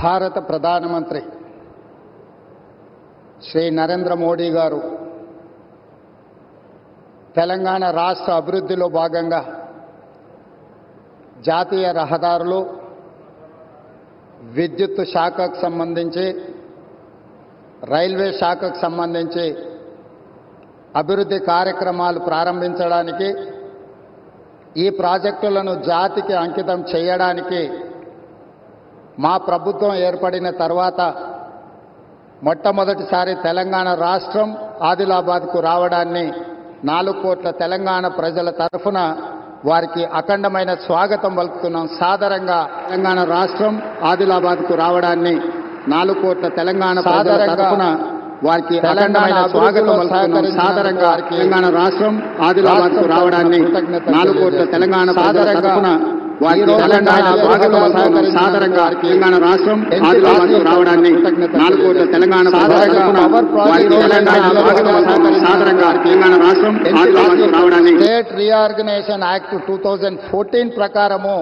భారత ప్రధానమంత్రి శ్రీ నరేంద్ర మోడీ గారు తెలంగాణ రాష్ట్ర అభివృద్ధిలో భాగంగా జాతీయ రహదారులు, విద్యుత్ శాఖకు సంబంధించి, రైల్వే శాఖకు సంబంధించి అభివృద్ధి కార్యక్రమాలు ప్రారంభించడానికి, ఈ ప్రాజెక్టులను జాతికి అంకితం చేయడానికి మా ప్రభుత్వం ఏర్పడిన తర్వాత మొట్టమొదటిసారి తెలంగాణ రాష్ట్రం ఆదిలాబాద్కు రావడాన్ని 4 కోట్ల తెలంగాణ ప్రజల తరఫున వారికి అఖండమైన స్వాగతం పలుకుతున్నాం. సాదరంగా తెలంగాణ రాష్ట్రం ఆదిలాబాద్కు రావడాన్ని 4 కోట్ల తెలంగాణ ప్రజల తరఫున వారికి అఖండమైన స్వాగతం పలుకుతున్నాం. సాదరంగా తెలంగాణ రాష్ట్రం ఆదిలాబాద్కు రావడాన్ని 4 కోట్ల తెలంగాణ ప్రజల తరఫున వారికి తెలంగాణ స్వాగతం పలుకుతున్నాం. సాదరంగా తెలంగాణ రాష్ట్రం ఆదిలాబాద్కు రావడాన్ని 4 కోట్ల తెలంగాణ ప్రజల తరఫున వారికి తెలంగాణ స్వాగతం పలుకుతున్నాం. సాదరంగా తెలంగాణ రాష్ట్రం ఆదిలాబాద్కు రావడాన్ని స్టేట్ రీఆర్గనైజేషన్ యాక్ట్ 2014 ప్రకారము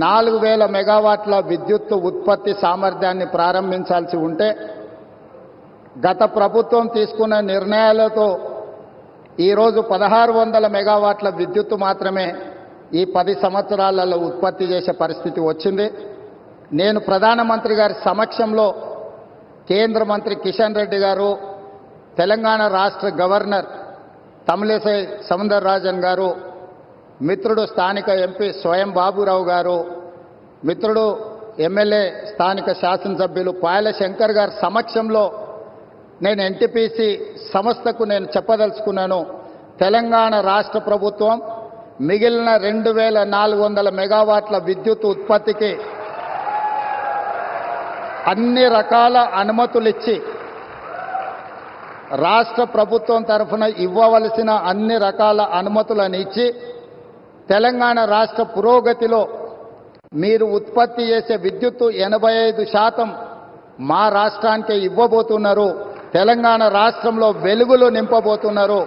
4000 మెగావాట్ల విద్యుత్ ఉత్పత్తి సామర్థ్యాన్ని ప్రారంభించాల్సి ఉంటే గత ప్రభుత్వం తీసుకున్న నిర్ణయాలతో ఈరోజు 1600 మెగావాట్ల విద్యుత్తు మాత్రమే ఈ 10 సంవత్సరాలలో ఉత్పత్తి చేసే పరిస్థితి వచ్చింది. నేను ప్రధానమంత్రి గారి సమక్షంలో కేంద్ర మంత్రి కిషన్ రెడ్డి గారు, తెలంగాణ రాష్ట్ర గవర్నర్ తమిళిసై సౌందరరాజన్ గారు, మిత్రుడు స్థానిక ఎంపీ స్వయం బాబురావు గారు, మిత్రుడు ఎమ్మెల్యే స్థానిక శాసనసభ్యులు పాయల శంకర్ గారి సమక్షంలో నేను ఎన్టీపీసీ సంస్థకు నేను చెప్పదలుచుకున్నాను. తెలంగాణ రాష్ట్ర ప్రభుత్వం మిగిలిన 2400 మెగావాట్ల విద్యుత్ ఉత్పత్తికి అన్ని రకాల అనుమతులిచ్చి, రాష్ట్ర ప్రభుత్వం తరఫున ఇవ్వవలసిన అన్ని రకాల అనుమతులను ఇచ్చి, తెలంగాణ రాష్ట్ర పురోగతిలో మీరు ఉత్పత్తి చేసే విద్యుత్తు 85% మా రాష్ట్రానికే ఇవ్వబోతున్నారు. తెలంగాణ రాష్ట్రంలో వెలుగులు నింపబోతున్నారు.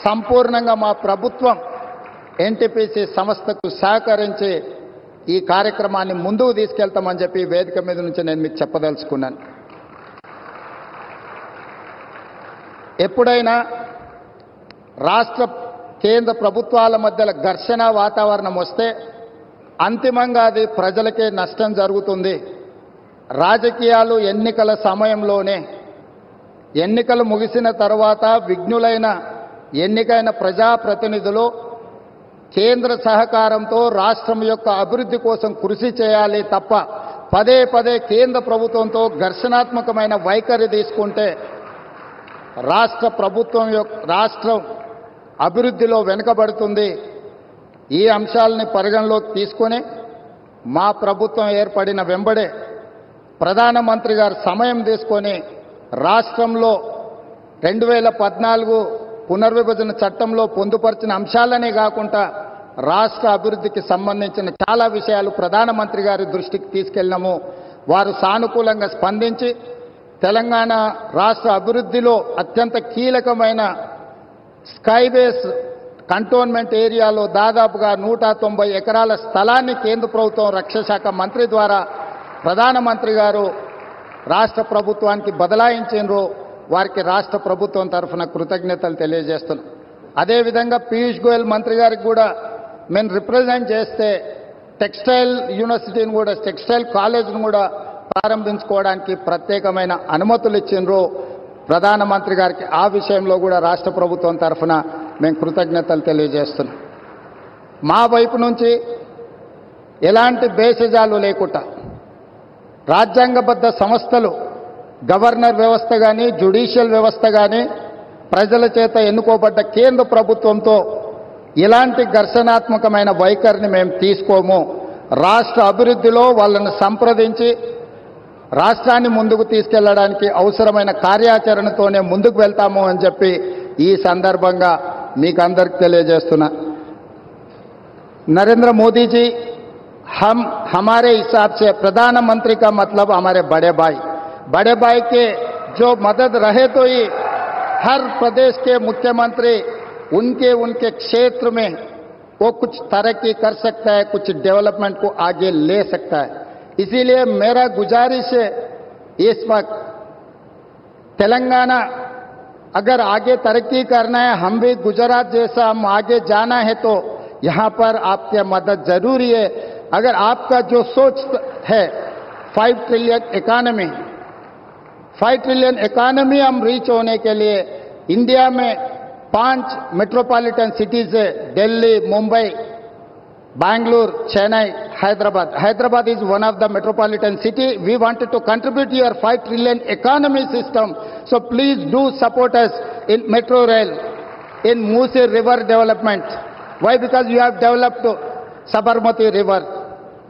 సంపూర్ణంగా మా ప్రభుత్వం ఎన్టీపీసీ సంస్థకు సహకరించి ఈ కార్యక్రమాన్ని ముందుకు తీసుకెళ్తామని చెప్పి వేదిక మీద నుంచి నేను మీకు చెప్పదలుచుకున్నాను. ఎప్పుడైనా రాష్ట్ర కేంద్ర ప్రభుత్వాల మధ్యలో ఘర్షణ వాతావరణం వస్తే అంతిమంగా అది ప్రజలకే నష్టం జరుగుతుంది. రాజకీయాలు ఎన్నికల సమయంలోనే, ఎన్నికలు ముగిసిన తర్వాత విఘ్నులైన ఎన్నికైన ప్రజాప్రతినిధులు కేంద్ర సహకారంతో రాష్ట్రం యొక్క అభివృద్ధి కోసం కృషి చేయాలి తప్ప పదే పదే కేంద్ర ప్రభుత్వంతో ఘర్షణాత్మకమైన వైఖరి తీసుకుంటే రాష్ట్రం అభివృద్ధిలో వెనుకబడుతుంది. ఈ అంశాలని పరిగణలోకి తీసుకొని మా ప్రభుత్వం ఏర్పడిన వెంబడే ప్రధానమంత్రి గారు సమయం తీసుకొని రాష్ట్రంలో 2014 పునర్విభజన చట్టంలో పొందుపరిచిన అంశాలనే కాకుండా రాష్ట్ర అభివృద్ధికి సంబంధించిన చాలా విషయాలు ప్రధానమంత్రి గారి దృష్టికి తీసుకెళ్ళినాము. వారు సానుకూలంగా స్పందించి తెలంగాణ రాష్ట్ర అభివృద్ధిలో అత్యంత కీలకమైన స్కైబేస్ కంటోన్మెంట్ ఏరియాలో దాదాపుగా 190 ఎకరాల స్థలాన్ని కేంద్ర ప్రభుత్వం రక్షణ శాఖ మంత్రి ద్వారా ప్రధానమంత్రి గారు రాష్ట్ర ప్రభుత్వానికి బదలాయించారు. వారికి రాష్ట్ర ప్రభుత్వం తరఫున కృతజ్ఞతలు తెలియజేస్తున్నాం. అదేవిధంగా పీయూష్ గోయల్ మంత్రి గారికి కూడా మేము రిప్రజెంట్ చేస్తే టెక్స్టైల్ యూనివర్సిటీని కూడా, టెక్స్టైల్ కాలేజ్ను కూడా ప్రారంభించుకోవడానికి ప్రత్యేకమైన అనుమతులు ఇచ్చిండ్రు ప్రధానమంత్రి గారికి. ఆ విషయంలో కూడా రాష్ట్ర ప్రభుత్వం తరఫున మేము కృతజ్ఞతలు తెలియజేస్తున్నాం. మా వైపు నుంచి ఎలాంటి భేషజాలు లేకుండా రాజ్యాంగబద్ధ సంస్థలు, గవర్నర్ వ్యవస్థ కానీ, జ్యుడిషియల్ వ్యవస్థ కానీ, ప్రజల చేత ఎన్నుకోబడ్డ కేంద్ర ప్రభుత్వంతో ఇలాంటి ఘర్షణాత్మకమైన వైఖరిని మేము తీసుకోము. రాష్ట్ర అభివృద్ధిలో వాళ్ళను సంప్రదించి రాష్ట్రాన్ని ముందుకు తీసుకెళ్లడానికి అవసరమైన కార్యాచరణతోనే ముందుకు వెళ్తాము అని చెప్పి ఈ సందర్భంగా మీకు అందరికి తెలియజేస్తున్నా. नरेंद्र मोदी जी हमारे हिसाब से प्रधानमंत्री का मतलब हमारे बड़े भाई के जो मदद रहे तो ही हर प्रदेश के मुख्यमंत्री उनके क्षेत्र में वो कुछ तरक्की कर सकता है, कुछ डेवलपमेंट को आगे ले सकता है। इसीलिए मेरा गुजारिश है इस वक्त तेलंगाना अगर आगे तरक्की करना है, हम भी गुजरात जैसा हम आगे जाना है, तो यहां पर आपकी मदद जरूरी है। अगर आपका जो सोच है 5 ट्रिलियन इकोनॉमी, 5 ट्रिलियन इकोनॉमी हम रीच होने के लिए इंडिया में 5 मेट्रोपॉलिटन सिटीज है, Delhi, Mumbai, Bangalore, Chennai, Hyderabad. Hyderabad is one of the metropolitan city. We wanted to contribute to your 5 trillion economy system. So please do support us in metro rail, in Musi River development. Why? Because you have developed Sabarmati River.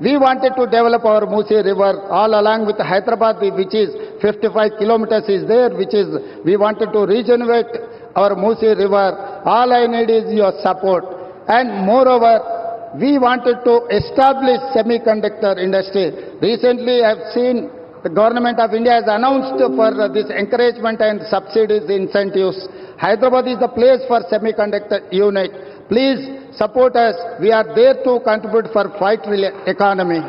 We wanted to develop our Musi River all along with Hyderabad, which is 55 kilometers is there, which is, we wanted to regenerate our Musi River. All I need is your support. And moreover, we wanted to establish semiconductor industry. Recently, I have seen the government of India has announced for this encouragement and subsidies, incentives. Hyderabad is the place for semiconductor unit. Please support us. We are there to contribute for 5 trillion economy.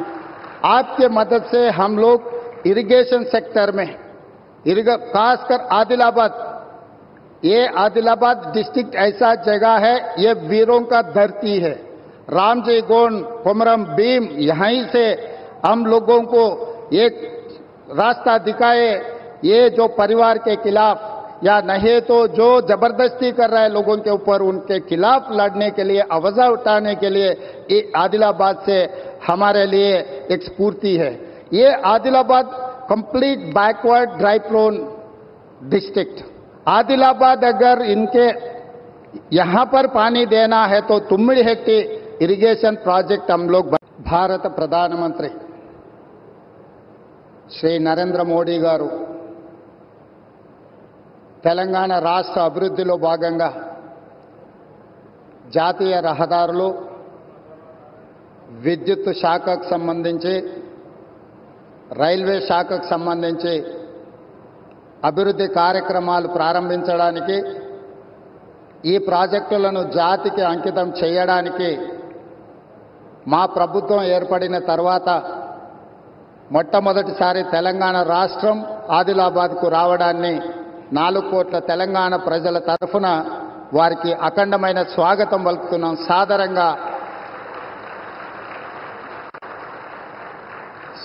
आपके मदद से हम लोग irrigation sector में, खासकर आदिलाबाद, ये Adilabad district ऐसा जगह है, ये वीरों का धरती है। रामजी गोंड, कोमरम भीम, यहीं से हम लोगों को एक रास्ता दिखाए। ये जो परिवार के खिलाफ या नहीं तो जो जबरदस्ती कर रहा है लोगों के ऊपर, उनके खिलाफ लड़ने के लिए, आवाज उठाने के लिए ये आदिलाबाद से हमारे लिए एक स्फूर्ति है। ये Adilabad complete backward dry prone district. Adilabad अगर इनके यहां पर पानी देना है तो तुम्मिड़ी हेक्टी इरिगेशन प्रोजेक्ट हम लोग भारत प्रधानमंत्री श्री नरेंद्र मोदी गारू తెలంగాణ రాష్ట్ర అభివృద్ధిలో భాగంగా జాతీయ రహదారులు, విద్యుత్ శాఖకు సంబంధించి, రైల్వే శాఖకు సంబంధించి అభివృద్ధి కార్యక్రమాలు ప్రారంభించడానికి, ఈ ప్రాజెక్టులను జాతికి అంకితం చేయడానికి మా ప్రభుత్వం ఏర్పడిన తర్వాత మొట్టమొదటిసారి తెలంగాణ రాష్ట్రం ఆదిలాబాద్కు రావడాన్ని 4 కోట్ల తెలంగాణ ప్రజల తరఫున వారికి అఖండమైన స్వాగతం పలుకుతున్నాం.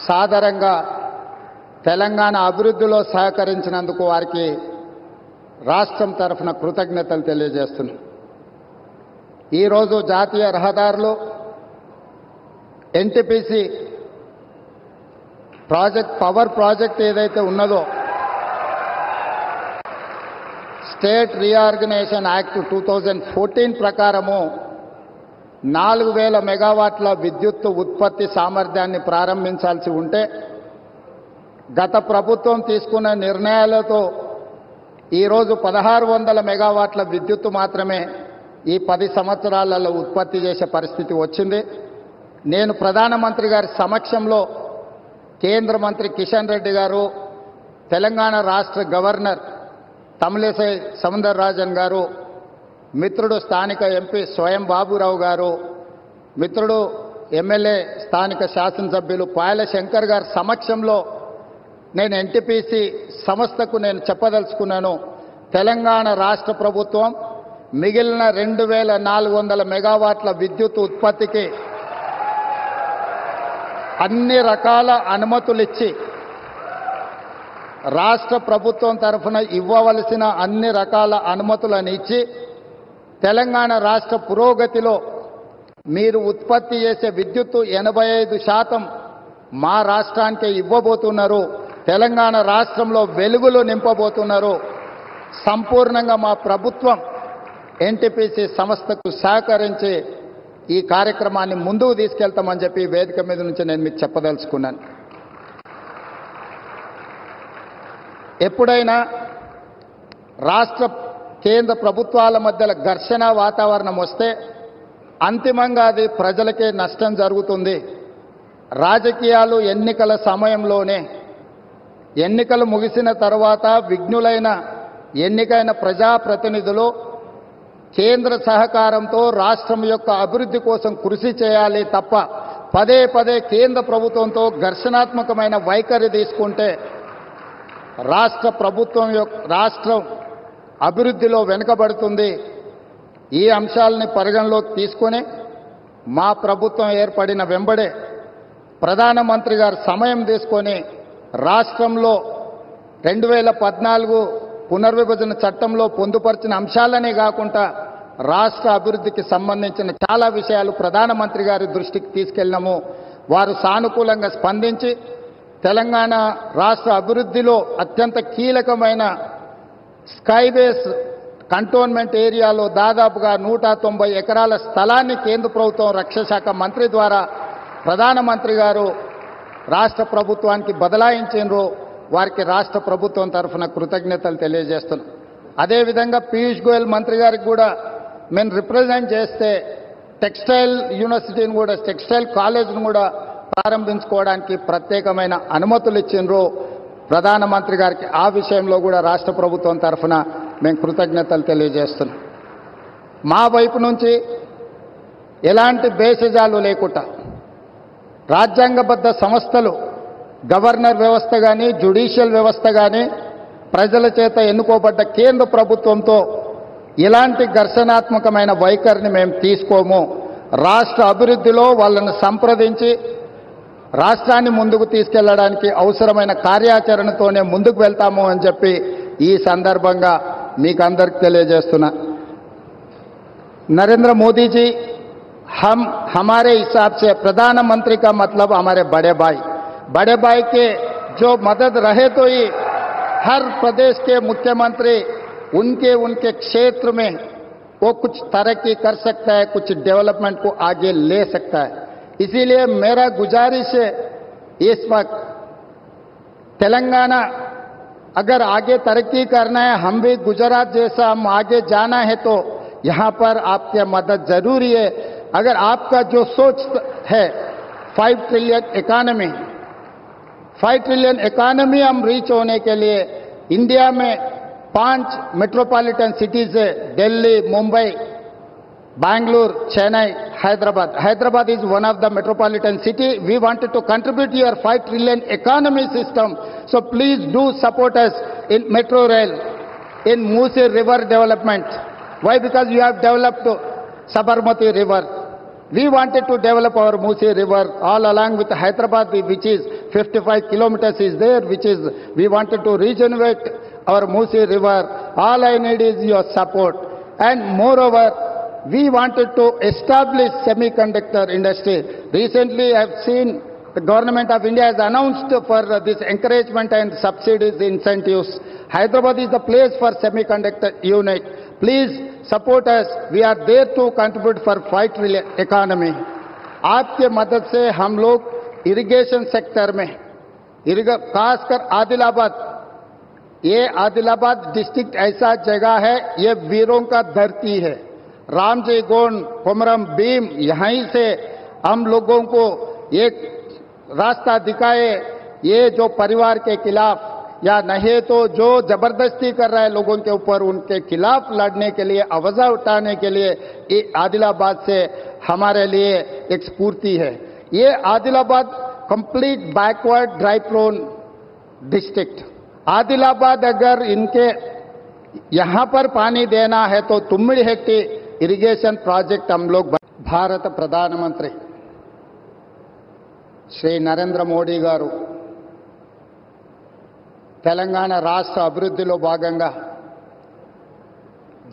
సాదరంగా తెలంగాణ అభివృద్ధిలో సహకరించినందుకు వారికి రాష్ట్రం తరఫున కృతజ్ఞతలు తెలియజేస్తున్నాం. ఈరోజు జాతీయ రహదారులు ఎన్టీపీసీ ప్రాజెక్ట్, పవర్ ప్రాజెక్ట్ ఏదైతే ఉన్నదో, స్టేట్ రీఆర్గనైజేషన్ యాక్ట్ 2014 ప్రకారము 4000 మెగావాట్ల విద్యుత్ ఉత్పత్తి సామర్థ్యాన్ని ప్రారంభించాల్సి ఉంటే, గత ప్రభుత్వం తీసుకున్న నిర్ణయాలతో ఈరోజు 1600 మెగావాట్ల విద్యుత్ మాత్రమే ఈ 10 సంవత్సరాలలో ఉత్పత్తి చేసే పరిస్థితి వచ్చింది. నేను ప్రధానమంత్రి గారి సమక్షంలో కేంద్ర మంత్రి కిషన్ రెడ్డి గారు, తెలంగాణ రాష్ట్ర గవర్నర్ తమిళిసై సౌందరరాజన్ గారు, మిత్రుడు స్థానిక ఎంపీ స్వయం బాబురావు గారు, మిత్రుడు ఎమ్మెల్యే స్థానిక శాసనసభ్యులు పాయల శంకర్ గారి సమక్షంలో నేను ఎన్టీపీసీ సంస్థకు నేను చెప్పదలుచుకున్నాను. తెలంగాణ రాష్ట్ర ప్రభుత్వం మిగిలిన 2400 మెగావాట్ల విద్యుత్ ఉత్పత్తికి అన్ని రకాల అనుమతులిచ్చి, రాష్ట్ర ప్రభుత్వం తరఫున ఇవ్వవలసిన అన్ని రకాల అనుమతులను ఇచ్చి, తెలంగాణ రాష్ట్ర పురోగతిలో మీరు ఉత్పత్తి చేసే విద్యుత్తు 85% మా రాష్ట్రానికి ఇవ్వబోతున్నారు. తెలంగాణ రాష్ట్రంలో వెలుగులు నింపబోతున్నారు. సంపూర్ణంగా మా ప్రభుత్వం ఎన్టీపీసీ సంస్థకు సహకరించి ఈ కార్యక్రమాన్ని ముందుకు తీసుకెళ్తామని చెప్పి వేదిక మీద నుంచి నేను మీకు చెప్పదలుచుకున్నాను. ఎప్పుడైనా రాష్ట్ర కేంద్ర ప్రభుత్వాల మధ్య ఘర్షణ వాతావరణం వస్తే అంతిమంగా అది ప్రజలకే నష్టం జరుగుతుంది. రాజకీయాలు ఎన్నికల సమయంలోనే, ఎన్నికలు ముగిసిన తర్వాత విఘ్నులైన ఎన్నికైన ప్రజాప్రతినిధులు కేంద్ర సహకారంతో రాష్ట్రం యొక్క అభివృద్ధి కోసం కృషి చేయాలి తప్ప పదే పదే కేంద్ర ప్రభుత్వంతో ఘర్షణాత్మకమైన వైఖరి తీసుకుంటే రాష్ట్రం అభివృద్ధిలో వెనుకబడుతుంది. ఈ అంశాలని పరిగణలోకి తీసుకొని మా ప్రభుత్వం ఏర్పడిన వెంబడే ప్రధానమంత్రి గారు సమయం తీసుకొని రాష్ట్రంలో 2014 పునర్విభజన చట్టంలో పొందుపరిచిన అంశాలనే కాకుండా రాష్ట్ర అభివృద్ధికి సంబంధించిన చాలా విషయాలు ప్రధానమంత్రి గారి దృష్టికి తీసుకెళ్ళినాము. వారు సానుకూలంగా స్పందించి తెలంగాణ రాష్ట్ర అభివృద్ధిలో అత్యంత కీలకమైన స్కైబేస్ కంటోన్మెంట్ ఏరియాలో దాదాపుగా 190 ఎకరాల స్థలాన్ని కేంద్ర ప్రభుత్వం రక్షణ శాఖ మంత్రి ద్వారా ప్రధానమంత్రి గారు రాష్ట్ర ప్రభుత్వానికి బదలాయించారు. వారికి రాష్ట్ర ప్రభుత్వం తరఫున కృతజ్ఞతలు తెలియజేస్తున్నాం. అదేవిధంగా పీయూష్ గోయల్ మంత్రి గారికి కూడా మేము రిప్రజెంట్ చేస్తే టెక్స్టైల్ యూనివర్సిటీని కూడా టెక్స్టైల్ కాలేజ్ను కూడా ప్రారంభించుకోవడానికి ప్రత్యేకమైన అనుమతులు ఇచ్చిండ్రు ప్రధానమంత్రి గారికి. ఆ విషయంలో కూడా రాష్ట్ర ప్రభుత్వం తరఫున మేము కృతజ్ఞతలు తెలియజేస్తున్నాం. మా వైపు నుంచి ఎలాంటి భేషజాలు లేకుండా రాజ్యాంగబద్ధ సంస్థలు గవర్నర్ వ్యవస్థ కానీ జ్యుడిషియల్ వ్యవస్థ కానీ ప్రజల చేత ఎన్నుకోబడ్డ కేంద్ర ప్రభుత్వంతో ఇలాంటి ఘర్షణాత్మకమైన వైఖరిని మేము తీసుకోము. రాష్ట్ర అభివృద్ధిలో వాళ్ళను సంప్రదించి రాష్ట్రాన్ని ముందుకు తీసుకెళ్లడానికి అవసరమైన కార్యాచరణతోనే ముందుకు వెళ్తాము అని చెప్పి ఈ సందర్భంగా మీకు అందరికి తెలియజేస్తున్నా. नरेंद्र मोदी जी हमारे हिसाब से प्रधानमंत्री का मतलब हमारे बड़े भाई के जो मदद रहे तो ही हर प्रदेश के मुख्यमंत्री उनके क्षेत्र में वो कुछ तरक्की कर सकता है, कुछ डेवलपमेंट को आगे ले सकता है. इसीलिए मेरा गुजारिश है इस वक्त तेलंगाना अगर आगे तरक्की करना है, हम भी गुजरात जैसा हम आगे जाना है तो यहां पर आपकी मदद जरूरी है. अगर आपका जो सोच है 5 ट्रिलियन इकोनॉमी हम रीच होने के लिए इंडिया में 5 मेट्रोपॉलिटन सिटीज है, Delhi, Mumbai, Bangalore, Chennai, Hyderabad is one of the metropolitan city. We wanted to contribute your 5 trillion economy system. So please do support us in metro rail, in Musi river development. Why? Because you have developed Sabarmati river. We wanted to develop our Musi river all along with Hyderabad, which is 55 kilometers is there, which is we wanted to regenerate our Musi river. All I need is your support. And moreover, we wanted to establish semiconductor industry. Recently, I have seen the government of India has announced for this encouragement and subsidies, incentives. Hyderabad is the place for semiconductor unit. Please support us. We are there to contribute for 5 trillion economy. आपके मदद से हम लोग irrigation sector में खासकर Adilabad district ऐसा जगह है, ये वीरों का धरती है. रामजी गोंड, कोमरम भीम, यहीं से हम लोगों को एक रास्ता दिखाए. ये जो परिवार के खिलाफ या नहीं तो जो जबरदस्ती कर रहा है लोगों के ऊपर, उनके खिलाफ लड़ने के लिए, आवाज उठाने के लिए ये आदिलाबाद से हमारे लिए एक स्फूर्ति है. ये Adilabad complete backward dry prone district. Adilabad अगर इनके यहां पर पानी देना है तो तुम्मिड़ी हेट्टी इरिगेशन प्रोजेक्ट हम लोग. भारत प्रधानमंत्री श्री नरेंद्र मोदी गारू తెలంగాణ రాష్ట్ర అభివృద్ధిలో భాగంగా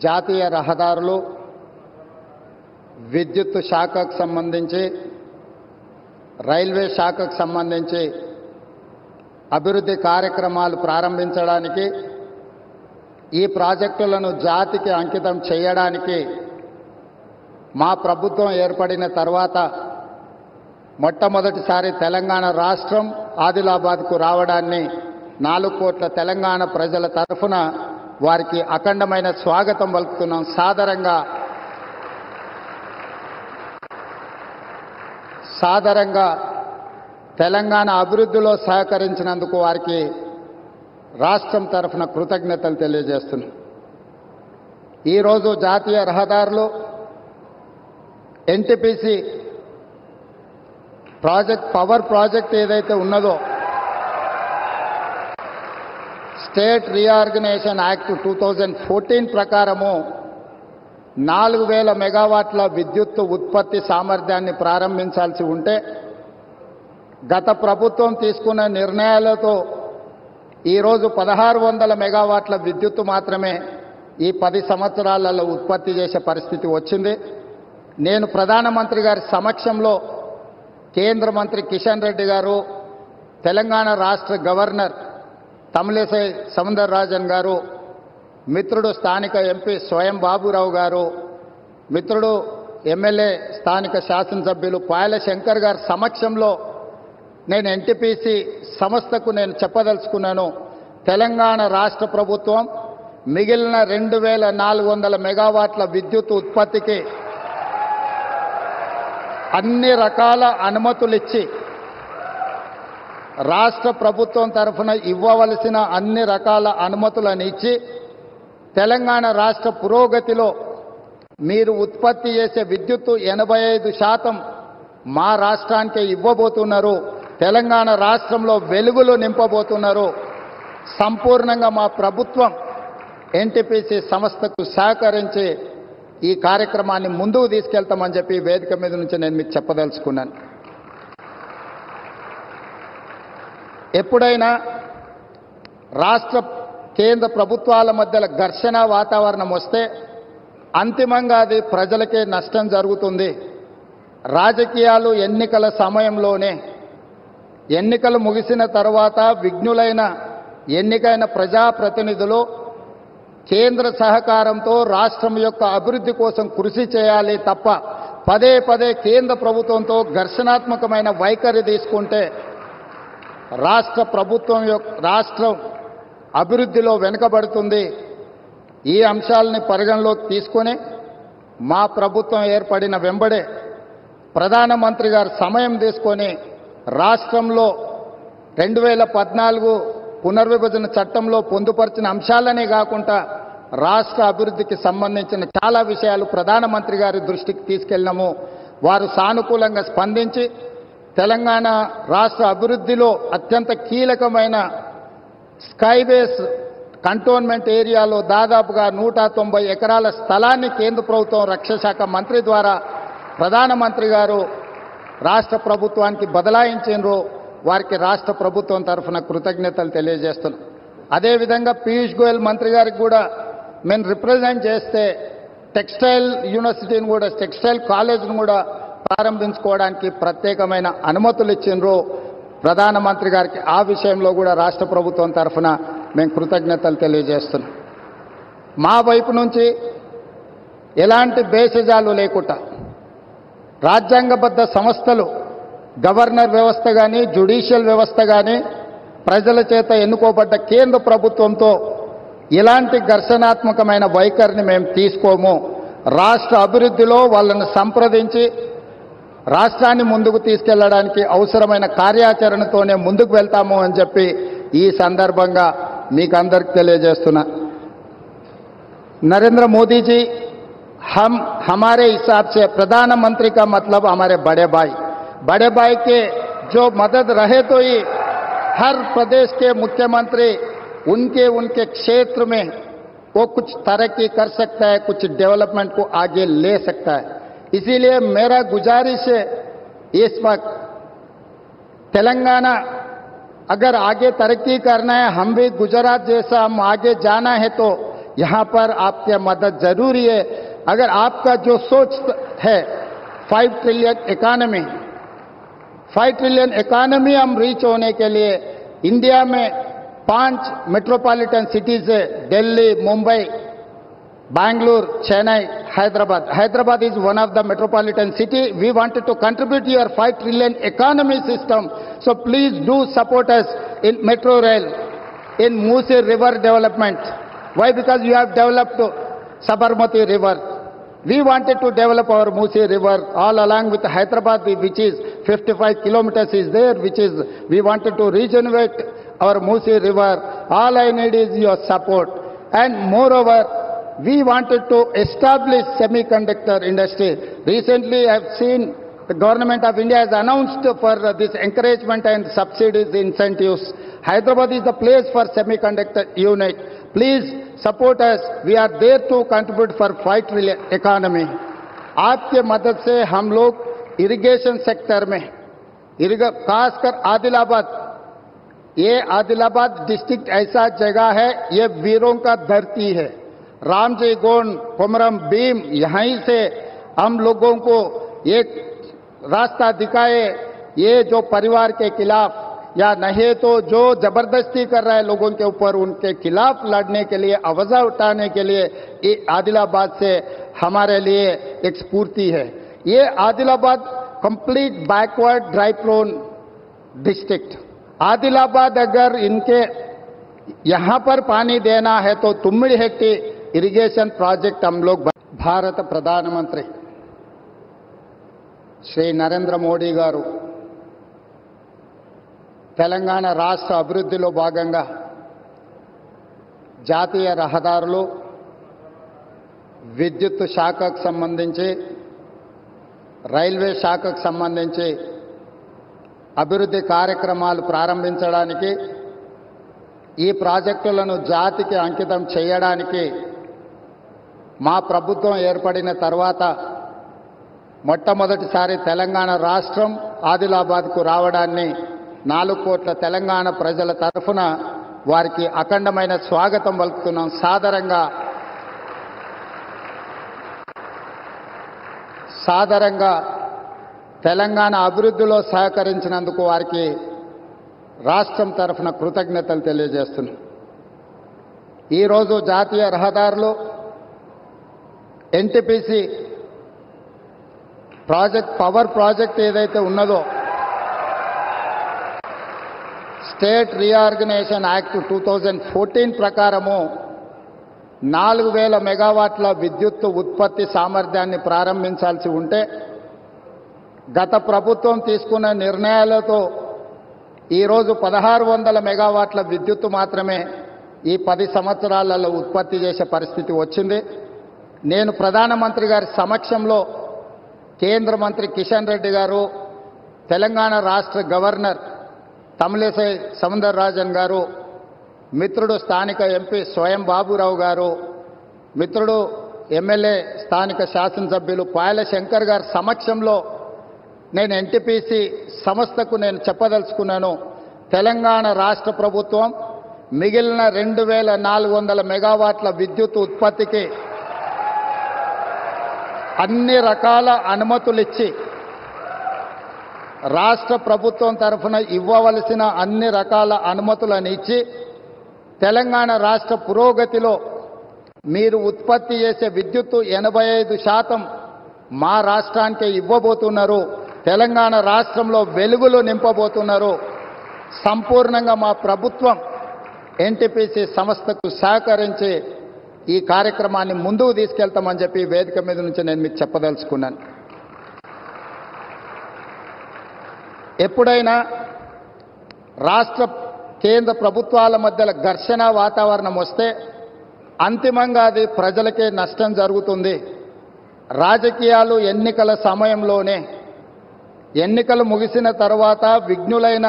జాతీయ రహదారులు, విద్యుత్ శాఖకు సంబంధించి, రైల్వే శాఖకు సంబంధించి అభివృద్ధి కార్యక్రమాలు ప్రారంభించడానికి, ఈ ప్రాజెక్టులను జాతికి అంకితం చేయడానికి మా ప్రభుత్వం ఏర్పడిన తర్వాత మొట్టమొదటిసారి తెలంగాణ రాష్ట్రం ఆదిలాబాద్కు రావడాన్ని 4 కోట్ల తెలంగాణ ప్రజల తరఫున వారికి అఖండమైన స్వాగతం పలుకుతున్నాం. సాదరంగా తెలంగాణ అభివృద్ధిలో సహకరించినందుకు వారికి రాష్ట్రం తరఫున కృతజ్ఞతలు తెలియజేస్తున్నాం. ఈరోజు జాతీయ రహదారులు, ఎన్టీపీసీ పవర్ ప్రాజెక్ట్ ఏదైతే ఉన్నదో స్టేట్ రీఆర్గనైజేషన్ యాక్ట్ 2014 ప్రకారము 4000 మెగావాట్ల విద్యుత్ ఉత్పత్తి సామర్థ్యాన్ని ప్రారంభించాల్సి ఉంటే గత ప్రభుత్వం తీసుకున్న నిర్ణయాలతో ఈరోజు 1600 మెగావాట్ల విద్యుత్తు మాత్రమే ఈ 10 సంవత్సరాలలో ఉత్పత్తి చేసే పరిస్థితి వచ్చింది. నేను ప్రధానమంత్రి గారి సమక్షంలో కేంద్ర మంత్రి కిషన్ రెడ్డి గారు, తెలంగాణ రాష్ట్ర గవర్నర్ తమిళిసై సౌందరరాజన్ గారు, మిత్రుడు స్థానిక ఎంపీ స్వయం బాబురావు గారు, మిత్రుడు ఎమ్మెల్యే స్థానిక శాసనసభ్యులు పాయల శంకర్ గారి సమక్షంలో నేను ఎన్టీపీసీ సంస్థకు నేను చెప్పదలుచుకున్నాను. తెలంగాణ రాష్ట్ర ప్రభుత్వం మిగిలిన 2400 మెగావాట్ల విద్యుత్ ఉత్పత్తికి అన్ని రకాల అనుమతులిచ్చి రాష్ట్ర ప్రభుత్వం తరఫున ఇవ్వవలసిన అన్ని రకాల అనుమతులను ఇచ్చి తెలంగాణ రాష్ట్ర పురోగతిలో మీరు ఉత్పత్తి చేసే విద్యుత్తు 85% మా రాష్ట్రానికే ఇవ్వబోతున్నారు. తెలంగాణ రాష్ట్రంలో వెలుగులు నింపబోతున్నారు. సంపూర్ణంగా మా ప్రభుత్వం ఎన్టీపీసీ సంస్థకు సహకరించి ఈ కార్యక్రమాన్ని ముందుకు తీసుకెళ్తామని చెప్పి వేదిక మీద నుంచి నేను మీకు చెప్పదలుచుకున్నాను. ఎప్పుడైనా రాష్ట్ర కేంద్ర ప్రభుత్వాల మధ్యలో ఘర్షణ వాతావరణం వస్తే అంతిమంగా అది ప్రజలకే నష్టం జరుగుతుంది. రాజకీయాలు ఎన్నికల సమయంలోనే, ఎన్నికలు ముగిసిన తర్వాత విఘ్నులైన ఎన్నికైన ప్రజాప్రతినిధులు కేంద్ర సహకారంతో రాష్ట్రం యొక్క అభివృద్ధి కోసం కృషి చేయాలి తప్ప పదే పదే కేంద్ర ప్రభుత్వంతో ఘర్షణాత్మకమైన వైఖరి తీసుకుంటే రాష్ట్రం అభివృద్ధిలో వెనుకబడుతుంది. ఈ అంశాలని పరిగణలోకి తీసుకొని మా ప్రభుత్వం ఏర్పడిన వెంబడే ప్రధానమంత్రి గారు సమయం తీసుకొని రాష్ట్రంలో 2014 పునర్విభజన చట్టంలో పొందుపరిచిన అంశాలనే కాకుండా రాష్ట్ర అభివృద్ధికి సంబంధించిన చాలా విషయాలు ప్రధానమంత్రి గారి దృష్టికి తీసుకెళ్ళినాము. వారు సానుకూలంగా స్పందించి తెలంగాణ రాష్ట్ర అభివృద్ధిలో అత్యంత కీలకమైన స్కైబేస్ కంటోన్మెంట్ ఏరియాలో దాదాపుగా 190 ఎకరాల స్థలాన్ని కేంద్ర ప్రభుత్వం రక్షణ శాఖ మంత్రి ద్వారా ప్రధానమంత్రి గారు రాష్ట్ర ప్రభుత్వానికి బదలాయించారు. వారికి రాష్ట్ర ప్రభుత్వం తరఫున కృతజ్ఞతలు తెలియజేస్తున్నాం. అదేవిధంగా పీయూష్ గోయల్ మంత్రి గారికి కూడా మేము రిప్రజెంట్ చేస్తే టెక్స్టైల్ యూనివర్సిటీని కూడా, టెక్స్టైల్ కాలేజ్ను కూడా ప్రారంభించుకోవడానికి ప్రత్యేకమైన అనుమతులు ఇచ్చిండ్రు ప్రధానమంత్రి గారికి. ఆ విషయంలో కూడా రాష్ట్ర ప్రభుత్వం తరఫున మేము కృతజ్ఞతలు తెలియజేస్తున్నాం. మా వైపు నుంచి ఎలాంటి భేషజాలు లేకుండా రాజ్యాంగబద్ధ సంస్థలు, గవర్నర్ వ్యవస్థ కానీ, జ్యుడిషియల్ వ్యవస్థ కానీ, ప్రజల చేత ఎన్నుకోబడ్డ కేంద్ర ప్రభుత్వంతో ఇలాంటి ఘర్షణాత్మకమైన వైఖరిని మేము తీసుకోము. రాష్ట్ర అభివృద్ధిలో వాళ్ళను సంప్రదించి రాష్ట్రాన్ని ముందుకు తీసుకెళ్లడానికి అవసరమైన కార్యాచరణతోనే ముందుకు వెళ్తాము అని చెప్పి ఈ సందర్భంగా మీకు అందరికి తెలియజేస్తున్నా. नरेंद्र मोदी जी हमारे हिसाब से प्रधानमंत्री का मतलब हमारे बड़े भाई के जो मदद रहे तो ही हर प्रदेश के मुख्यमंत्री उनके क्षेत्र में वो कुछ तरक्की कर सकता है, कुछ डेवलपमेंट को आगे ले सकता है. इसीलिए मेरा गुजारिश है इस वक्त तेलंगाना अगर आगे तरक्की करना है, हम भी गुजरात जैसा हम आगे जाना है तो यहां पर आपकी मदद जरूरी है. अगर आपका जो सोच है 5 ट्रिलियन इकोनॉमी हम रीच होने के लिए इंडिया में 5 मेट्रोपॉलिटन सिटीज है, Delhi, Mumbai, Bangalore, Chennai, Hyderabad is one of the metropolitan city. We wanted to contribute to your 5 trillion economy system. So please do support us in metro rail, in Musi river development. Why? Because you have developed Sabarmati river. We wanted to develop our Musi river all along with Hyderabad, which is 55 kilometers is there, which is, we wanted to regenerate our Musi river. All I need is your support. And moreover, we wanted to establish semiconductor industry. Recently, I have seen The Government of India has announced for this encouragement and subsidies incentives. Hyderabad is the place for semiconductor unit. Please support us. We are there to contribute for fight economy. आपके मदद से हम लोग irrigation sector में खासकर आदिलाबाद, ये Adilabad district ऐसा जगह है, ये वीरों का धरती है। रामजी गोंड, कोमरम भीम, यहीं से हम लोगों को एक रास्ता दिखाए। ये जो परिवार के खिलाफ या नहीं तो जो जबरदस्ती कर रहा है लोगों के ऊपर, उनके खिलाफ लड़ने के लिए, आवाज उठाने के लिए ये आदिलाबाद से हमारे लिए एक स्फूर्ति है। ये Adilabad complete backward dry prone district. Adilabad अगर इनके यहां पर पानी देना है तो तुम्मिड़ी हेक्टी इरिगेशन प्रोजेक्ट हम लोग। భారత ప్రధానమంత్రి శ్రీ నరేంద్ర మోడీ గారు తెలంగాణ రాష్ట్ర అభివృద్ధిలో భాగంగా జాతీయ రహదారులు, విద్యుత్ శాఖకు సంబంధించి, రైల్వే శాఖకు సంబంధించి అభివృద్ధి కార్యక్రమాలు ప్రారంభించడానికి, ఈ ప్రాజెక్టులను జాతికి అంకితం చేయడానికి మా ప్రభుత్వం ఏర్పడిన తర్వాత మొట్టమొదటిసారి తెలంగాణ రాష్ట్రం ఆదిలాబాద్కు రావడాన్ని 4 కోట్ల తెలంగాణ ప్రజల తరఫున వారికి అఖండమైన స్వాగతం పలుకుతున్నాం. సాదరంగా తెలంగాణ అభివృద్ధిలో సహకరించినందుకు వారికి రాష్ట్రం తరఫున కృతజ్ఞతలు తెలియజేస్తున్నాం. ఈరోజు జాతీయ రహదారులు, ఎన్టీపీసీ ప్రాజెక్ట్, పవర్ ప్రాజెక్ట్ ఏదైతే ఉన్నదో, స్టేట్ రీఆర్గనైజేషన్ యాక్ట్ 2014 ప్రకారము 4000 మెగావాట్ల విద్యుత్ ఉత్పత్తి సామర్థ్యాన్ని ప్రారంభించాల్సి ఉంటే గత ప్రభుత్వం తీసుకున్న నిర్ణయాలతో ఈరోజు 1600 మెగావాట్ల విద్యుత్ మాత్రమే ఈ 10 సంవత్సరాలలో ఉత్పత్తి చేసే పరిస్థితి వచ్చింది. నేను ప్రధానమంత్రి గారి సమక్షంలో కేంద్ర మంత్రి కిషన్ రెడ్డి గారు, తెలంగాణ రాష్ట్ర గవర్నర్ తమిళిసై సౌందరరాజన్ గారు, మిత్రుడు స్థానిక ఎంపీ స్వయం బాబురావు గారు, మిత్రుడు ఎమ్మెల్యే స్థానిక శాసనసభ్యులు పాయల శంకర్ గారి సమక్షంలో నేను ఎన్టీపీసీ సంస్థకు నేను చెప్పదలుచుకున్నాను. తెలంగాణ రాష్ట్ర ప్రభుత్వం మిగిలిన 2400 మెగావాట్ల విద్యుత్ ఉత్పత్తికి అన్ని రకాల అనుమతులిచ్చి, రాష్ట్ర ప్రభుత్వం తరఫున ఇవ్వవలసిన అన్ని రకాల అనుమతులను ఇచ్చి, తెలంగాణ రాష్ట్ర పురోగతిలో మీరు ఉత్పత్తి చేసే విద్యుత్తు 85% మా రాష్ట్రానికి ఇవ్వబోతున్నారు. తెలంగాణ రాష్ట్రంలో వెలుగులు నింపబోతున్నారు. సంపూర్ణంగా మా ప్రభుత్వం ఎన్టీపీసీ సంస్థకు సహకరించి ఈ కార్యక్రమాన్ని ముందుకు తీసుకెళ్తామని చెప్పి వేదిక మీద నుంచి నేను మీకు చెప్పదలుచుకున్నాను. ఎప్పుడైనా రాష్ట్ర కేంద్ర ప్రభుత్వాల మధ్య ఘర్షణ వాతావరణం వస్తే అంతిమంగా అది ప్రజలకే నష్టం జరుగుతుంది. రాజకీయాలు ఎన్నికల సమయంలోనే, ఎన్నికలు ముగిసిన తర్వాత విఘ్నులైన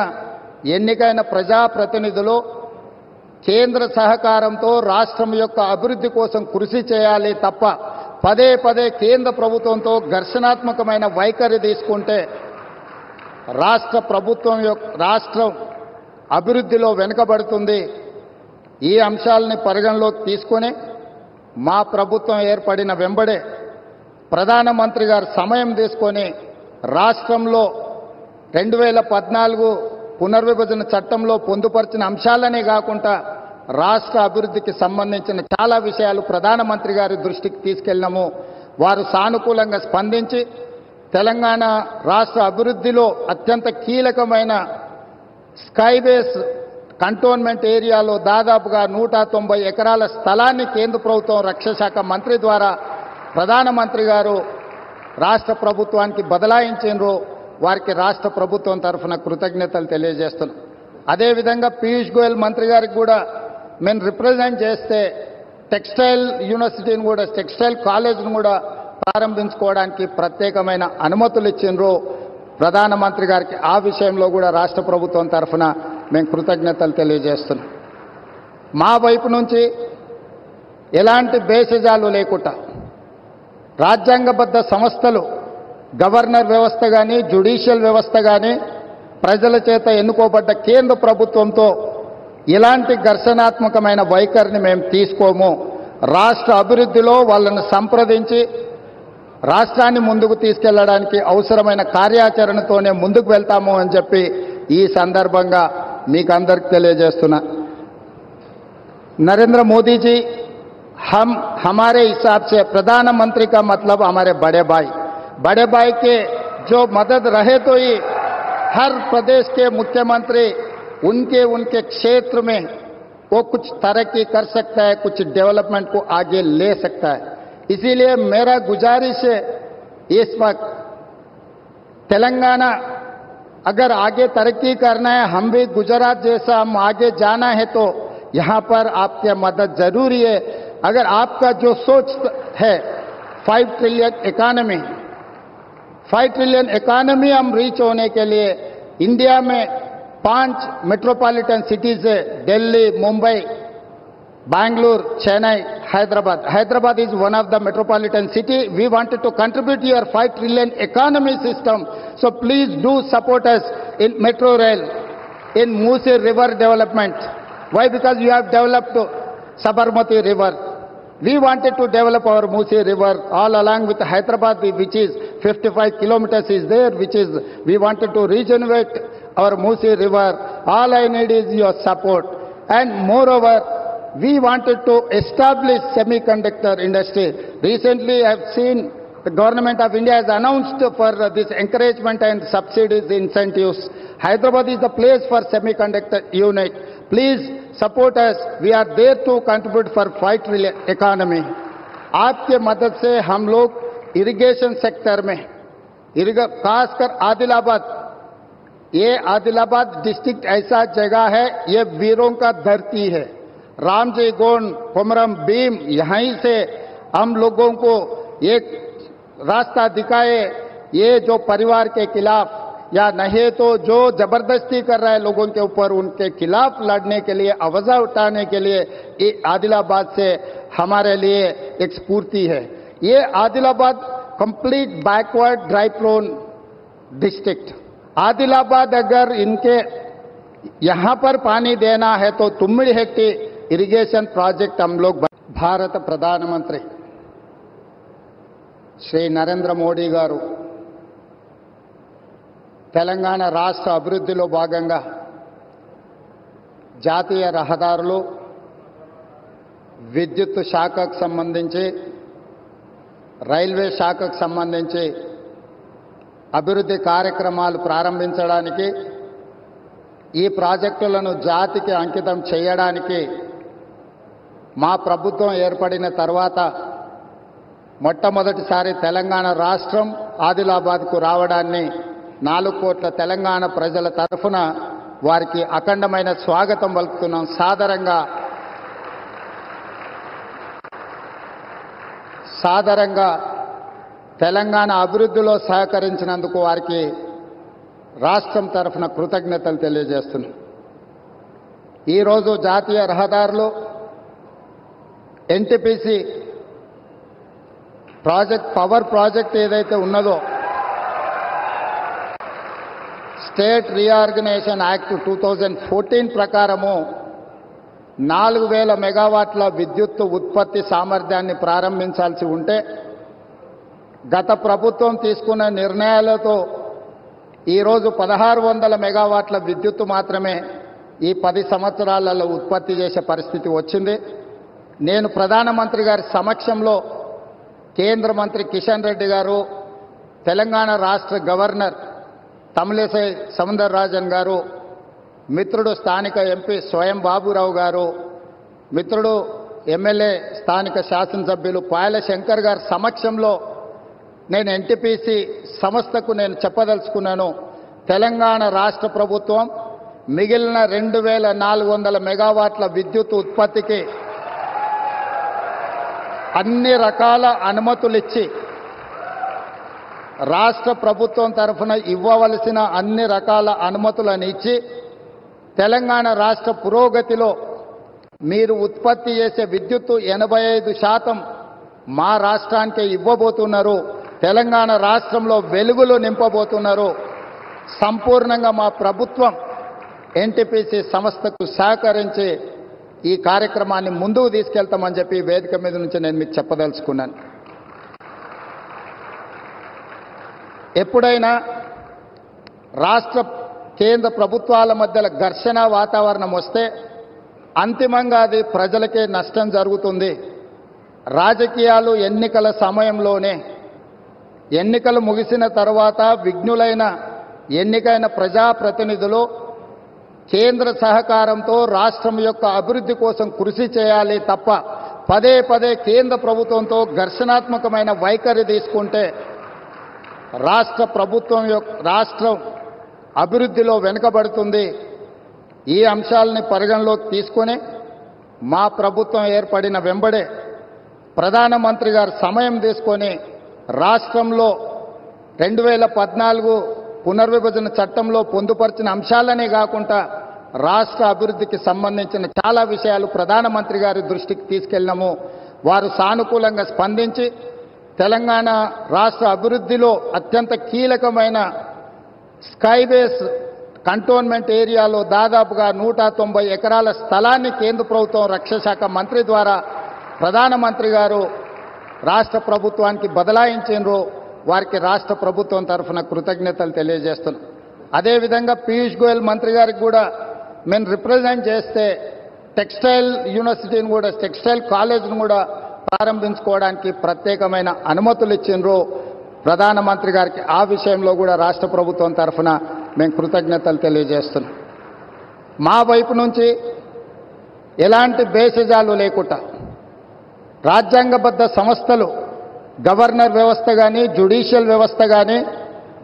ఎన్నికైన ప్రజాప్రతినిధులు కేంద్ర సహకారంతో రాష్ట్రం యొక్క అభివృద్ధి కోసం కృషి చేయాలి తప్ప పదే పదే కేంద్ర ప్రభుత్వంతో ఘర్షణాత్మకమైన వైఖరి తీసుకుంటే రాష్ట్రం అభివృద్ధిలో వెనుకబడుతుంది. ఈ అంశాలని పరిగణలోకి తీసుకొని మా ప్రభుత్వం ఏర్పడిన వెంబడే ప్రధానమంత్రి గారు సమయం తీసుకొని రాష్ట్రంలో 2014 పునర్విభజన చట్టంలో పొందుపరిచిన అంశాలనే కాకుండా రాష్ట్ర అభివృద్ధికి సంబంధించిన చాలా విషయాలు ప్రధానమంత్రి గారి దృష్టికి తీసుకెళ్ళినాము. వారు సానుకూలంగా స్పందించి తెలంగాణ రాష్ట్ర అభివృద్ధిలో అత్యంత కీలకమైన స్కైబేస్ కంటోన్మెంట్ ఏరియాలో దాదాపుగా 190 ఎకరాల స్థలాన్ని కేంద్ర ప్రభుత్వం రక్షణ శాఖ మంత్రి ద్వారా ప్రధానమంత్రి గారు రాష్ట్ర ప్రభుత్వానికి బదలాయించారు. వారికి రాష్ట్ర ప్రభుత్వం తరఫున కృతజ్ఞతలు తెలియజేస్తున్నాం. అదేవిధంగా పీయూష్ గోయల్ మంత్రి గారికి కూడా మేము రిప్రజెంట్ చేస్తే టెక్స్టైల్ యూనివర్సిటీని కూడా, టెక్స్టైల్ కాలేజ్ను కూడా ప్రారంభించుకోవడానికి ప్రత్యేకమైన అనుమతులు ఇచ్చిండ్రు ప్రధానమంత్రి గారికి. ఆ విషయంలో కూడా రాష్ట్ర ప్రభుత్వం తరఫున మేము కృతజ్ఞతలు తెలియజేస్తున్నాం. మా వైపు నుంచి ఎలాంటి భేషజాలు లేకుండా రాజ్యాంగబద్ధ సంస్థలు, గవర్నర్ వ్యవస్థ కానీ, జ్యుడిషియల్ వ్యవస్థ కానీ, ప్రజల చేత ఎన్నుకోబడ్డ కేంద్ర ప్రభుత్వంతో ఇలాంటి ఘర్షణాత్మకమైన వైఖరిని మేము తీసుకోము. రాష్ట్ర అభివృద్ధిలో వాళ్ళను సంప్రదించి రాష్ట్రాన్ని ముందుకు తీసుకెళ్లడానికి అవసరమైన కార్యాచరణతోనే ముందుకు వెళ్తాము అని చెప్పి ఈ సందర్భంగా మీకు అందరికి తెలియజేస్తున్నా. नरेंद्र मोदी जी, हम हमारे हिसाब से प्रधानमंत्री का मतलब हमारे बड़े भाई के जो मदद रहे तो ही हर प्रदेश के मुख्यमंत्री उनके क्षेत्र में वो कुछ तरक्की कर सकता है, कुछ डेवलपमेंट को आगे ले सकता है. इसीलिए मेरा गुजारिश है, इस वक्त तेलंगाना अगर आगे तरक्की करना है, हम भी गुजरात जैसा हम आगे जाना है तो यहां पर आपकी मदद जरूरी है. अगर आपका जो सोच है 5 ट्रिलियन इकोनॉमी हम रीच होने के लिए इंडिया में 5 मेट्रोपॉलिटन सिटीज है, Delhi, Mumbai, Bangalore, Chennai, Hyderabad. Hyderabad is one of the metropolitan city. We wanted to contribute to your 5 trillion economy system. So please do support us in metro rail, in Musi River development. Why? Because you have developed Sabarmati River. We wanted to develop our Musi River all along with Hyderabad, which is 55 kilometers is there, which is we wanted to regenerate our Musi River. All I need is your support. And moreover, we wanted to establish semiconductor industry. Recently, I have seen the government of India has announced for this encouragement and subsidies, incentives. Hyderabad is the place for semiconductor unit. Please support us. We are there to contribute for 5 trillion economy. आपके मदद से हम लोग irrigation sector में, खासकर आदिलाबाद, ये Adilabad district ऐसा जगह है, ये वीरों का धरती है. रामजी गोंड, कोमरम भीम, यहीं से हम लोगों को एक रास्ता दिखाए. ये जो परिवार के खिलाफ या नहीं तो जो जबरदस्ती कर रहा है लोगों के ऊपर, उनके खिलाफ लड़ने के लिए, आवाज उठाने के लिए ये आदिलाबाद से हमारे लिए एक स्फूर्ति है. ये Adilabad complete backward dry prone district. Adilabad अगर इनके यहां पर पानी देना है तो तुम्मिड़ी हेक्टी इरिगेशन प्रोजेक्ट हम लोग. భారత ప్రధానమంత్రి శ్రీ నరేంద్ర మోడీ గారు తెలంగాణ రాష్ట్ర అభివృద్ధిలో భాగంగా జాతీయ రహదారులు, విద్యుత్ శాఖకు సంబంధించి, రైల్వే శాఖకు సంబంధించి అభివృద్ధి కార్యక్రమాలు ప్రారంభించడానికి, ఈ ప్రాజెక్టులను జాతికి అంకితం చేయడానికి మా ప్రభుత్వం ఏర్పడిన తర్వాత మొట్టమొదటిసారి తెలంగాణ రాష్ట్రం ఆదిలాబాద్కు రావడాన్ని 4 కోట్ల తెలంగాణ ప్రజల తరఫున వారికి అఖండమైన స్వాగతం పలుకుతున్నాం. సాదరంగా తెలంగాణ అభివృద్ధిలో సహకరించినందుకు వారికి రాష్ట్రం తరఫున కృతజ్ఞతలు తెలియజేస్తున్నాం. ఈరోజు జాతీయ రహదారులు, ఎన్టీపీసీ ప్రాజెక్ట్, పవర్ ప్రాజెక్ట్ ఏదైతే ఉన్నదో, స్టేట్ రీఆర్గనైజేషన్ యాక్ట్ 2014 ప్రకారము 4000 మెగావాట్ల విద్యుత్ ఉత్పత్తి సామర్థ్యాన్ని ప్రారంభించాల్సి ఉంటే, గత ప్రభుత్వం తీసుకున్న నిర్ణయాలతో ఈరోజు 1600 మెగావాట్ల విద్యుత్తు మాత్రమే ఈ 10 సంవత్సరాలలో ఉత్పత్తి చేసే పరిస్థితి వచ్చింది. నేను ప్రధానమంత్రి గారి సమక్షంలో కేంద్ర మంత్రి కిషన్ రెడ్డి గారు, తెలంగాణ రాష్ట్ర గవర్నర్ తమిళిసై సౌందరరాజన్ గారు, మిత్రుడు స్థానిక ఎంపీ స్వయం బాబురావు గారు, మిత్రుడు ఎమ్మెల్యే స్థానిక శాసనసభ్యులు పాయల శంకర్ గారి సమక్షంలో నేను ఎన్టీపీసీ సంస్థకు నేను చెప్పదలుచుకున్నాను. తెలంగాణ రాష్ట్ర ప్రభుత్వం మిగిలిన 2400 మెగావాట్ల విద్యుత్ ఉత్పత్తికి అన్ని రకాల అనుమతులు ఇచ్చి రాష్ట్ర ప్రభుత్వం తరఫున ఇవ్వవలసిన అన్ని రకాల అనుమతులను ఇచ్చి తెలంగాణ రాష్ట్ర పురోగతిలో మీరు ఉత్పత్తి చేసే విద్యుత్తు 85% మా రాష్ట్రానికే ఇవ్వబోతున్నారు. తెలంగాణ రాష్ట్రంలో వెలుగులు నింపబోతున్నారు. సంపూర్ణంగా మా ప్రభుత్వం ఎన్టీపీసీ సంస్థకు సహకరించి ఈ కార్యక్రమాన్ని ముందుకు తీసుకెళ్తామని చెప్పి వేదిక మీద నుంచి నేను మీకు చెప్పదలుచుకున్నాను. ఎప్పుడైనా రాష్ట్ర కేంద్ర ప్రభుత్వాల మధ్యలో ఘర్షణ వాతావరణం వస్తే అంతిమంగా అది ప్రజలకే నష్టం జరుగుతుంది. రాజకీయాలు ఎన్నికల సమయంలోనే, ఎన్నికలు ముగిసిన తర్వాత విఘ్నులైన ఎన్నికైన ప్రజాప్రతినిధులు కేంద్ర సహకారంతో రాష్ట్రం యొక్క అభివృద్ధి కోసం కృషి చేయాలి తప్ప పదే పదే కేంద్ర ప్రభుత్వంతో ఘర్షణాత్మకమైన వైఖరి తీసుకుంటే రాష్ట్ర ప్రభుత్వం యొక్క రాష్ట్రం అభివృద్ధిలో వెనుకబడుతుంది. ఈ అంశాలని పరిగణలోకి తీసుకొని మా ప్రభుత్వం ఏర్పడిన వెంబడే ప్రధానమంత్రి గారు సమయం తీసుకొని రాష్ట్రంలో 2014 పునర్విభజన చట్టంలో పొందుపరిచిన అంశాలనే కాకుండా రాష్ట్ర అభివృద్ధికి సంబంధించిన చాలా విషయాలు ప్రధానమంత్రి గారి దృష్టికి తీసుకెళ్ళినాము. వారు సానుకూలంగా స్పందించి తెలంగాణ రాష్ట్ర అభివృద్ధిలో అత్యంత కీలకమైన స్కైబేస్ కంటోన్మెంట్ ఏరియాలో దాదాపుగా 190 ఎకరాల స్థలాన్ని కేంద్ర ప్రభుత్వం రక్షణ శాఖ మంత్రి ద్వారా ప్రధానమంత్రి గారు రాష్ట్ర ప్రభుత్వానికి బదలాయించారు. వారికి రాష్ట్ర ప్రభుత్వం తరఫున కృతజ్ఞతలు తెలియజేస్తున్నాం. అదేవిధంగా పీయూష్ గోయల్ మంత్రి గారికి కూడా మేము రిప్రజెంట్ చేస్తే టెక్స్టైల్ యూనివర్సిటీని కూడా, టెక్స్టైల్ కాలేజ్ను కూడా ప్రారంభించుకోవడానికి ప్రత్యేకమైన అనుమతులు ఇచ్చిండ్రు ప్రధానమంత్రి గారికి. ఆ విషయంలో కూడా రాష్ట్ర ప్రభుత్వం తరఫున మేము కృతజ్ఞతలు తెలియజేస్తున్నాం. మా వైపు నుంచి ఎలాంటి భేషజాలు లేకుండా రాజ్యాంగబద్ధ సంస్థలు, గవర్నర్ వ్యవస్థ కానీ, జ్యుడిషియల్ వ్యవస్థ కానీ,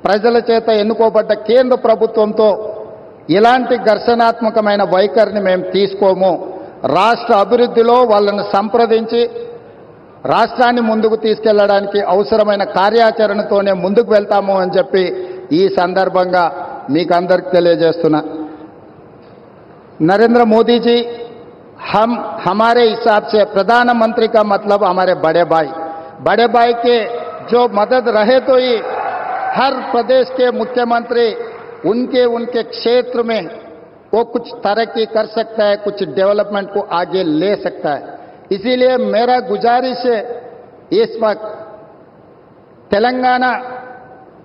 ప్రజల చేత ఎన్నుకోబడ్డ కేంద్ర ప్రభుత్వంతో ఇలాంటి ఘర్షణాత్మకమైన వైఖరిని మేము తీసుకోము. రాష్ట్ర అభివృద్ధిలో వాళ్ళను సంప్రదించి రాష్ట్రాన్ని ముందుకు తీసుకెళ్లడానికి అవసరమైన కార్యాచరణతోనే ముందుకు వెళ్తాము అని చెప్పి ఈ సందర్భంగా మీకు అందరికి తెలియజేస్తున్నా. नरेंद्र मोदी जी हमारे हिसाब से प्रधानमंत्री का मतलब हमारे बड़े भाई के जो मदद रहे तो ही हर प्रदेश के मुख्यमंत्री उनके क्षेत्र में वो कुछ तरक्की कर सकता है, कुछ डेवलपमेंट को आगे ले सकता है. इसीलिए मेरा गुजारिश है इस वक्त तेलंगाना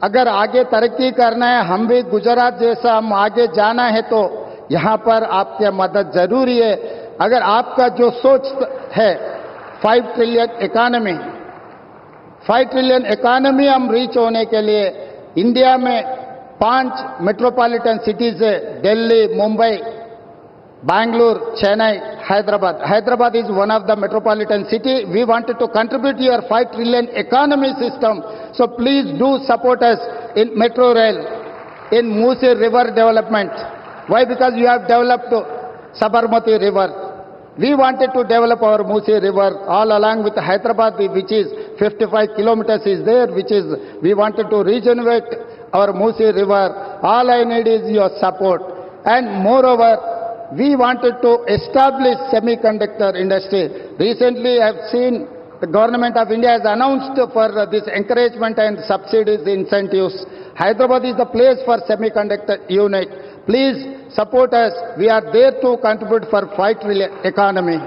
अगर आगे तरक्की करना है, हम भी गुजरात जैसा हम आगे जाना है तो यहां पर आपकी मदद जरूरी है. अगर आपका जो सोच है 5 ट्रिलियन इकोनॉमी हम रीच होने के लिए इंडिया में 5 मेट्रोपॉलिटन सिटीज है, Delhi, Mumbai, Bangalore, Chennai, Hyderabad is one of the metropolitan city. We wanted to contribute to your 5 trillion economy system. So please do support us in metro rail, in Musi river development. Why? Because you have developed Sabarmati river. We wanted to develop our Musi river all along with Hyderabad, which is 55 kilometers is there, which is we wanted to regenerate our Musi river. All I need is your support. And moreover, we wanted to establish semiconductor industry. Recently, I have seen the government of India has announced for this encouragement and subsidies, incentives. Hyderabad is the place for semiconductor unit. Please support us. We are there to contribute for 5 trillion economy.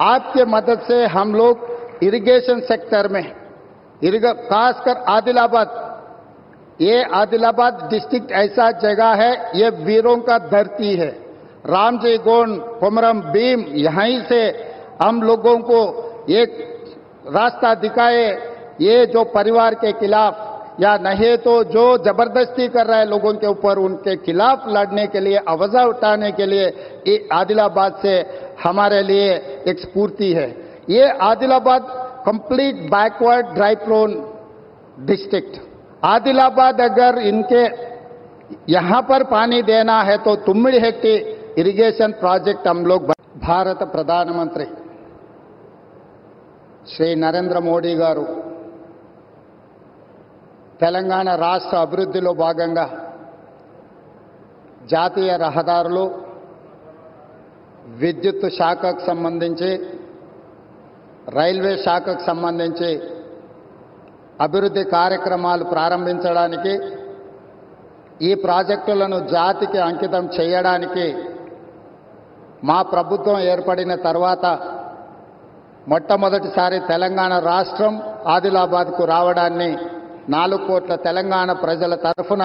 आपके मदद से हम लोग irrigation sector में, खासकर आदिलाबाद, ये Adilabad district ऐसा जगह है, ये वीरों का धरती है. रामजी गोंड, कोमरम भीम, यहीं से हम लोगों को एक रास्ता दिखाए. ये जो परिवार के खिलाफ या नहीं तो जो जबरदस्ती कर रहा है लोगों के ऊपर, उनके खिलाफ लड़ने के लिए, आवाज उठाने के लिए ये आदिलाबाद से हमारे लिए एक स्फूर्ति है. ये Adilabad complete backward dry prone district. Adilabad अगर इनके यहां पर पानी देना है तो तुम्मिड़ी हेक्टी इरिगेशन प्रोजेक्ट हम लोग. भारत प्रधानमंत्री श्री नरेंद्र मोदी गारू తెలంగాణ రాష్ట్ర అభివృద్ధిలో భాగంగా జాతీయ రహదారులు, విద్యుత్ శాఖకు సంబంధించి, రైల్వే శాఖకు సంబంధించి అభివృద్ధి కార్యక్రమాలు ప్రారంభించడానికి, ఈ ప్రాజెక్టులను జాతికి అంకితం చేయడానికి మా ప్రభుత్వం ఏర్పడిన తర్వాత మొట్టమొదటిసారి తెలంగాణ రాష్ట్రం ఆదిలాబాద్కు రావడాన్ని 4 కోట్ల తెలంగాణ ప్రజల తరఫున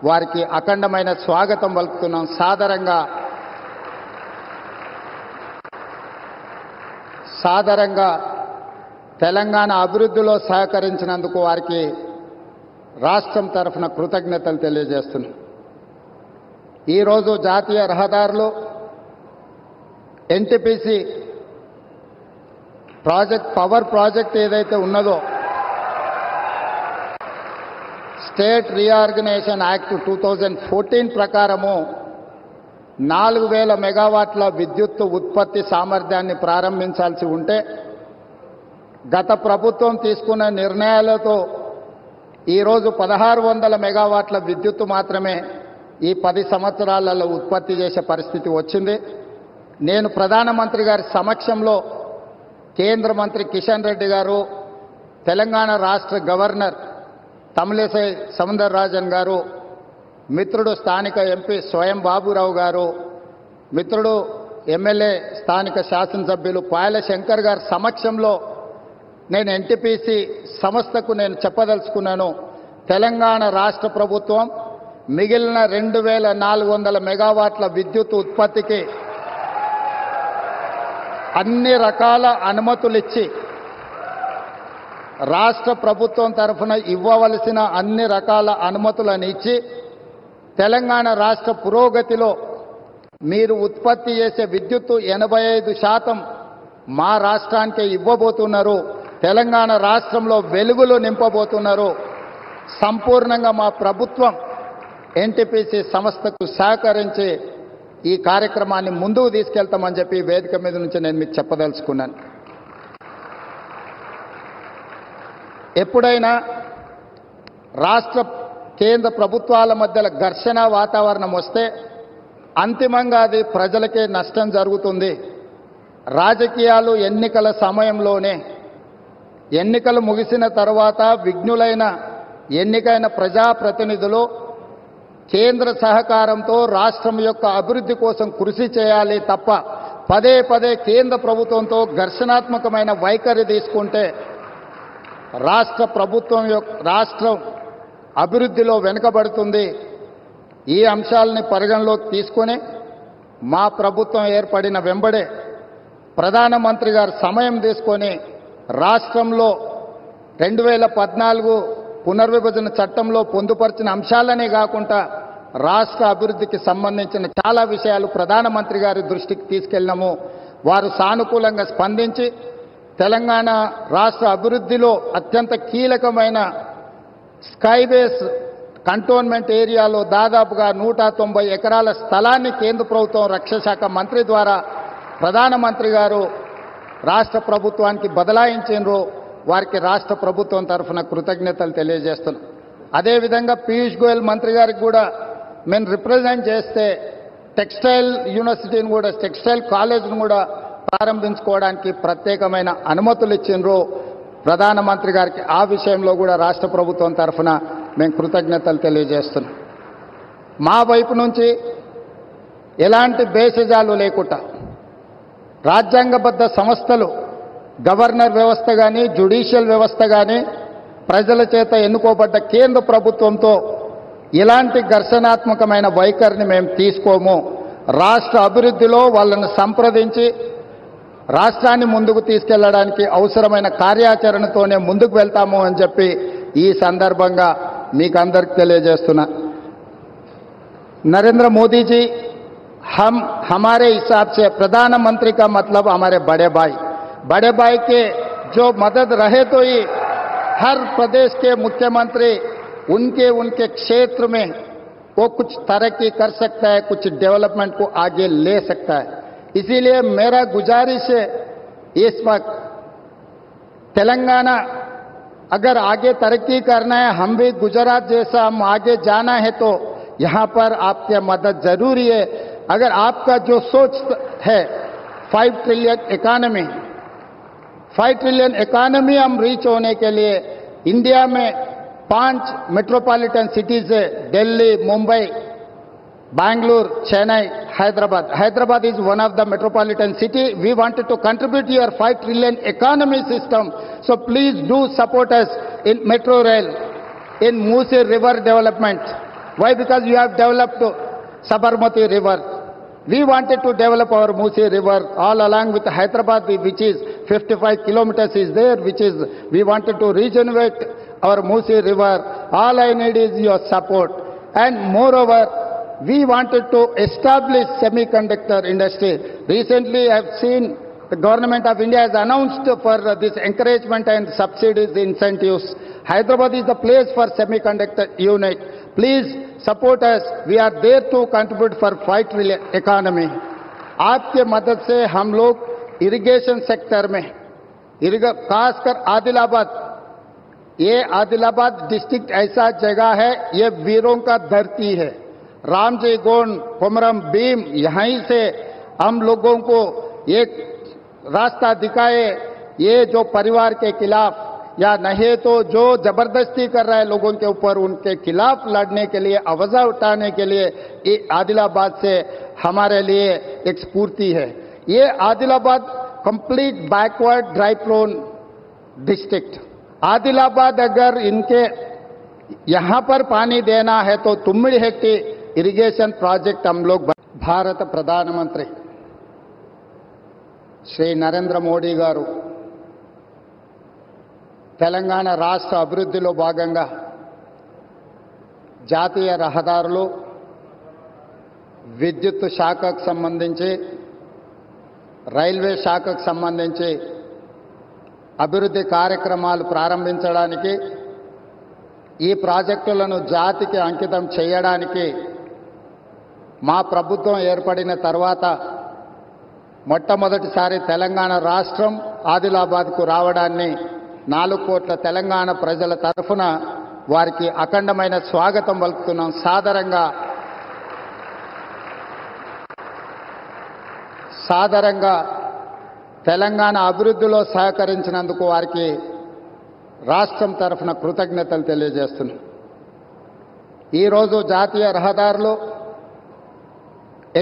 వారికి అఖండమైన స్వాగతం పలుకుతున్నాం. సాదరంగా తెలంగాణ అభివృద్ధిలో సహకరించినందుకు వారికి రాష్ట్రం తరఫున కృతజ్ఞతలు తెలియజేస్తున్నాం. ఈరోజు జాతీయ రహదారులు, ఎన్టీపీసీ పవర్ ప్రాజెక్ట్ ఏదైతే ఉన్నదో, స్టేట్ రీఆర్గనైజేషన్ యాక్ట్ 2014 ప్రకారము 4000 మెగావాట్ల విద్యుత్ ఉత్పత్తి సామర్థ్యాన్ని ప్రారంభించాల్సి ఉంటే, గత ప్రభుత్వం తీసుకున్న నిర్ణయాలతో ఈరోజు 1600 మెగావాట్ల విద్యుత్తు మాత్రమే ఈ 10 సంవత్సరాలలో ఉత్పత్తి చేసే పరిస్థితి వచ్చింది. నేను ప్రధానమంత్రి గారి సమక్షంలో కేంద్ర మంత్రి కిషన్ రెడ్డి గారు, తెలంగాణ రాష్ట్ర గవర్నర్ తమిళిసై సౌందరరాజన్ గారు, మిత్రుడు స్థానిక ఎంపీ స్వయం బాబురావు గారు, మిత్రుడు ఎమ్మెల్యే స్థానిక శాసనసభ్యులు పాయల శంకర్ గారి సమక్షంలో నేను ఎన్టీపీసీ సంస్థకు నేను చెప్పదలుచుకున్నాను. తెలంగాణ రాష్ట్ర ప్రభుత్వం మిగిలిన 2400 మెగావాట్ల విద్యుత్ ఉత్పత్తికి అన్ని రకాల అనుమతులిచ్చి, రాష్ట్ర ప్రభుత్వం తరఫున ఇవ్వవలసిన అన్ని రకాల అనుమతులను ఇచ్చి, తెలంగాణ రాష్ట్ర పురోగతిలో మీరు ఉత్పత్తి చేసే విద్యుత్తు 85% మా రాష్ట్రానికే ఇవ్వబోతున్నారు. తెలంగాణ రాష్ట్రంలో వెలుగులు నింపబోతున్నారు. సంపూర్ణంగా మా ప్రభుత్వం ఎన్టీపీసీ సంస్థకు సహకరించి ఈ కార్యక్రమాన్ని ముందుకు తీసుకెళ్తామని చెప్పి వేదిక మీద నుంచి నేను మీకు చెప్పదలుచుకున్నాను. ఎప్పుడైనా రాష్ట్ర కేంద్ర ప్రభుత్వాల మధ్య ఘర్షణ వాతావరణం వస్తే అంతిమంగా అది ప్రజలకే నష్టం జరుగుతుంది. రాజకీయాలు ఎన్నికల సమయంలోనే, ఎన్నికలు ముగిసిన తర్వాత విఘ్నులైన ఎన్నికైన ప్రజాప్రతినిధులు కేంద్ర సహకారంతో రాష్ట్రం యొక్క అభివృద్ధి కోసం కృషి చేయాలి తప్ప పదే పదే కేంద్ర ప్రభుత్వంతో ఘర్షణాత్మకమైన వైఖరి తీసుకుంటే రాష్ట్రం అభివృద్ధిలో వెనుకబడుతుంది. ఈ అంశాలని పరిగణలోకి తీసుకొని మా ప్రభుత్వం ఏర్పడిన వెంబడే ప్రధానమంత్రి గారు సమయం తీసుకొని రాష్ట్రంలో 2014 పునర్విభజన చట్టంలో పొందుపరిచిన అంశాలనే కాకుండా రాష్ట్ర అభివృద్ధికి సంబంధించిన చాలా విషయాలు ప్రధానమంత్రి గారి దృష్టికి తీసుకెళ్ళినాము. వారు సానుకూలంగా స్పందించి తెలంగాణ రాష్ట్ర అభివృద్ధిలో అత్యంత కీలకమైన స్కైబేస్ కంటోన్మెంట్ ఏరియాలో దాదాపుగా 190 ఎకరాల స్థలాన్ని కేంద్ర ప్రభుత్వం రక్షణ శాఖ మంత్రి ద్వారా ప్రధానమంత్రి గారు రాష్ట్ర ప్రభుత్వానికి బదలాయించారు. వారికి రాష్ట్ర ప్రభుత్వం తరఫున కృతజ్ఞతలు తెలియజేస్తున్నాం. అదేవిధంగా పీయూష్ గోయల్ మంత్రి గారికి కూడా మేము రిప్రజెంట్ చేస్తే టెక్స్టైల్ యూనివర్సిటీని కూడా, టెక్స్టైల్ కాలేజ్ను కూడా ప్రారంభించుకోవడానికి ప్రత్యేకమైన అనుమతులు ఇచ్చిండ్రు ప్రధానమంత్రి గారికి. ఆ విషయంలో కూడా రాష్ట్ర ప్రభుత్వం తరఫున మేము కృతజ్ఞతలు తెలియజేస్తున్నాం. మా వైపు నుంచి ఎలాంటి భేషజాలు లేకుండా రాజ్యాంగబద్ధ సంస్థలు, గవర్నర్ వ్యవస్థ కానీ, జ్యుడిషియల్ వ్యవస్థ కానీ, ప్రజల చేత ఎన్నుకోబడ్డ కేంద్ర ప్రభుత్వంతో ఇలాంటి ఘర్షణాత్మకమైన వైఖరిని మేము తీసుకోము. రాష్ట్ర అభివృద్ధిలో వాళ్ళను సంప్రదించి రాష్ట్రాన్ని ముందుకు తీసుకెళ్లడానికి అవసరమైన కార్యాచరణతోనే ముందుకు వెళ్తాము అని చెప్పి ఈ సందర్భంగా మీకు అందరికీ తెలియజేస్తున్నా. नरेंद्र मोदी जी हमारे हिसाब से प्रधानमंत्री का मतलब हमारे बड़े भाई के जो मदद रहे तो ही हर प्रदेश के मुख्यमंत्री उनके क्षेत्र में वो कुछ तरक्की कर सकता है, कुछ डेवलपमेंट को आगे ले सकता है. इसीलिए मेरा गुजारिश है, इस वक्त तेलंगाना अगर आगे तरक्की करना है, हम भी गुजरात जैसा हम आगे जाना है, तो यहां पर आपकी मदद जरूरी है। अगर आपका जो सोच है 5 ट्रिलियन इकोनॉमी, 5 ट्रिलियन इकोनॉमी हम रीच होने के लिए इंडिया में 5 मेट्रोपॉलिटन सिटीज है, Delhi, Mumbai, Bangalore, Chennai, Hyderabad. Hyderabad is one of the metropolitan city. We wanted to contribute to your 5 trillion economy system. So please do support us in metro rail, in Musi River development. Why? Because you have developed Sabarmati River. We wanted to develop our Musi River all along with Hyderabad, which is 55 kilometers is there, which is, we wanted to regenerate our Musi River. All I need is your support. And moreover, we wanted to establish semiconductor industry. Recently, I have seen the government of India has announced for this encouragement and subsidies, incentives. Hyderabad is the place for semiconductor unit. Please support us. We are there to contribute for 5 trillion economy. आपके मदद से हम लोग irrigation sector में, खासकर आदिलाबाद, ये Adilabad district ऐसा जगह है, ये वीरों का धरती है। रामजी गोंड, कोमरम भीम, यहीं से हम लोगों को एक रास्ता दिखाए। ये जो परिवार के खिलाफ या नहीं तो जो जबरदस्ती कर रहा है लोगों के ऊपर, उनके खिलाफ लड़ने के लिए, आवाज उठाने के लिए ये आदिलाबाद से हमारे लिए एक स्फूर्ति है। ये Adilabad complete backward dry prone district. Adilabad अगर इनके यहां पर पानी देना है तो तुम्मिड़ी हेक्टी इरिगेशन प्रोजेक्ट हम लोग, భారత ప్రధానమంత్రి శ్రీ నరేంద్ర మోడీ గారు తెలంగాణ రాష్ట్ర అభివృద్ధిలో భాగంగా జాతీయ రహదారులు, విద్యుత్ శాఖకు సంబంధించి, రైల్వే శాఖకు సంబంధించి అభివృద్ధి కార్యక్రమాలు ప్రారంభించడానికి, ఈ ప్రాజెక్టులను జాతికి అంకితం చేయడానికి మా ప్రభుత్వం ఏర్పడిన తర్వాత మొట్టమొదటిసారి తెలంగాణ రాష్ట్రం ఆదిలాబాద్కు రావడాన్ని 4 కోట్ల తెలంగాణ ప్రజల తరఫున వారికి అఖండమైన స్వాగతం పలుకుతున్నాం. సాదరంగా తెలంగాణ అభివృద్ధిలో సహకరించినందుకు వారికి రాష్ట్రం తరఫున కృతజ్ఞతలు తెలియజేస్తున్నాం. ఈరోజు జాతీయ రహదారులు,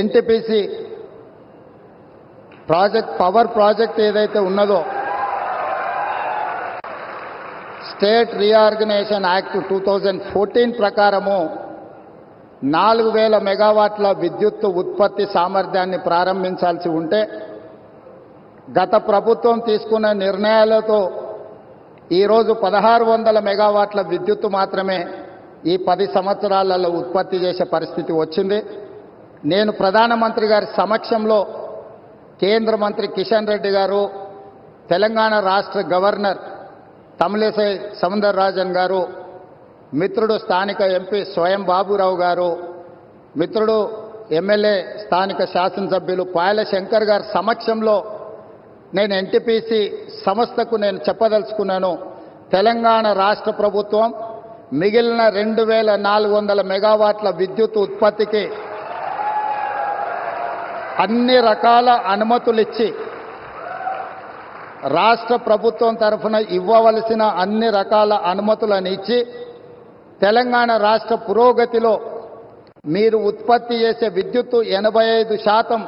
ఎన్టీపీసీ ప్రాజెక్ట్, పవర్ ప్రాజెక్ట్ ఏదైతే ఉన్నదో, స్టేట్ రీఆర్గనైజేషన్ యాక్ట్ 2014 ప్రకారము 4000 మెగావాట్ల విద్యుత్ ఉత్పత్తి సామర్థ్యాన్ని ప్రారంభించాల్సి ఉంటే, గత ప్రభుత్వం తీసుకున్న నిర్ణయాలతో ఈరోజు 1600 మెగావాట్ల విద్యుత్తు మాత్రమే ఈ 10 సంవత్సరాలలో ఉత్పత్తి చేసే పరిస్థితి వచ్చింది. నేను ప్రధానమంత్రి గారి సమక్షంలో కేంద్ర మంత్రి కిషన్ రెడ్డి గారు, తెలంగాణ రాష్ట్ర గవర్నర్ తమిళిసై సౌందరరాజన్ గారు, మిత్రుడు స్థానిక ఎంపీ స్వయం బాబురావు గారు, మిత్రుడు ఎమ్మెల్యే స్థానిక శాసనసభ్యులు పాయల శంకర్ గారి సమక్షంలో నేను ఎన్టీపీసీ సంస్థకు నేను చెప్పదలుచుకున్నాను. తెలంగాణ రాష్ట్ర ప్రభుత్వం మిగిలిన 2400 మెగావాట్ల విద్యుత్ ఉత్పత్తికి అన్ని రకాల అనుమతులిచ్చి, రాష్ట్ర ప్రభుత్వం తరఫున ఇవ్వవలసిన అన్ని రకాల అనుమతులను ఇచ్చి, తెలంగాణ రాష్ట్ర పురోగతిలో మీరు ఉత్పత్తి చేసే విద్యుత్తు 85%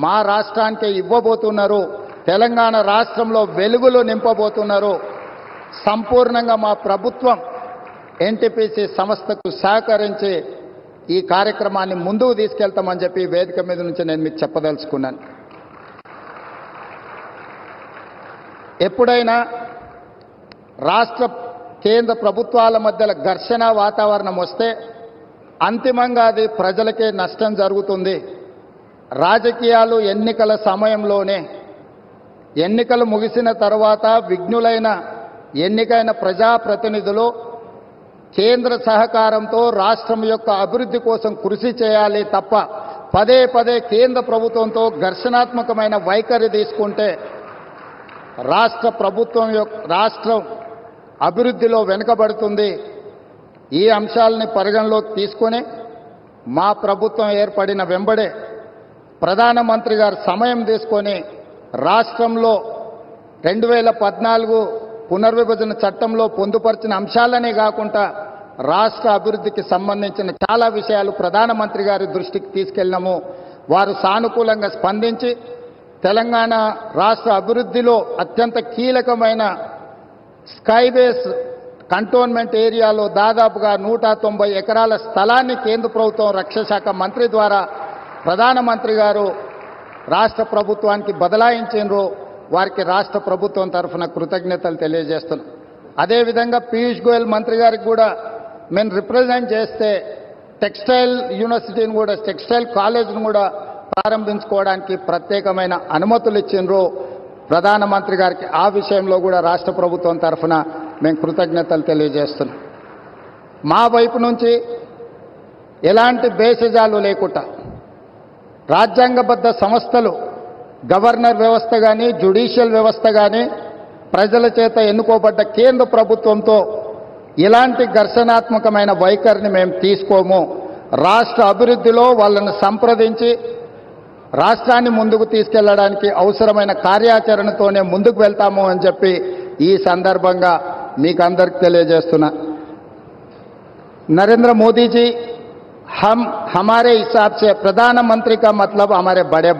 మా రాష్ట్రానికి ఇవ్వబోతున్నారు. తెలంగాణ రాష్ట్రంలో వెలుగులు నింపబోతున్నారు. సంపూర్ణంగా మా ప్రభుత్వం ఎన్టీపీసీ సంస్థకు సహకరించి ఈ కార్యక్రమాన్ని ముందుకు తీసుకెళ్తామని చెప్పి వేదిక మీద నుంచి నేను మీకు చెప్పదలుచుకున్నాను. ఎప్పుడైనా రాష్ట్ర కేంద్ర ప్రభుత్వాల మధ్యలో ఘర్షణ వాతావరణం వస్తే అంతిమంగా అది ప్రజలకే నష్టం జరుగుతుంది. రాజకీయాలు ఎన్నికల సమయంలోనే, ఎన్నికలు ముగిసిన తర్వాత విఘ్నులైన ఎన్నికైన ప్రజాప్రతినిధులు కేంద్ర సహకారంతో రాష్ట్రం యొక్క అభివృద్ధి కోసం కృషి చేయాలి తప్ప పదే పదే కేంద్ర ప్రభుత్వంతో ఘర్షణాత్మకమైన వైఖరి తీసుకుంటే రాష్ట్రం అభివృద్ధిలో వెనుకబడుతుంది. ఈ అంశాలని పరిగణలోకి తీసుకొని మా ప్రభుత్వం ఏర్పడిన వెంబడే ప్రధానమంత్రి గారు సమయం తీసుకొని రాష్ట్రంలో 2014 పునర్విభజన చట్టంలో పొందుపరిచిన అంశాలనే కాకుండా రాష్ట్ర అభివృద్ధికి సంబంధించిన చాలా విషయాలు ప్రధానమంత్రి గారి దృష్టికి తీసుకెళ్ళినాము. వారు సానుకూలంగా స్పందించి తెలంగాణ రాష్ట్ర అభివృద్ధిలో అత్యంత కీలకమైన స్కైవేస్ కంటోన్మెంట్ ఏరియాలో దాదాపుగా 190 ఎకరాల స్థలాన్ని కేంద్ర ప్రభుత్వం రక్షణ శాఖ మంత్రి ద్వారా ప్రధానమంత్రి గారు రాష్ట్ర ప్రభుత్వానికి బదలాయించారు. వారికి రాష్ట్ర ప్రభుత్వం తరఫున కృతజ్ఞతలు తెలియజేస్తున్నాం. అదేవిధంగా పీయూష్ గోయల్ మంత్రి గారికి కూడా మేము రిప్రజెంట్ చేస్తే టెక్స్టైల్ యూనివర్సిటీని కూడా టెక్స్టైల్ కాలేజ్ను కూడా ప్రారంభించుకోవడానికి ప్రత్యేకమైన అనుమతులు ఇచ్చిండ్రు ప్రధానమంత్రి గారికి. ఆ విషయంలో కూడా రాష్ట్ర ప్రభుత్వం తరఫున మేము కృతజ్ఞతలు తెలియజేస్తున్నాం. మా వైపు నుంచి ఎలాంటి భేషజాలు లేకుండా రాజ్యాంగబద్ధ సంస్థలు గవర్నర్ వ్యవస్థ కానీ జ్యుడిషియల్ వ్యవస్థ కానీ ప్రజల చేత ఎన్నుకోబడ్డ కేంద్ర ప్రభుత్వంతో ఇలాంటి ఘర్షణాత్మకమైన వైఖరిని మేము తీసుకోము. రాష్ట్ర అభివృద్ధిలో వాళ్ళను సంప్రదించి రాష్ట్రాన్ని ముందుకు తీసుకెళ్లడానికి అవసరమైన కార్యాచరణతోనే ముందుకు వెళ్తాము అని చెప్పి ఈ సందర్భంగా మీకు అందరికి తెలియజేస్తున్నా. नरेंद्र मोदी जी हमारे हिसाब से प्रधानमंत्री का मतलब हमारे बड़े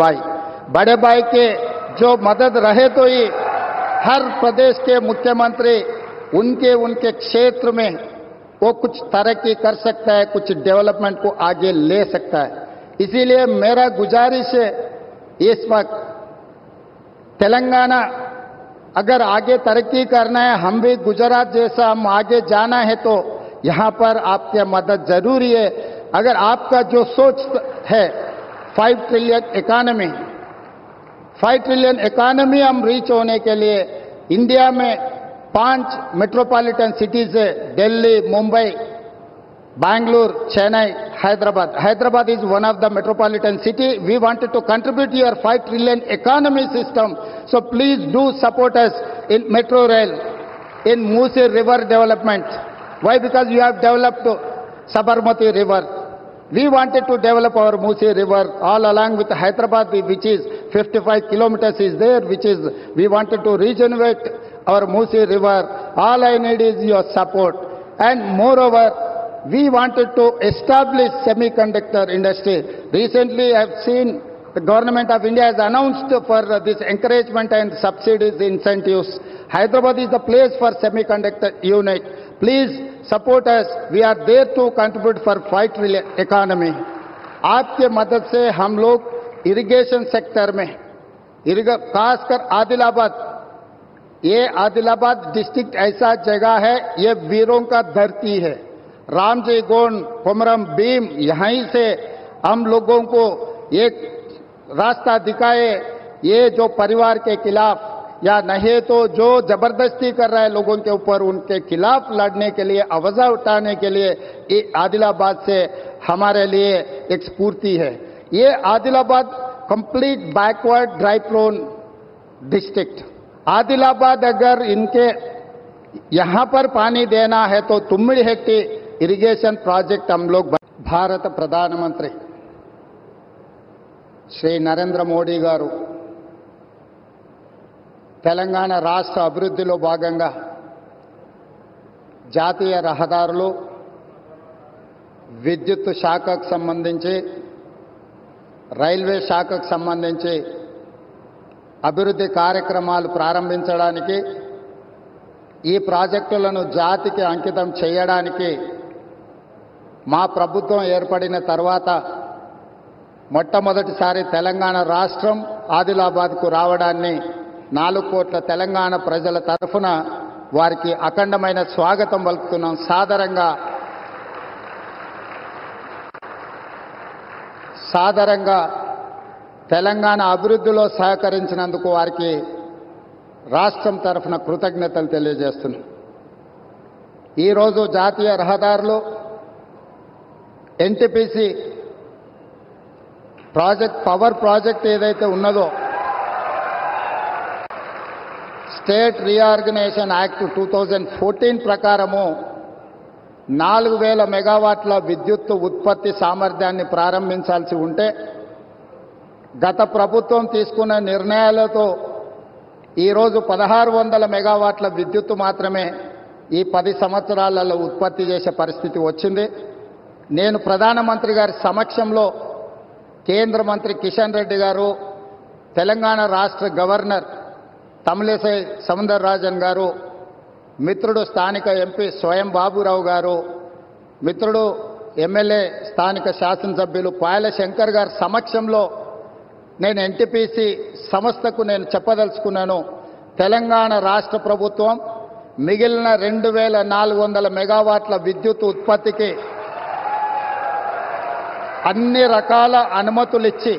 भाई के जो मदद रहे तो ही हर प्रदेश के मुख्यमंत्री उनके क्षेत्र में वो कुछ तरक्की कर सकता है, कुछ डेवलपमेंट को आगे ले सकता है. इसीलिए मेरा गुजारिश है इस वक्त तेलंगाना अगर आगे तरक्की करना है, हम भी गुजरात जैसा हम आगे जाना है तो यहां पर आपकी मदद जरूरी है. अगर आपका जो सोच है 5 ट्रिलियन इकोनॉमी हम रीच होने के लिए इंडिया में 5 मेट्रोपॉलिटन सिटीज है, Delhi, Mumbai, Bangalore, Chennai, Hyderabad is one of the metropolitan city. We wanted to contribute to your 5 trillion economy system. So please do support us in metro rail, in Musi river development. Why? Because you have developed Sabarmati river. We wanted to develop our Musi river all along with Hyderabad, which is 55 kilometers is there, which is we wanted to regenerate our Musi river. All I need is your support. And moreover, we wanted to establish semiconductor industry. Recently, I have seen the government of India has announced for this encouragement and subsidies, incentives. Hyderabad is the place for semiconductor unit. Please support us. We are there to contribute for 5 trillion economy. आपके मदद से हम लोग irrigation sector में खासकर आदिलाबाद, ये Adilabad district ऐसा जगह है, ये वीरों का धरती है. रामजी गोंड, कोमरम भीम, यहीं से हम लोगों को एक रास्ता दिखाए. ये जो परिवार के खिलाफ या नहीं तो जो जबरदस्ती कर रहा है लोगों के ऊपर, उनके खिलाफ लड़ने के लिए, आवाज उठाने के लिए ये आदिलाबाद से हमारे लिए एक स्फूर्ति है. ये Adilabad complete backward dry prone district. Adilabad अगर इनके यहां पर पानी देना है तो तुम्मिडिहेट्टी इरिगेशन प्रोजेक्ट हम लोग. भारत प्रधानमंत्री श्री नरेंद्र मोदी गारू తెలంగాణ రాష్ట్ర అభివృద్ధిలో భాగంగా జాతీయ రహదారులు, విద్యుత్ శాఖకు సంబంధించి, రైల్వే శాఖకు సంబంధించి అభివృద్ధి కార్యక్రమాలు ప్రారంభించడానికి, ఈ ప్రాజెక్టులను జాతికి అంకితం చేయడానికి మా ప్రభుత్వం ఏర్పడిన తర్వాత మొట్టమొదటిసారి తెలంగాణ రాష్ట్రం ఆదిలాబాద్కు రావడాన్ని 4 కోట్ల తెలంగాణ ప్రజల తరఫున వారికి అఖండమైన స్వాగతం పలుకుతున్నాం. సాదరంగా తెలంగాణ అభివృద్ధిలో సహకరించినందుకు వారికి రాష్ట్రం తరఫున కృతజ్ఞతలు తెలియజేస్తున్నాం. ఈరోజు జాతీయ రహదారులు ఎన్టీపీసీ ప్రాజెక్ట్, పవర్ ప్రాజెక్ట్ ఏదైతే ఉన్నదో స్టేట్ రీఆర్గనైజేషన్ యాక్ట్ 2014 ప్రకారము 4000 మెగావాట్ల విద్యుత్ ఉత్పత్తి సామర్థ్యాన్ని ప్రారంభించాల్సి ఉంటే గత ప్రభుత్వం తీసుకున్న నిర్ణయాలతో ఈరోజు 1600 మెగావాట్ల విద్యుత్తు మాత్రమే ఈ 10 సంవత్సరాలలో ఉత్పత్తి చేసే పరిస్థితి వచ్చింది. నేను ప్రధానమంత్రి గారి సమక్షంలో కేంద్ర మంత్రి కిషన్ రెడ్డి గారు, తెలంగాణ రాష్ట్ర గవర్నర్ తమిళిసై సౌందరరాజన్ గారు, మిత్రుడు స్థానిక ఎంపీ స్వయం బాబురావు గారు, మిత్రుడు ఎమ్మెల్యే స్థానిక శాసనసభ్యులు పాయల శంకర్ గారి సమక్షంలో నేను ఎన్టీపీసీ సంస్థకు నేను చెప్పదలుచుకున్నాను. తెలంగాణ రాష్ట్ర ప్రభుత్వం మిగిలిన 2400 మెగావాట్ల విద్యుత్ ఉత్పత్తికి అన్ని రకాల అనుమతులిచ్చి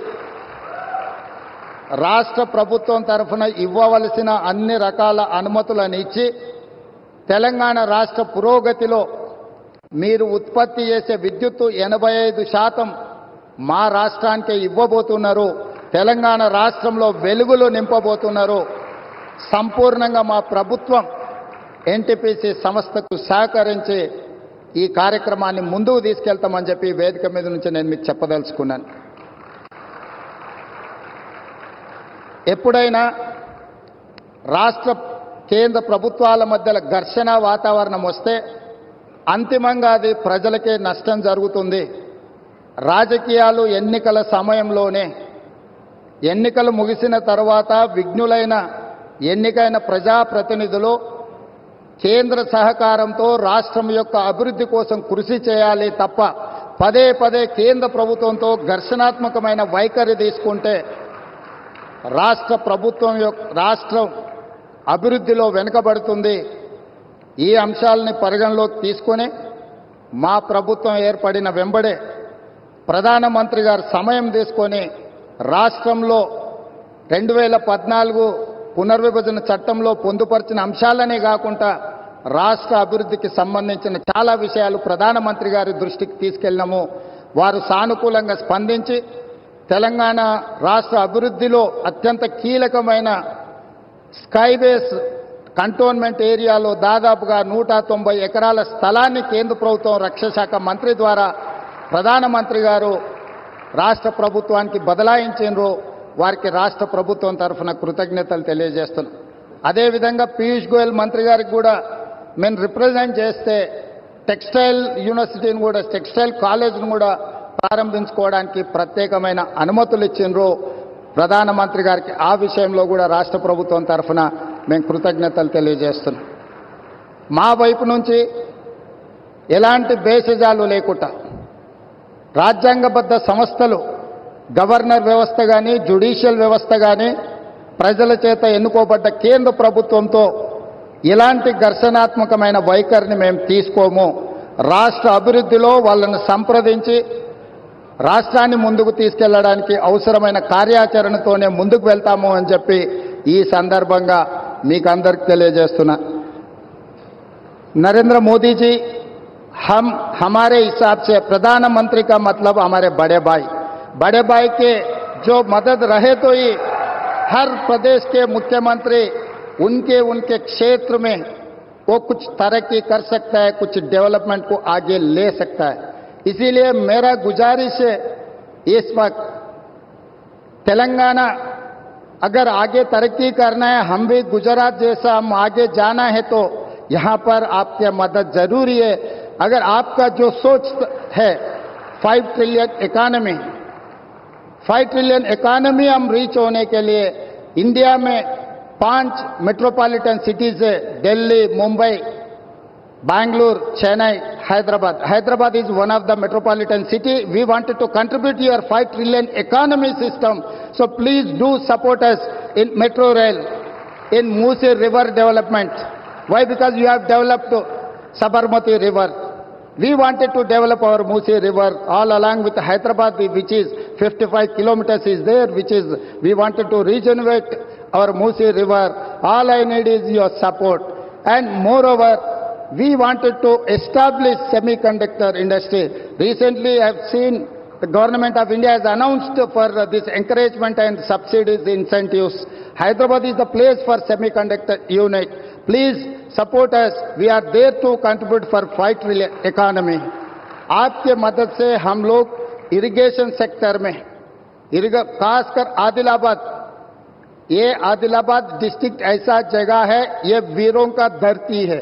రాష్ట్ర ప్రభుత్వం తరఫున ఇవ్వవలసిన అన్ని రకాల అనుమతులను ఇచ్చి తెలంగాణ రాష్ట్ర పురోగతిలో మీరు ఉత్పత్తి చేసే విద్యుత్తు 85% మా రాష్ట్రానికే ఇవ్వబోతున్నారు. తెలంగాణ రాష్ట్రంలో వెలుగులు నింపబోతున్నారు. సంపూర్ణంగా మా ప్రభుత్వం ఎన్టీపీసీ సంస్థకు సహకరించి ఈ కార్యక్రమాన్ని ముందుకు తీసుకెళ్తామని చెప్పి వేదిక మీద నుంచి నేను మీకు చెప్పదలుచుకున్నాను. ఎప్పుడైనా రాష్ట్ర కేంద్ర ప్రభుత్వాల మధ్య ఘర్షణ వాతావరణం వస్తే అంతిమంగా అది ప్రజలకే నష్టం జరుగుతుంది. రాజకీయాలు ఎన్నికల సమయంలోనే, ఎన్నికలు ముగిసిన తర్వాత విఘ్నులైన ఎన్నికైన ప్రజాప్రతినిధులు కేంద్ర సహకారంతో రాష్ట్రం యొక్క అభివృద్ధి కోసం కృషి చేయాలి తప్ప పదే పదే కేంద్ర ప్రభుత్వంతో ఘర్షణాత్మకమైన వైఖరి తీసుకుంటే రాష్ట్రం అభివృద్ధిలో వెనుకబడుతుంది. ఈ అంశాలని పరిగణలోకి తీసుకొని మా ప్రభుత్వం ఏర్పడిన వెంబడే ప్రధానమంత్రి గారు సమయం తీసుకొని రాష్ట్రంలో 2014 పునర్విభజన చట్టంలో పొందుపరిచిన అంశాలనే కాకుండా రాష్ట్ర అభివృద్ధికి సంబంధించిన చాలా విషయాలు ప్రధానమంత్రి గారి దృష్టికి తీసుకెళ్ళినాము. వారు సానుకూలంగా స్పందించి తెలంగాణ రాష్ట్ర అభివృద్ధిలో అత్యంత కీలకమైన స్కైబేస్ కంటోన్మెంట్ ఏరియాలో దాదాపుగా 190 ఎకరాల స్థలాన్ని కేంద్ర ప్రభుత్వం రక్షణ శాఖ మంత్రి ద్వారా ప్రధానమంత్రి గారు రాష్ట్ర ప్రభుత్వానికి బదలాయించారు. వారికి రాష్ట్ర ప్రభుత్వం తరఫున కృతజ్ఞతలు తెలియజేస్తున్నాం. అదేవిధంగా పీయూష్ గోయల్ మంత్రి గారికి కూడా మేము రిప్రజెంట్ చేస్తే టెక్స్టైల్ యూనివర్సిటీని కూడా, టెక్స్టైల్ కాలేజ్ను కూడా ప్రారంభించుకోవడానికి ప్రత్యేకమైన అనుమతులు ఇచ్చిండ్రు ప్రధానమంత్రి గారికి. ఆ విషయంలో కూడా రాష్ట్ర ప్రభుత్వం తరఫున మేము కృతజ్ఞతలు తెలియజేస్తున్నాం. మా వైపు నుంచి ఎలాంటి భేషజాలు లేకుండా రాజ్యాంగబద్ధ సంస్థలు, గవర్నర్ వ్యవస్థ కానీ, జ్యుడిషియల్ వ్యవస్థ కానీ, ప్రజల చేత ఎన్నుకోబడ్డ కేంద్ర ప్రభుత్వంతో ఇలాంటి ఘర్షణాత్మకమైన వైఖరిని మేము తీసుకోము. రాష్ట్ర అభివృద్ధిలో వాళ్ళను సంప్రదించి రాష్ట్రాన్ని ముందుకు తీసుకెళ్లడానికి అవసరమైన కార్యాచరణతోనే ముందుకు వెళ్తాము అని చెప్పి ఈ సందర్భంగా మీకు అందరికి తెలియజేస్తున్నా. नरेंद्र मोदी जी हमारे हिसाब से प्रधानमंत्री का मतलब हमारे बड़े भाई के जो मदद रहे तो ही हर प्रदेश के मुख्यमंत्री उनके क्षेत्र में वो कुछ तरक्की कर सकता है, कुछ डेवलपमेंट को आगे ले सकता है. इसीलिए मेरा गुजारिश है इस वक्त तेलंगाना अगर आगे तरक्की करना है, हम भी गुजरात जैसा हम आगे जाना है तो यहां पर आपकी मदद जरूरी है. अगर आपका जो सोच है 5 ट्रिलियन इकोनॉमी हम रीच होने के लिए इंडिया में 5 मेट्रोपॉलिटन सिटीज है, Delhi, Mumbai, Bangalore, Chennai, Hyderabad. Hyderabad is one of the metropolitan city. We wanted to contribute to your 5 trillion economy system. So please do support us in metro rail, in Musi river development. Why? Because you have developed Sabarmati river. We wanted to develop our Musi river all along with Hyderabad, which is 55 kilometers is there, which is we wanted to regenerate our Musi river. All I need is your support. And moreover, we wanted to establish semiconductor industry. Recently, I have seen The Government of India has announced for this encouragement and subsidies incentives. Hyderabad is the place for semiconductor unit. Please support us. We are there to contribute for fight economy. आपके मदद से हम लोग irrigation sector में खासकर आदिलाबाद, ये Adilabad district ऐसा जगह है, ये वीरों का धरती है।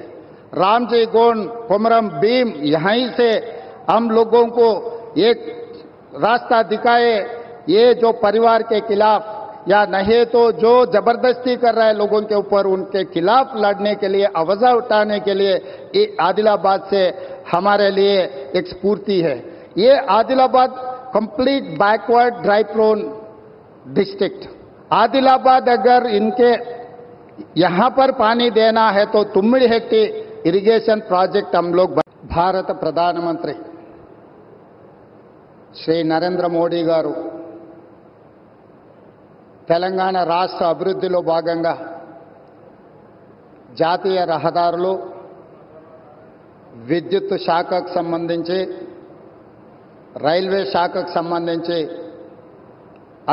रामजी गोंड, कोमरम भीम, यहीं से हम लोगों को एक रास्ता दिखाए। ये जो परिवार के खिलाफ या नहीं तो जो जबरदस्ती कर रहा है लोगों के ऊपर, उनके खिलाफ लड़ने के लिए, आवाज उठाने के लिए ये आदिलाबाद से हमारे लिए एक स्फूर्ति है। ये Adilabad complete backward dry prone district. Adilabad अगर इनके यहां पर पानी देना है तो तुम्मिडिहेट्टी इरिगेशन प्रोजेक्ट हम लोग भारत प्रधानमंत्री శ్రీ నరేంద్ర మోడీ గారు తెలంగాణ రాష్ట్ర అభివృద్ధిలో భాగంగా జాతీయ రహదారులు, విద్యుత్ శాఖకు సంబంధించి, రైల్వే శాఖకు సంబంధించి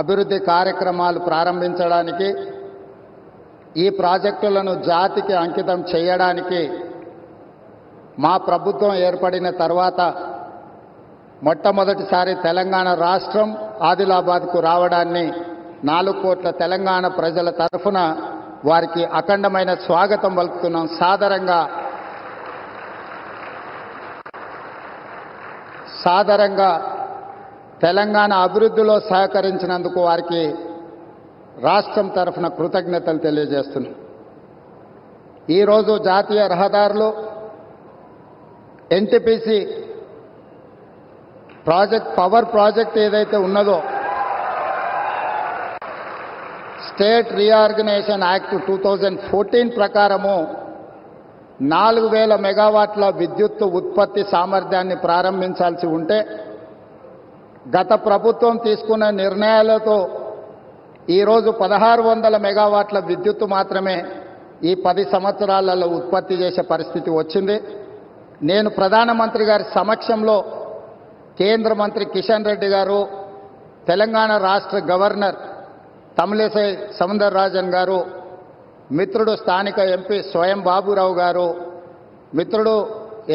అభివృద్ధి కార్యక్రమాలు ప్రారంభించడానికి, ఈ ప్రాజెక్టులను జాతికి అంకితం చేయడానికి మా ప్రభుత్వం ఏర్పడిన తర్వాత మొట్టమొదటిసారి తెలంగాణ రాష్ట్రం ఆదిలాబాద్కు రావడాన్ని 4 కోట్ల తెలంగాణ ప్రజల తరఫున వారికి అఖండమైన స్వాగతం పలుకుతున్నాం. సాదరంగా తెలంగాణ అభివృద్ధిలో సహకరించినందుకు వారికి రాష్ట్రం తరఫున కృతజ్ఞతలు తెలియజేస్తున్నాం. ఈరోజు జాతీయ రహదారులు, ఎన్టీపీసీ ప్రాజెక్ట్, పవర్ ప్రాజెక్ట్ ఏదైతే ఉన్నదో, స్టేట్ రీఆర్గనైజేషన్ యాక్ట్ 2014 ప్రకారము 4000 మెగావాట్ల విద్యుత్ ఉత్పత్తి సామర్థ్యాన్ని ప్రారంభించాల్సి ఉంటే గత ప్రభుత్వం తీసుకున్న నిర్ణయాలతో ఈరోజు 1600 మెగావాట్ల విద్యుత్ మాత్రమే ఈ 10 సంవత్సరాలలో ఉత్పత్తి చేసే పరిస్థితి వచ్చింది. నేను ప్రధానమంత్రి గారి సమక్షంలో కేంద్ర మంత్రి కిషన్ రెడ్డి గారు, తెలంగాణ రాష్ట్ర గవర్నర్ తమిళిసై సౌందరరాజన్ గారు, మిత్రుడు స్థానిక ఎంపీ స్వయం బాబురావు గారు, మిత్రుడు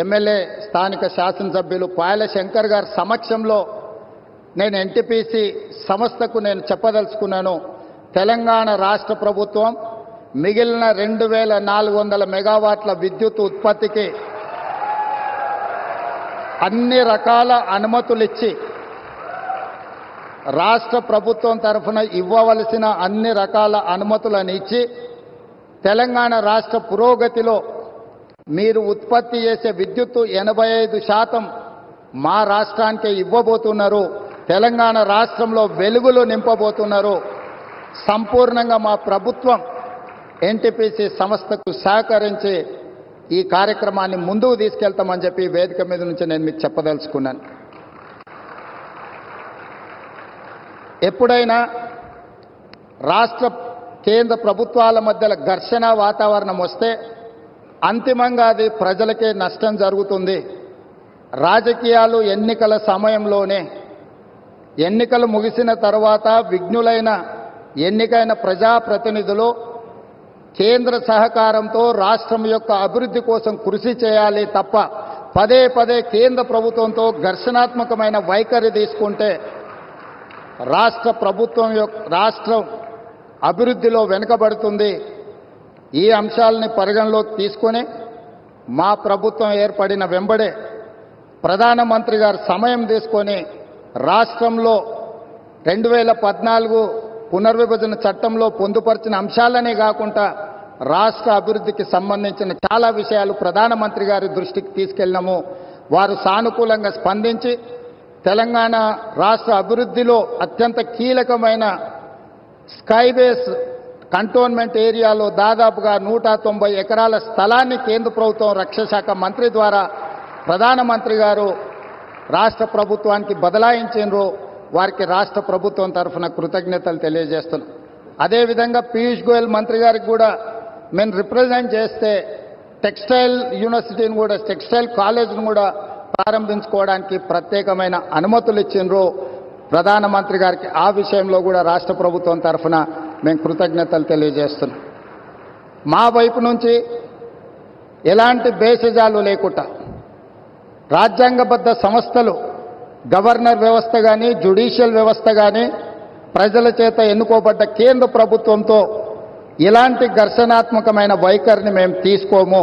ఎమ్మెల్యే స్థానిక శాసనసభ్యులు పాయల శంకర్ గారి సమక్షంలో నేను ఎన్టీపీసీ సంస్థకు నేను చెప్పదలుచుకున్నాను. తెలంగాణ రాష్ట్ర ప్రభుత్వం మిగిలిన 2400 మెగావాట్ల విద్యుత్ ఉత్పత్తికి అన్ని రకాల అనుమతులిచ్చి, రాష్ట్ర ప్రభుత్వం తరఫున ఇవ్వవలసిన అన్ని రకాల అనుమతులను ఇచ్చి, తెలంగాణ రాష్ట్ర పురోగతిలో మీరు ఉత్పత్తి చేసే విద్యుత్తు 85% మా రాష్ట్రానికి ఇవ్వబోతున్నారు. తెలంగాణ రాష్ట్రంలో వెలుగులు నింపబోతున్నారు. సంపూర్ణంగా మా ప్రభుత్వం ఎన్టీపీసీ సంస్థకు సహకరించి ఈ కార్యక్రమాన్ని ముందుకు తీసుకెళ్తామని చెప్పి వేదిక మీద నుంచి నేను మీకు చెప్పదలుచుకున్నాను. ఎప్పుడైనా రాష్ట్ర కేంద్ర ప్రభుత్వాల మధ్యలో ఘర్షణ వాతావరణం వస్తే అంతిమంగా అది ప్రజలకే నష్టం జరుగుతుంది. రాజకీయాలు ఎన్నికల సమయంలోనే, ఎన్నికలు ముగిసిన తర్వాత విఘ్నులైన ఎన్నికైన ప్రజాప్రతినిధులు కేంద్ర సహకారంతో రాష్ట్రం యొక్క అభివృద్ధి కోసం కృషి చేయాలి తప్ప పదే పదే కేంద్ర ప్రభుత్వంతో ఘర్షణాత్మకమైన వైఖరి తీసుకుంటే రాష్ట్రం అభివృద్ధిలో వెనుకబడుతుంది. ఈ అంశాలని పరిగణలోకి తీసుకొని మా ప్రభుత్వం ఏర్పడిన వెంబడే ప్రధానమంత్రి గారు సమయం తీసుకొని రాష్ట్రంలో 2014 పునర్విభజన చట్టంలో పొందుపరిచిన అంశాలనే కాకుండా రాష్ట్ర అభివృద్ధికి సంబంధించిన చాలా విషయాలు ప్రధానమంత్రి గారి దృష్టికి తీసుకెళ్లాము. వారు సానుకూలంగా స్పందించి తెలంగాణ రాష్ట్ర అభివృద్ధిలో అత్యంత కీలకమైన స్కైబేస్ కంటోన్మెంట్ ఏరియాలో దాదాపుగా 190 ఎకరాల స్థలాన్ని కేంద్ర ప్రభుత్వం రక్షణ శాఖ మంత్రి ద్వారా ప్రధానమంత్రి గారు రాష్ట్ర ప్రభుత్వానికి బదలాయించారు. వారికి రాష్ట్ర ప్రభుత్వం తరఫున కృతజ్ఞతలు తెలియజేస్తున్నాం. అదేవిధంగా పీయూష్ గోయల్ మంత్రి గారికి కూడా మేము రిప్రజెంట్ చేస్తే టెక్స్టైల్ యూనివర్సిటీని కూడా, టెక్స్టైల్ కాలేజ్ను కూడా ప్రారంభించుకోవడానికి ప్రత్యేకమైన అనుమతులు ఇచ్చిండ్రు ప్రధానమంత్రి గారికి. ఆ విషయంలో కూడా రాష్ట్ర ప్రభుత్వం తరఫున మేము కృతజ్ఞతలు తెలియజేస్తున్నాం. మా వైపు నుంచి ఎలాంటి భేషజాలు లేకుండా రాజ్యాంగబద్ధ సంస్థలు, గవర్నర్ వ్యవస్థ కానీ, జ్యుడిషియల్ వ్యవస్థ కానీ, ప్రజల చేత ఎన్నుకోబడ్డ కేంద్ర ప్రభుత్వంతో ఇలాంటి ఘర్షణాత్మకమైన వైఖరిని మేము తీసుకోము.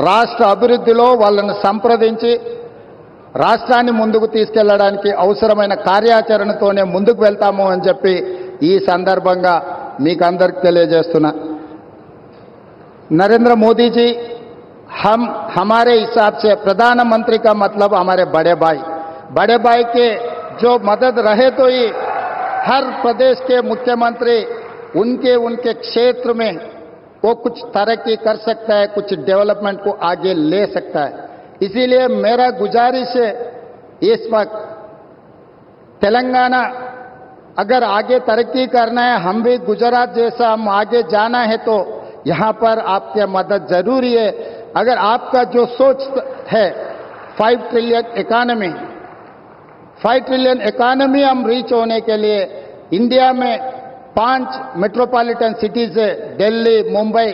రాష్ట్ర అభివృద్ధిలో వాళ్ళను సంప్రదించి రాష్ట్రాన్ని ముందుకు తీసుకెళ్లడానికి అవసరమైన కార్యాచరణతోనే ముందుకు వెళ్తాము అని చెప్పి ఈ సందర్భంగా మీకు అందరికి తెలియజేస్తున్నా. नरेंद्र मोदी जी हमारे हिसाब से प्रधानमंत्री का मतलब हमारे बड़े भाई के जो मदद रहे तो ही हर प्रदेश के मुख्यमंत्री उनके क्षेत्र में वो कुछ तरक्की कर सकता है, कुछ डेवलपमेंट को आगे ले सकता है. इसीलिए मेरा गुजारिश है इस वक्त तेलंगाना अगर आगे तरक्की करना है, हम भी गुजरात जैसा हम आगे जाना है तो यहां पर आपकी मदद जरूरी है. अगर आपका जो सोच है 5 ट्रिलियन इकोनॉमी हम रीच होने के लिए इंडिया में 5 मेट्रोपॉलिटन सिटीज है, Delhi, Mumbai,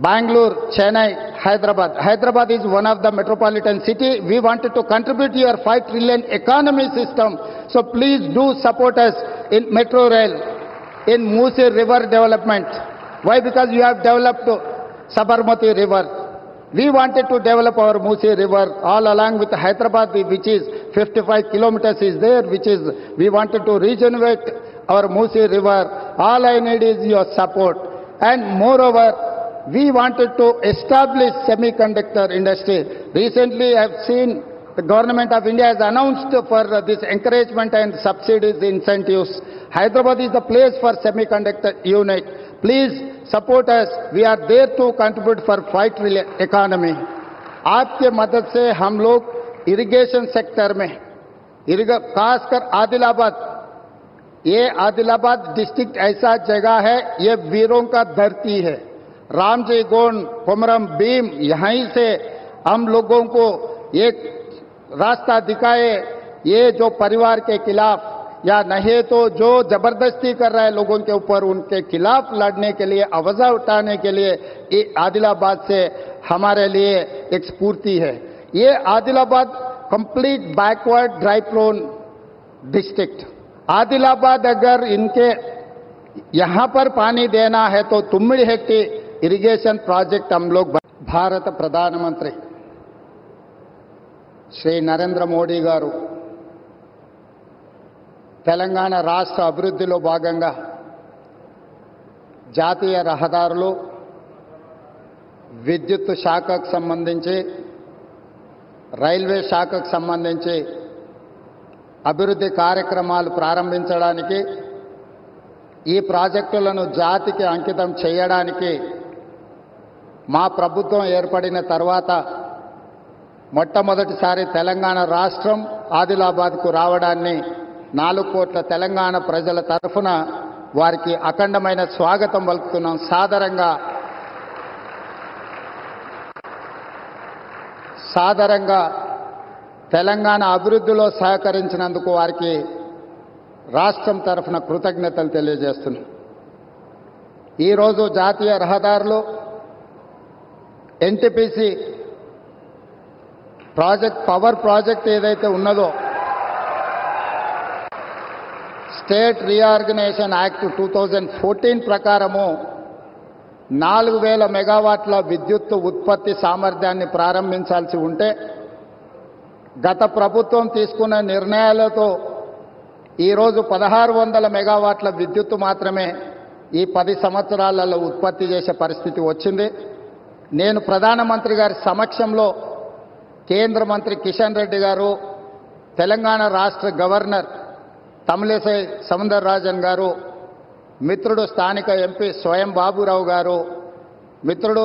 Bangalore, Chennai, Hyderabad is one of the metropolitan city. We wanted to contribute your 5 trillion economy system. So please do support us in metro rail, in Musi river development. Why? Because you have developed Sabarmati river. We wanted to develop our Musi river all along with Hyderabad, which is 55 kilometers is there, which is we wanted to regenerate our Musi river. All I need is your support. And moreover, we wanted to establish semiconductor industry. Recently, I have seen the government of India has announced for this encouragement and subsidies, incentives. Hyderabad is the place for semiconductor unit. Please support us. We are there to contribute for 5 trillion economy. आपके मदद से हम लोग irrigation sector में खासकर आदिलाबाद, ये Adilabad district ऐसा जगह है, ये वीरों का धरती है. रामजी गोंड, कोमरम भीम, यहीं से हम लोगों को एक रास्ता दिखाए. ये जो परिवार के खिलाफ या नहीं तो जो जबरदस्ती कर रहा है लोगों के ऊपर, उनके खिलाफ लड़ने के लिए, आवाज उठाने के लिए ये आदिलाबाद से हमारे लिए एक स्फूर्ति है. ये Adilabad complete backward dry prone district. Adilabad अगर इनके यहां पर पानी देना है तो तुम्मिड़ी हेक्टी इरिगेशन प्रोजेक्ट हम लोग. भारत प्रधानमंत्री श्री नरेंद्र मोदी गारू తెలంగాణ రాష్ట్ర అభివృద్ధిలో భాగంగా జాతీయ రహదారులు, విద్యుత్ శాఖకు సంబంధించి, రైల్వే శాఖకు సంబంధించి అభివృద్ధి కార్యక్రమాలు ప్రారంభించడానికి, ఈ ప్రాజెక్టులను జాతికి అంకితం చేయడానికి మా ప్రభుత్వం ఏర్పడిన తర్వాత మొట్టమొదటిసారి తెలంగాణ రాష్ట్రం ఆదిలాబాద్కు రావడాన్ని 4 కోట్ల తెలంగాణ ప్రజల తరఫున వారికి అఖండమైన స్వాగతం పలుకుతున్నాం. సాదరంగా తెలంగాణ అభివృద్ధిలో సహకరించినందుకు వారికి రాష్ట్రం తరఫున కృతజ్ఞతలు తెలియజేస్తున్నాం. ఈరోజు జాతీయ రహదారులు ఎన్టీపీసీ ప్రాజెక్ట్, పవర్ ప్రాజెక్ట్ ఏదైతే ఉన్నదో, స్టేట్ రీఆర్గనైజేషన్ యాక్ట్ 2014 ప్రకారము 4000 మెగావాట్ల విద్యుత్ ఉత్పత్తి సామర్థ్యాన్ని ప్రారంభించాల్సి ఉంటే గత ప్రభుత్వం తీసుకున్న నిర్ణయాలతో ఈరోజు 1600 మెగావాట్ల విద్యుత్ మాత్రమే ఈ 10 సంవత్సరాలలో ఉత్పత్తి చేసే పరిస్థితి వచ్చింది. నేను ప్రధానమంత్రి గారి సమక్షంలో కేంద్ర మంత్రి కిషన్ రెడ్డి గారు, తెలంగాణ రాష్ట్ర గవర్నర్ తమిళిసై సౌందరరాజన్ గారు, మిత్రుడు స్థానిక ఎంపీ స్వయం బాబురావు గారు, మిత్రుడు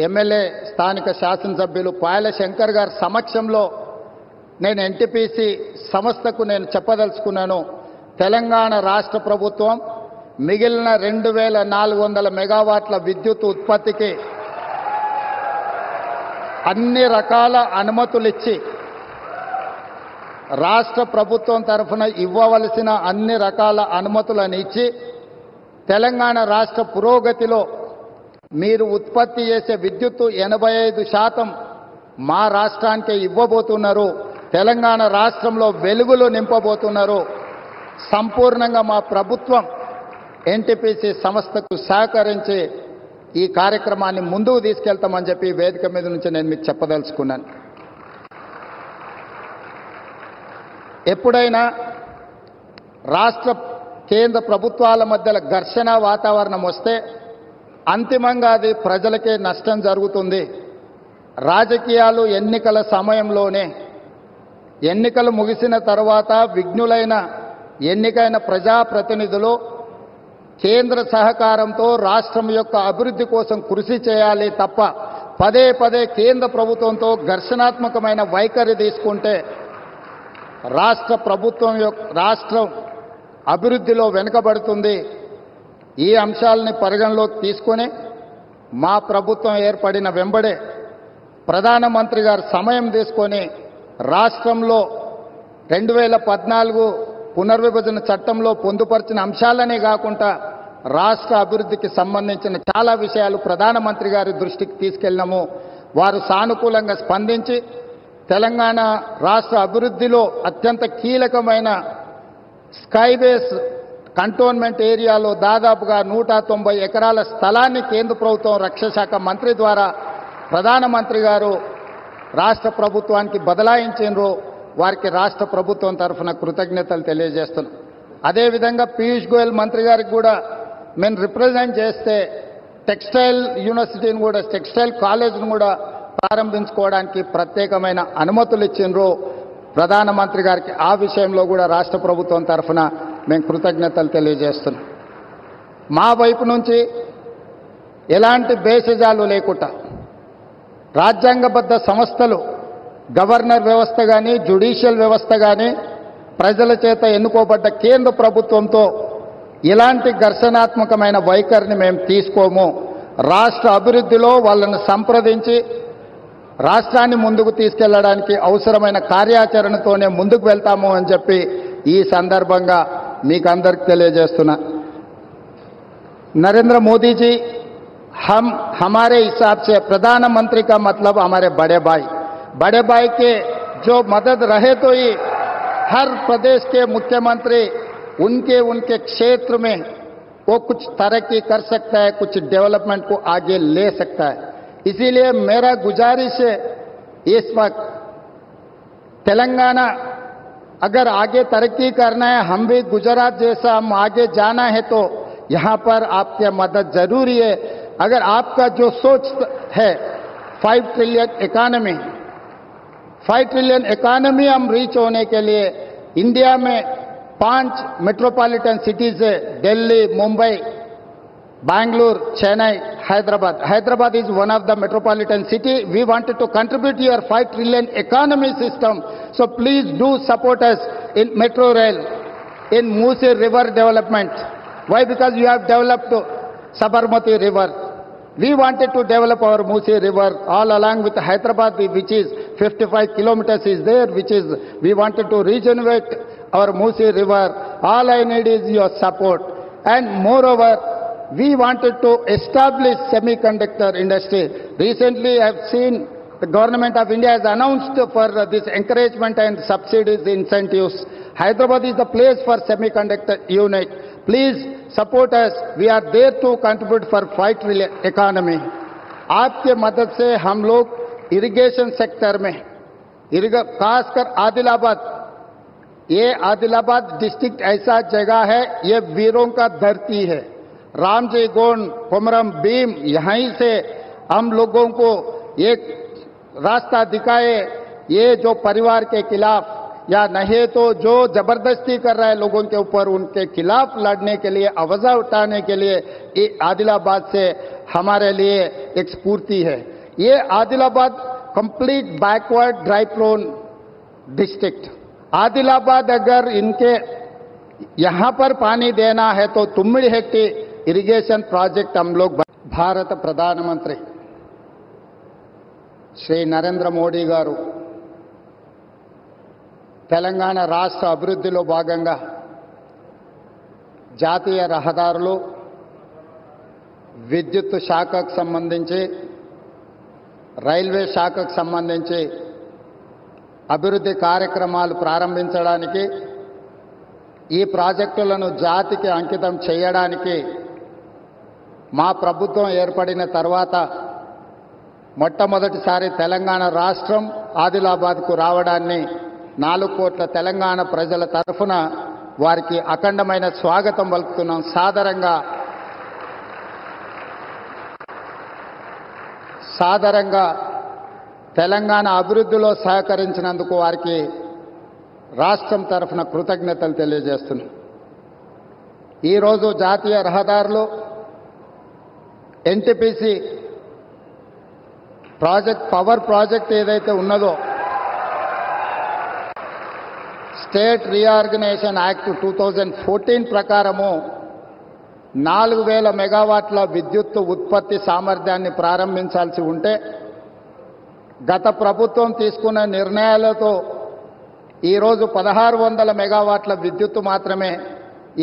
ఎమ్మెల్యే స్థానిక శాసనసభ్యులు పాయల శంకర్ గారి సమక్షంలో నేను ఎన్టీపీసీ సంస్థకు నేను చెప్పదలుచుకున్నాను. తెలంగాణ రాష్ట్ర ప్రభుత్వం మిగిలిన 2400 మెగావాట్ల విద్యుత్ ఉత్పత్తికి అన్ని రకాల అనుమతులు ఇచ్చి రాష్ట్ర ప్రభుత్వం తరఫున ఇవ్వవలసిన అన్ని రకాల అనుమతులను ఇచ్చి తెలంగాణ రాష్ట్ర పురోగతిలో మీరు ఉత్పత్తి చేసే విద్యుత్తు 85% మా రాష్ట్రానికే ఇవ్వబోతున్నారు. తెలంగాణ రాష్ట్రంలో వెలుగులు నింపబోతున్నారు. సంపూర్ణంగా మా ప్రభుత్వం ఎన్టీపీసీ సంస్థకు సహకరించి ఈ కార్యక్రమాన్ని ముందుకు తీసుకెళ్తామని చెప్పి వేదిక మీద నుంచి నేను మీకు చెప్పదలుచుకున్నాను. ఎప్పుడైనా రాష్ట్ర కేంద్ర ప్రభుత్వాల మధ్య ఘర్షణ వాతావరణం వస్తే అంతిమంగా అది ప్రజలకే నష్టం జరుగుతుంది. రాజకీయాలు ఎన్నికల సమయంలోనే, ఎన్నికలు ముగిసిన తర్వాత విఘ్నులైన ఎన్నికైన ప్రజాప్రతినిధులు కేంద్ర సహకారంతో రాష్ట్రం యొక్క అభివృద్ధి కోసం కృషి చేయాలి తప్ప పదే పదే కేంద్ర ప్రభుత్వంతో ఘర్షణాత్మకమైన వైఖరి తీసుకుంటే రాష్ట్రం అభివృద్ధిలో వెనుకబడుతుంది. ఈ అంశాలని పరిగణలోకి తీసుకొని మా ప్రభుత్వం ఏర్పడిన వెంబడే ప్రధానమంత్రి గారు సమయం తీసుకొని రాష్ట్రంలో 2014 పునర్విభజన చట్టంలో పొందుపరిచిన అంశాలనే కాకుండా రాష్ట్ర అభివృద్ధికి సంబంధించిన చాలా విషయాలు ప్రధానమంత్రి గారి దృష్టికి తీసుకెళ్ళినాము. వారు సానుకూలంగా స్పందించి తెలంగాణ రాష్ట్ర అభివృద్ధిలో అత్యంత కీలకమైన స్కైబేస్ కంటోన్మెంట్ ఏరియాలో దాదాపుగా 190 ఎకరాల స్థలాన్ని కేంద్ర ప్రభుత్వం రక్షణ శాఖ మంత్రి ద్వారా ప్రధానమంత్రి గారు రాష్ట్ర ప్రభుత్వానికి బదలాయించారు. వారికి రాష్ట్ర ప్రభుత్వం తరఫున కృతజ్ఞతలు తెలియజేస్తున్నాం. అదేవిధంగా పీయూష్ గోయల్ మంత్రి గారికి కూడా మేము రిప్రజెంట్ చేస్తే టెక్స్టైల్ యూనివర్సిటీని కూడా, టెక్స్టైల్ కాలేజ్ను కూడా ప్రారంభించుకోవడానికి ప్రత్యేకమైన అనుమతులు ఇచ్చిండ్రు ప్రధానమంత్రి గారికి. ఆ విషయంలో కూడా రాష్ట్ర ప్రభుత్వం తరఫున మేము కృతజ్ఞతలు తెలియజేస్తున్నాం. మా వైపు నుంచి ఎలాంటి భేషజాలు లేకుండా రాజ్యాంగబద్ధ సంస్థలు, గవర్నర్ వ్యవస్థ కానీ, జ్యుడిషియల్ వ్యవస్థ కానీ, ప్రజల చేత ఎన్నుకోబడ్డ కేంద్ర ప్రభుత్వంతో ఇలాంటి ఘర్షణాత్మకమైన వైఖరిని మేము తీసుకోము. రాష్ట్ర అభివృద్ధిలో వాళ్ళను సంప్రదించి రాష్ట్రాన్ని ముందుకు తీసుకెళ్లడానికి అవసరమైన కార్యాచరణతోనే ముందుకు వెళ్తాము అని చెప్పి ఈ సందర్భంగా మీకు అందరికి తెలియజేస్తున్నా. नरेंद्र मोदी जी हमारे हिसाब से प्रधानमंत्री का मतलब हमारे बड़े भाई के जो मदद रहे तो ही हर प्रदेश के मुख्यमंत्री उनके क्षेत्र में वो कुछ तरक्की कर सकता है, कुछ डेवलपमेंट को आगे ले सकता है. इसीलिए मेरा गुजारिश है इस वक्त तेलंगाना अगर आगे तरक्की करना है, हम भी गुजरात जैसा हम आगे जाना है तो यहां पर आपकी मदद जरूरी है. अगर आपका जो सोच है 5 ट्रिलियन इकोनॉमी हम रीच होने के लिए इंडिया में 5 मेट्रोपॉलिटन सिटीज है, Delhi, Mumbai, Bangalore, Chennai, Hyderabad. Hyderabad is one of the metropolitan city. We wanted to contribute to your 5 trillion economy system. So please do support us in metro rail, in Musi river development. Why? Because you have developed Sabarmati river. We wanted to develop our Musi river all along with Hyderabad, which is 55 kilometers is there, which is we wanted to regenerate our Musi river. All I need is your support. And moreover, we wanted to establish semiconductor industry. Recently, I have seen the government of India has announced for this encouragement and subsidies, incentives. Hyderabad is the place for semiconductor unit. Please support us. We are there to contribute for 5 trillion economy. आपके मदद से हम लोग irrigation sector में, खासकर आदिलाबाद, ये Adilabad district ऐसा जगह है, ये वीरों का धरती है. रामजी गोंड, कोमरम भीम, यहीं से हम लोगों को एक रास्ता दिखाए. ये जो परिवार के खिलाफ या नहीं तो जो जबरदस्ती कर रहा है लोगों के ऊपर, उनके खिलाफ लड़ने के लिए, आवाज उठाने के लिए ये आदिलाबाद से हमारे लिए एक स्फूर्ति है. ये Adilabad complete backward dry prone district. Adilabad अगर इनके यहां पर पानी देना है तो तुम्मिडिहेट्टी इरिगेशन प्रोजेक्ट हम लोग. भारत प्रधानमंत्री श्री नरेंद्र मोदी गारू తెలంగాణ రాష్ట్ర అభివృద్ధిలో భాగంగా జాతీయ రహదారులు, విద్యుత్ శాఖకు సంబంధించి, రైల్వే శాఖకు సంబంధించి అభివృద్ధి కార్యక్రమాలు ప్రారంభించడానికి, ఈ ప్రాజెక్టులను జాతికి అంకితం చేయడానికి మా ప్రభుత్వం ఏర్పడిన తర్వాత మొట్టమొదటిసారి తెలంగాణ రాష్ట్రం ఆదిలాబాద్కు రావడాన్ని 4 కోట్ల తెలంగాణ ప్రజల తరఫున వారికి అఖండమైన స్వాగతం పలుకుతున్నాం. సాదరంగా తెలంగాణ అభివృద్ధిలో సహకరించినందుకు వారికి రాష్ట్రం తరఫున కృతజ్ఞతలు తెలియజేస్తున్నాం. ఈరోజు జాతీయ రహదారులు, ఎన్టీపీసీ ప్రాజెక్ట్, పవర్ ప్రాజెక్ట్ ఏదైతే ఉన్నదో, స్టేట్ రీఆర్గనైజేషన్ యాక్ట్ 2014 ప్రకారము 4000 మెగావాట్ల విద్యుత్ ఉత్పత్తి సామర్థ్యాన్ని ప్రారంభించాల్సి ఉంటే గత ప్రభుత్వం తీసుకున్న నిర్ణయాలతో ఈరోజు 1600 మెగావాట్ల విద్యుత్తు మాత్రమే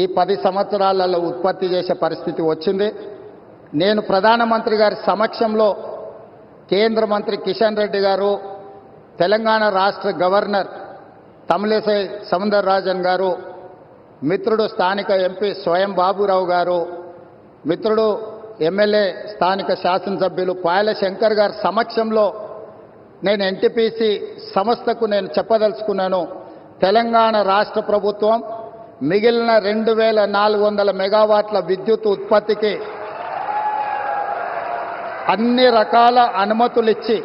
ఈ 10 సంవత్సరాలలో ఉత్పత్తి చేసే పరిస్థితి వచ్చింది. నేను ప్రధానమంత్రి గారి సమక్షంలో కేంద్ర మంత్రి కిషన్ రెడ్డి గారు, తెలంగాణ రాష్ట్ర గవర్నర్ తమిళిసై సౌందరరాజన్ గారు, మిత్రుడు స్థానిక ఎంపీ స్వయం బాబురావు గారు, మిత్రుడు ఎమ్మెల్యే స్థానిక శాసనసభ్యులు పాయల శంకర్ గారి సమక్షంలో నేను ఎన్టీపీసీ సంస్థకు నేను చెప్పదలుచుకున్నాను. తెలంగాణ రాష్ట్ర ప్రభుత్వం మిగిలిన 2400 మెగావాట్ల విద్యుత్ ఉత్పత్తికి అన్ని రకాల అనుమతులిచ్చి,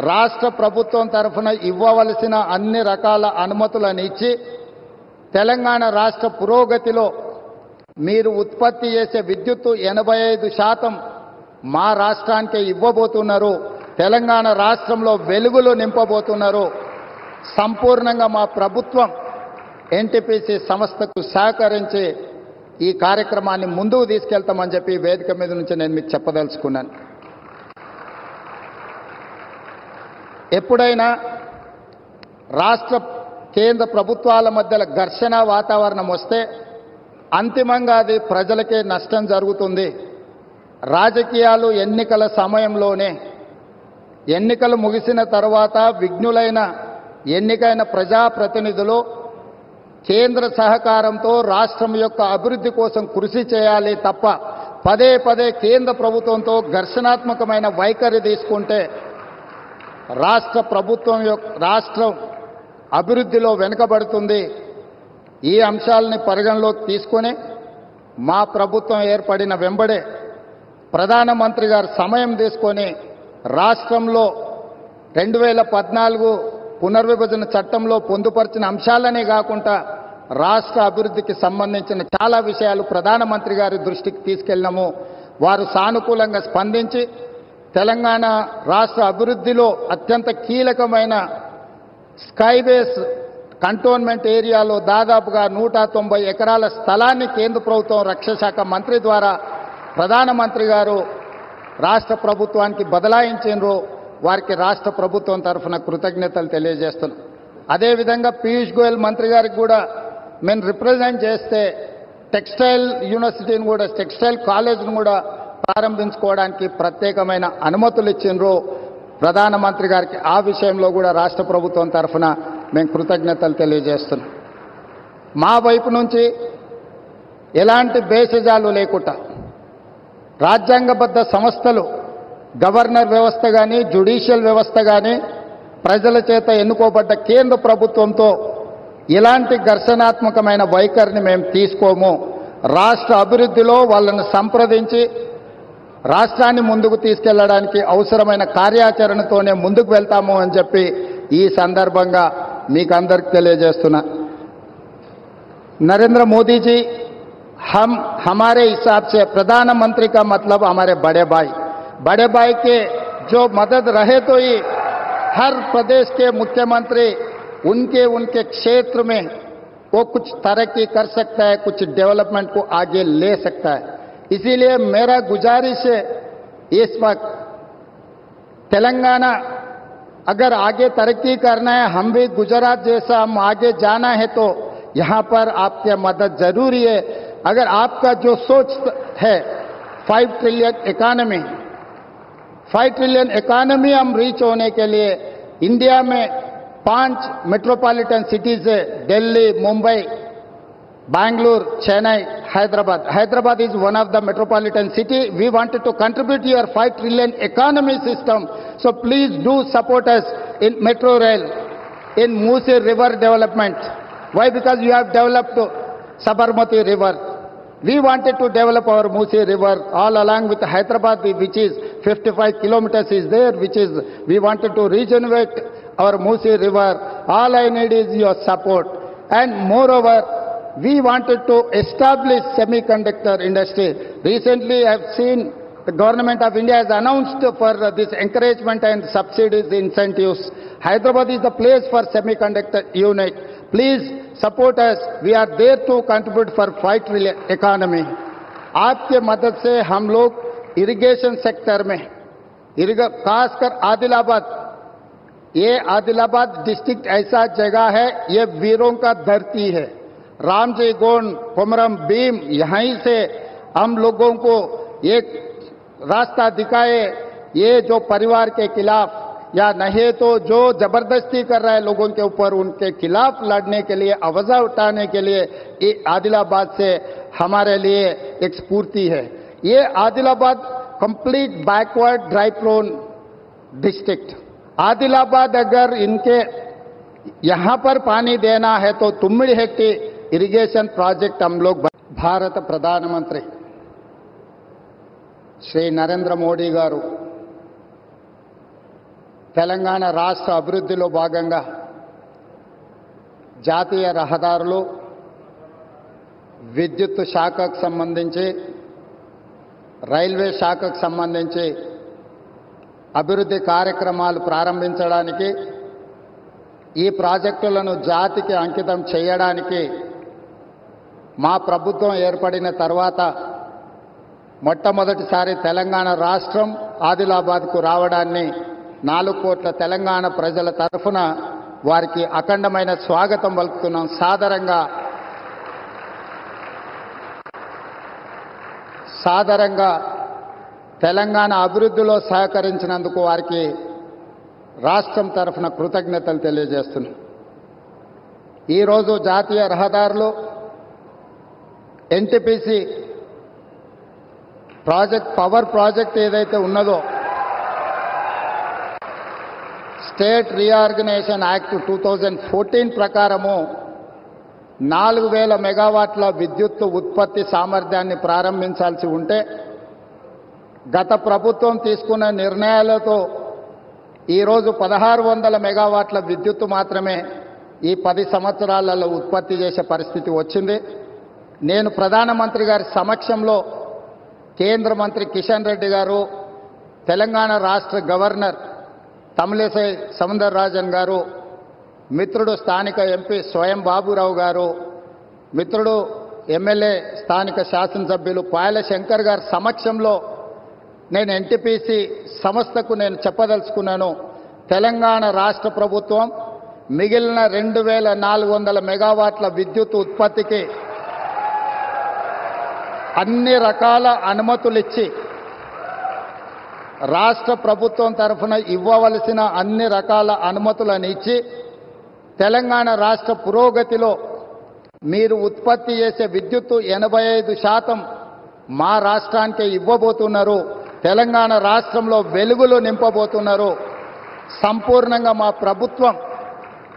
రాష్ట్ర ప్రభుత్వం తరఫున ఇవ్వవలసిన అన్ని రకాల అనుమతులను ఇచ్చి, తెలంగాణ రాష్ట్ర పురోగతిలో మీరు ఉత్పత్తి చేసే విద్యుత్తు 85% మా రాష్ట్రానికే ఇవ్వబోతున్నారు. తెలంగాణ రాష్ట్రంలో వెలుగులు నింపబోతున్నారు. సంపూర్ణంగా మా ప్రభుత్వం ఎన్టీపీసీ సంస్థకు సహకరించి ఈ కార్యక్రమాన్ని ముందుకు తీసుకెళ్తామని చెప్పి వేదిక మీద నుంచి నేను మీకు చెప్పదలుచుకున్నాను. ఎప్పుడైనా రాష్ట్ర కేంద్ర ప్రభుత్వాల మధ్యలో ఘర్షణ వాతావరణం వస్తే అంతిమంగా అది ప్రజలకే నష్టం జరుగుతుంది. రాజకీయాలు ఎన్నికల సమయంలోనే, ఎన్నికలు ముగిసిన తర్వాత విఘ్నులైన ఎన్నికైన ప్రజాప్రతినిధులు కేంద్ర సహకారంతో రాష్ట్రం యొక్క అభివృద్ధి కోసం కృషి చేయాలి తప్ప పదే పదే కేంద్ర ప్రభుత్వంతో ఘర్షణాత్మకమైన వైఖరి తీసుకుంటే రాష్ట్రం అభివృద్ధిలో వెనుకబడుతుంది. ఈ అంశాలని పరిగణలోకి తీసుకొని మా ప్రభుత్వం ఏర్పడిన వెంబడే ప్రధానమంత్రి గారు సమయం తీసుకొని రాష్ట్రంలో 2014 పునర్విభజన చట్టంలో పొందుపరిచిన అంశాలనే కాకుండా రాష్ట్ర అభివృద్ధికి సంబంధించిన చాలా విషయాలు ప్రధానమంత్రి గారి దృష్టికి తీసుకెళ్ళినాము. వారు సానుకూలంగా స్పందించి తెలంగాణ రాష్ట్ర అభివృద్ధిలో అత్యంత కీలకమైన స్కైబేస్ కంటోన్మెంట్ ఏరియాలో దాదాపుగా 190 ఎకరాల స్థలాన్ని కేంద్ర ప్రభుత్వం రక్షణ శాఖ మంత్రి ద్వారా ప్రధానమంత్రి గారు రాష్ట్ర ప్రభుత్వానికి బదలాయించారు. వారికి రాష్ట్ర ప్రభుత్వం తరఫున కృతజ్ఞతలు తెలియజేస్తున్నాం. అదేవిధంగా పీయూష్ గోయల్ మంత్రి గారికి కూడా మేము రిప్రజెంట్ చేస్తే టెక్స్టైల్ యూనివర్సిటీని కూడా, టెక్స్టైల్ కాలేజ్ను కూడా ప్రారంభించుకోవడానికి ప్రత్యేకమైన అనుమతులు ఇచ్చిండ్రు ప్రధానమంత్రి గారికి. ఆ విషయంలో కూడా రాష్ట్ర ప్రభుత్వం తరఫున మేము కృతజ్ఞతలు తెలియజేస్తున్నాం. మా వైపు నుంచి ఎలాంటి భేషజాలు లేకుండా రాజ్యాంగబద్ధ సంస్థలు, గవర్నర్ వ్యవస్థ కానీ, జ్యుడిషియల్ వ్యవస్థ కానీ, ప్రజల చేత ఎన్నుకోబడ్డ కేంద్ర ప్రభుత్వంతో ఇలాంటి ఘర్షణాత్మకమైన వైఖరిని మేము తీసుకోము. రాష్ట్ర అభివృద్ధిలో వాళ్ళను సంప్రదించి రాష్ట్రాన్ని ముందుకు తీసుకెళ్లడానికి అవసరమైన కార్యాచరణతోనే ముందుకు వెళ్తాము అని చెప్పి ఈ సందర్భంగా మీకు అందరికి తెలియజేస్తున్నా. नरेंद्र मोदी जी हमारे हिसाब से प्रधानमंत्री का मतलब हमारे बड़े भाई के जो मदद रहे तो ही हर प्रदेश के मुख्यमंत्री उनके क्षेत्र में वो कुछ तरक्की कर सकता है, कुछ डेवलपमेंट को आगे ले सकता है. इसीलिए मेरा गुजारिश है इस वक्त तेलंगाना अगर आगे तरक्की करना है, हम भी गुजरात जैसा हम आगे जाना है, तो यहां पर आपकी मदद जरूरी है। अगर आपका जो सोच है 5 ट्रिलियन इकोनॉमी, 5 ट्रिलियन इकोनॉमी हम रीच होने के लिए इंडिया में 5 मेट्रोपॉलिटन सिटीज है, Delhi, Mumbai, Bangalore, Chennai, Hyderabad. Hyderabad is one of the metropolitan city. We wanted to contribute to your 5 trillion economy system. So please do support us in metro rail, in Musi River development. Why? Because you have developed Sabarmati River. We wanted to develop our Musi River all along with Hyderabad, which is 55 kilometers is there, which is, we wanted to regenerate our Musi River. All I need is your support. And moreover, we wanted to establish semiconductor industry. Recently, I have seen the government of India has announced for this encouragement and subsidies, incentives. Hyderabad is the place for semiconductor unit. Please support us. We are there to contribute for 5 trillion economy. आपके मदद से हम लोग irrigation sector में, खासकर आदिलाबाद, ये Adilabad district ऐसा जगह है, ये वीरों का धरती है। रामजी गोंड, कोमरम भीम, यहीं से हम लोगों को एक रास्ता दिखाए। ये जो परिवार के खिलाफ या नहीं तो जो जबरदस्ती कर रहा है लोगों के ऊपर, उनके खिलाफ लड़ने के लिए, आवाज उठाने के लिए ये आदिलाबाद से हमारे लिए एक स्फूर्ति है। ये Adilabad complete backward dry prone district. Adilabad अगर इनके यहां पर पानी देना है तो तुम्मिड़ी हेक्टी इरिगेशन प्रोजेक्ट हम लोग। భారత ప్రధానమంత్రి శ్రీ నరేంద్ర మోడీ గారు తెలంగాణ రాష్ట్ర అభివృద్ధిలో భాగంగా జాతీయ రహదారులు, విద్యుత్ శాఖకు సంబంధించి, రైల్వే శాఖకు సంబంధించి అభివృద్ధి కార్యక్రమాలు ప్రారంభించడానికి, ఈ ప్రాజెక్టులను జాతికి అంకితం చేయడానికి మా ప్రభుత్వం ఏర్పడిన తర్వాత మొట్టమొదటిసారి తెలంగాణ రాష్ట్రం ఆదిలాబాద్కు రావడాన్ని 4 కోట్ల తెలంగాణ ప్రజల తరఫున వారికి అఖండమైన స్వాగతం పలుకుతున్నాం. సాదరంగా తెలంగాణ అభివృద్ధిలో సహకరించినందుకు వారికి రాష్ట్రం తరఫున కృతజ్ఞతలు తెలియజేస్తున్నాం. ఈరోజు జాతీయ రహదారులు, ఎన్టీపీసీ ప్రాజెక్ట్, పవర్ ప్రాజెక్ట్ ఏదైతే ఉన్నదో, స్టేట్ రీఆర్గనైజేషన్ యాక్ట్ 2014 ప్రకారము 4000 మెగావాట్ల విద్యుత్ ఉత్పత్తి సామర్థ్యాన్ని ప్రారంభించాల్సి ఉంటే, గత ప్రభుత్వం తీసుకున్న నిర్ణయాలతో ఈరోజు 1600 మెగావాట్ల విద్యుత్తు మాత్రమే ఈ 10 సంవత్సరాలలో ఉత్పత్తి చేసే పరిస్థితి వచ్చింది. నేను ప్రధానమంత్రి గారి సమక్షంలో కేంద్ర మంత్రి కిషన్ రెడ్డి గారు, తెలంగాణ రాష్ట్ర గవర్నర్ తమిళిసై సౌందరరాజన్ గారు, మిత్రుడు స్థానిక ఎంపీ స్వయం బాబురావు గారు, మిత్రుడు ఎమ్మెల్యే స్థానిక శాసనసభ్యులు పాయల శంకర్ గారి సమక్షంలో నేను ఎన్టీపీసీ సంస్థకు నేను చెప్పదలుచుకున్నాను. తెలంగాణ రాష్ట్ర ప్రభుత్వం మిగిలిన 2400 మెగావాట్ల విద్యుత్ ఉత్పత్తికి అన్ని రకాల అనుమతులిచ్చి, రాష్ట్ర ప్రభుత్వం తరఫున ఇవ్వవలసిన అన్ని రకాల అనుమతులను ఇచ్చి, తెలంగాణ రాష్ట్ర పురోగతిలో మీరు ఉత్పత్తి చేసే విద్యుత్తు 85% మా రాష్ట్రానికి ఇవ్వబోతున్నారు. తెలంగాణ రాష్ట్రంలో వెలుగులు నింపబోతున్నారు. సంపూర్ణంగా మా ప్రభుత్వం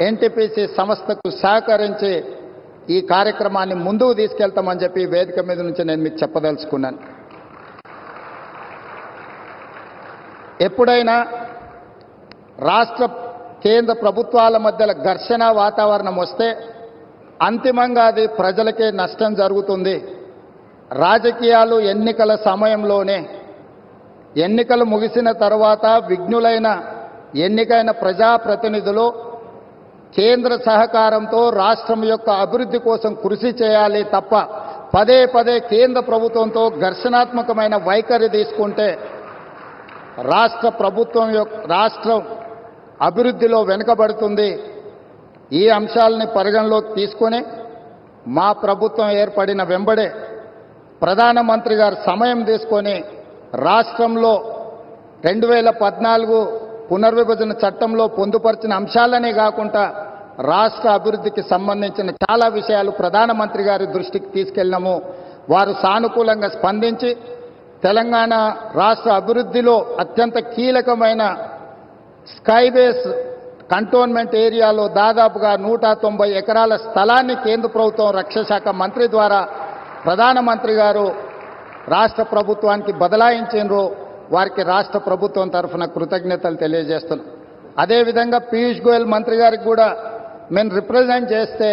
ఎన్టీపీసీ సంస్థకు సహకరించి ఈ కార్యక్రమాన్ని ముందుకు తీసుకెళ్తామని చెప్పి వేదిక మీద నుంచి నేను మీకు చెప్పదలుచుకున్నాను. ఎప్పుడైనా రాష్ట్ర కేంద్ర ప్రభుత్వాల మధ్య ఘర్షణ వాతావరణం వస్తే అంతిమంగా అది ప్రజలకే నష్టం జరుగుతుంది. రాజకీయాలు ఎన్నికల సమయంలోనే, ఎన్నికలు ముగిసిన తర్వాత విఘ్నులైన ఎన్నికైన ప్రజాప్రతినిధులు కేంద్ర సహకారంతో రాష్ట్రం యొక్క అభివృద్ధి కోసం కృషి చేయాలి తప్ప పదే పదే కేంద్ర ప్రభుత్వంతో ఘర్షణాత్మకమైన వైఖరి తీసుకుంటే రాష్ట్రం అభివృద్ధిలో వెనుకబడుతుంది. ఈ అంశాలని పరిగణలోకి తీసుకొని మా ప్రభుత్వం ఏర్పడిన వెంబడే ప్రధానమంత్రి గారు సమయం తీసుకొని రాష్ట్రంలో 2014 పునర్విభజన చట్టంలో పొందుపరిచిన అంశాలనే కాకుండా రాష్ట్ర అభివృద్ధికి సంబంధించిన చాలా విషయాలు ప్రధానమంత్రి గారి దృష్టికి తీసుకెళ్ళినాము. వారు సానుకూలంగా స్పందించి తెలంగాణ రాష్ట్ర అభివృద్ధిలో అత్యంత కీలకమైన స్కైవేస్ కంటోన్మెంట్ ఏరియాలో దాదాపుగా 190 ఎకరాల స్థలాన్ని కేంద్ర ప్రభుత్వం రక్షణ శాఖ మంత్రి ద్వారా ప్రధానమంత్రి గారు రాష్ట్ర ప్రభుత్వానికి బదలాయించారు. వారికి రాష్ట్ర ప్రభుత్వం తరఫున కృతజ్ఞతలు తెలియజేస్తున్నాం. అదేవిధంగా పీయూష్ గోయల్ మంత్రి గారికి కూడా మేము రిప్రజెంట్ చేస్తే